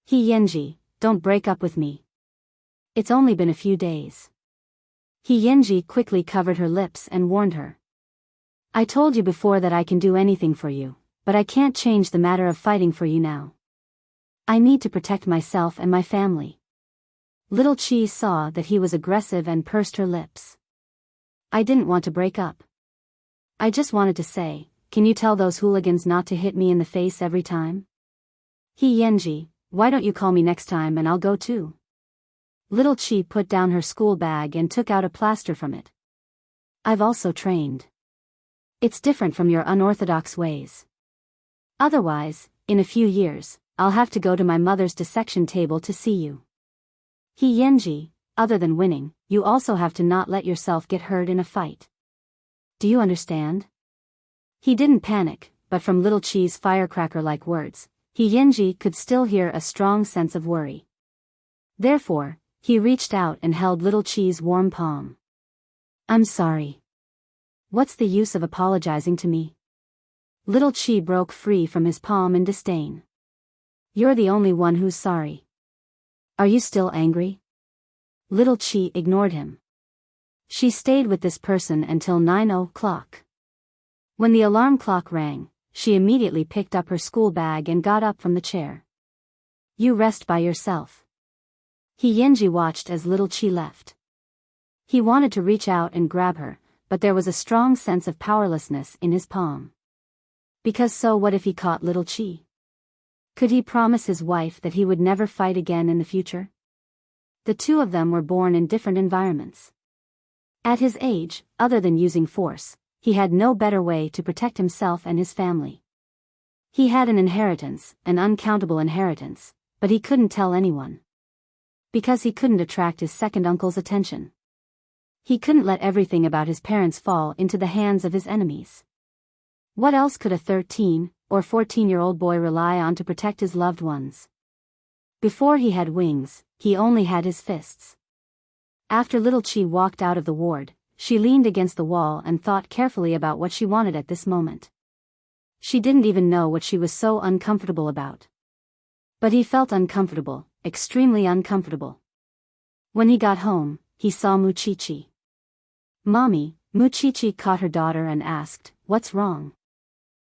Yenji, don't break up with me. It's only been a few days. Yenji quickly covered her lips and warned her. I told you before that I can do anything for you, but I can't change the matter of fighting for you now. I need to protect myself and my family. Little Chi saw that he was aggressive and pursed her lips. I didn't want to break up. I just wanted to say, can you tell those hooligans not to hit me in the face every time? Yenji, why don't you call me next time and I'll go too? Little Chi put down her school bag and took out a plaster from it. I've also trained. It's different from your unorthodox ways. Otherwise, in a few years, I'll have to go to my mother's dissection table to see you. Yenji, other than winning, you also have to not let yourself get hurt in a fight. Do you understand? He didn't panic, but from Little Chi's firecracker-like words, Yenji could still hear a strong sense of worry. Therefore, he reached out and held Little Chi's warm palm. I'm sorry. What's the use of apologizing to me? Little Chi broke free from his palm in disdain. You're the only one who's sorry. Are you still angry? Little Chi ignored him. She stayed with this person until 9 o'clock. When the alarm clock rang, she immediately picked up her school bag and got up from the chair. You rest by yourself. Yenji watched as Little Chi left. He wanted to reach out and grab her, but there was a strong sense of powerlessness in his palm. Because so what if he caught Little Chi? Could he promise his wife that he would never fight again in the future? The two of them were born in different environments. At his age, other than using force, he had no better way to protect himself and his family. He had an inheritance, an uncountable inheritance, but he couldn't tell anyone. Because he couldn't attract his second uncle's attention. He couldn't let everything about his parents fall into the hands of his enemies. What else could a 13 or 14-year-old boy rely on to protect his loved ones? Before he had wings, he only had his fists. After Little Chi walked out of the ward, she leaned against the wall and thought carefully about what she wanted at this moment. She didn't even know what she was so uncomfortable about. But he felt uncomfortable, extremely uncomfortable. When he got home, he saw Muchichi. Mommy, Muchichi caught her daughter and asked, what's wrong?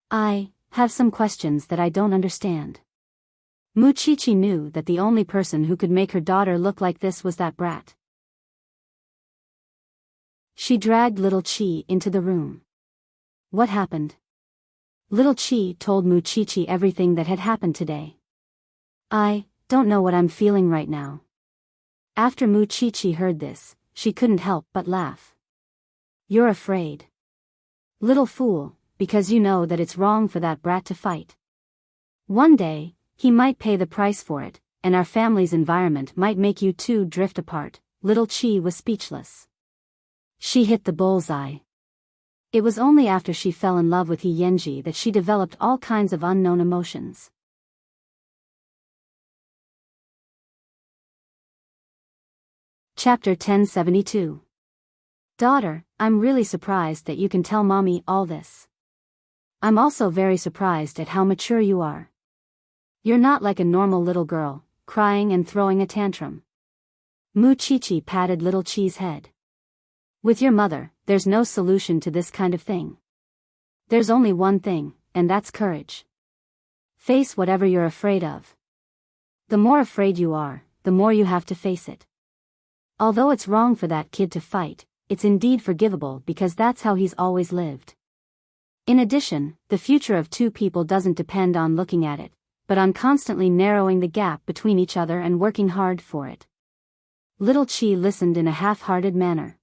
I have some questions that I don't understand. Muchichi knew that the only person who could make her daughter look like this was that brat. She dragged Little Chi into the room. What happened? Little Chi told Muchichi everything that had happened today. I don't know what I'm feeling right now. After Muchichi heard this, she couldn't help but laugh. You're afraid. Little fool, because you know that it's wrong for that brat to fight. One day, he might pay the price for it, and our family's environment might make you two drift apart. Little Chi was speechless. She hit the bullseye. It was only after she fell in love with Yenji that she developed all kinds of unknown emotions. Chapter 1072. Daughter, I'm really surprised that you can tell mommy all this. I'm also very surprised at how mature you are. You're not like a normal little girl, crying and throwing a tantrum. Muchichi patted Little Chi's head. With your mother, there's no solution to this kind of thing. There's only one thing, and that's courage. Face whatever you're afraid of. The more afraid you are, the more you have to face it. Although it's wrong for that kid to fight, it's indeed forgivable because that's how he's always lived. In addition, the future of two people doesn't depend on looking at it, but on constantly narrowing the gap between each other and working hard for it. Little Chi listened in a half-hearted manner.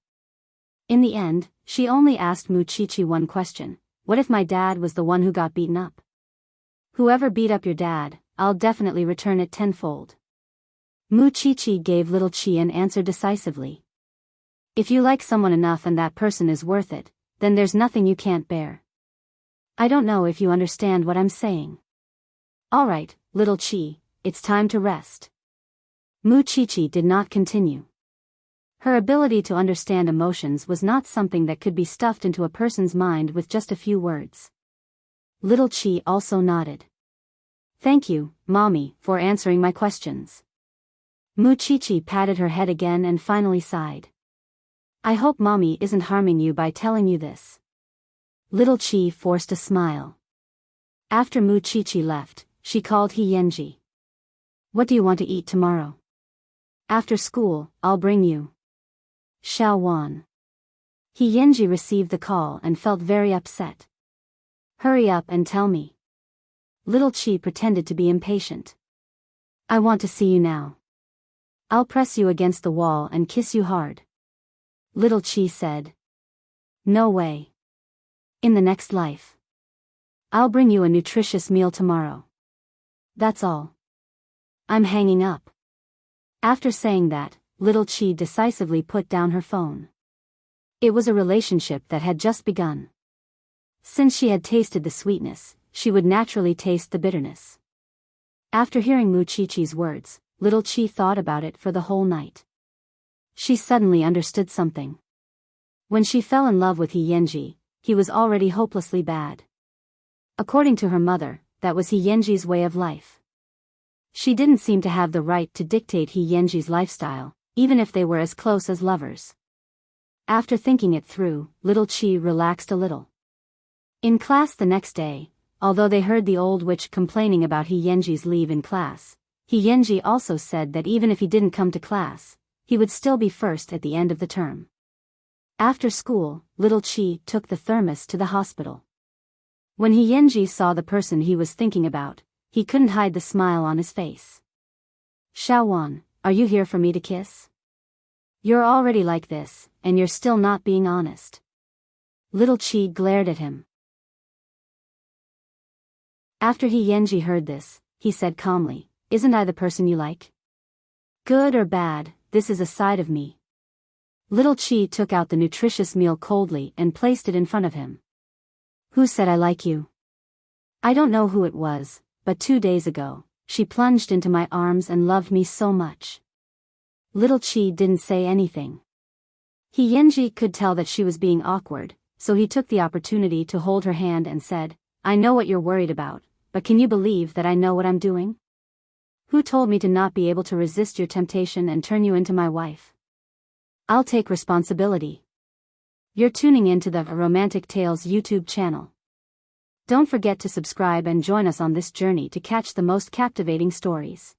In the end, she only asked Muchichi one question: what if my dad was the one who got beaten up? Whoever beat up your dad, I'll definitely return it tenfold. Muchichi gave Little Chi an answer decisively. If you like someone enough and that person is worth it, then there's nothing you can't bear. I don't know if you understand what I'm saying. Alright, Little Chi, it's time to rest. Muchichi did not continue. Her ability to understand emotions was not something that could be stuffed into a person's mind with just a few words. Little Chi also nodded. Thank you, Mommy, for answering my questions. Muchichi patted her head again and finally sighed. I hope Mommy isn't harming you by telling you this. Little Chi forced a smile. After Muchichi left, she called Hiyenji. What do you want to eat tomorrow? After school, I'll bring you. Xiaowan. Hiyenji received the call and felt very upset. Hurry up and tell me. Little Chi pretended to be impatient. I want to see you now. I'll press you against the wall and kiss you hard. Little Chi said. No way. In the next life. I'll bring you a nutritious meal tomorrow. That's all. I'm hanging up. After saying that, Little Chi decisively put down her phone. It was a relationship that had just begun. Since she had tasted the sweetness, she would naturally taste the bitterness. After hearing Muchichi's words, Little Chi thought about it for the whole night. She suddenly understood something. When she fell in love with Hiyenji, he was already hopelessly bad. According to her mother, that was Hiyenji's way of life. She didn't seem to have the right to dictate Hiyenji's lifestyle, even if they were as close as lovers. After thinking it through, Little Chi relaxed a little. In class the next day, although they heard the old witch complaining about Hiyenji's leave in class, Hiyenji also said that even if he didn't come to class, he would still be first at the end of the term. After school, Little Chi took the thermos to the hospital. When Hiyenji saw the person he was thinking about, he couldn't hide the smile on his face. Xiaowan, are you here for me to kiss? You're already like this, and you're still not being honest. Little Chi glared at him. After Hiyenji heard this, he said calmly, Isn't I the person you like? Good or bad, this is a side of me. Little Chi took out the nutritious meal coldly and placed it in front of him. Who said I like you? I don't know who it was, but 2 days ago, she plunged into my arms and loved me so much. Little Chi didn't say anything. Hiyenji could tell that she was being awkward, so he took the opportunity to hold her hand and said, I know what you're worried about, but can you believe that I know what I'm doing? Who told me to not be able to resist your temptation and turn you into my wife? I'll take responsibility. You're tuning into the Romantic Tales YouTube channel. Don't forget to subscribe and join us on this journey to catch the most captivating stories.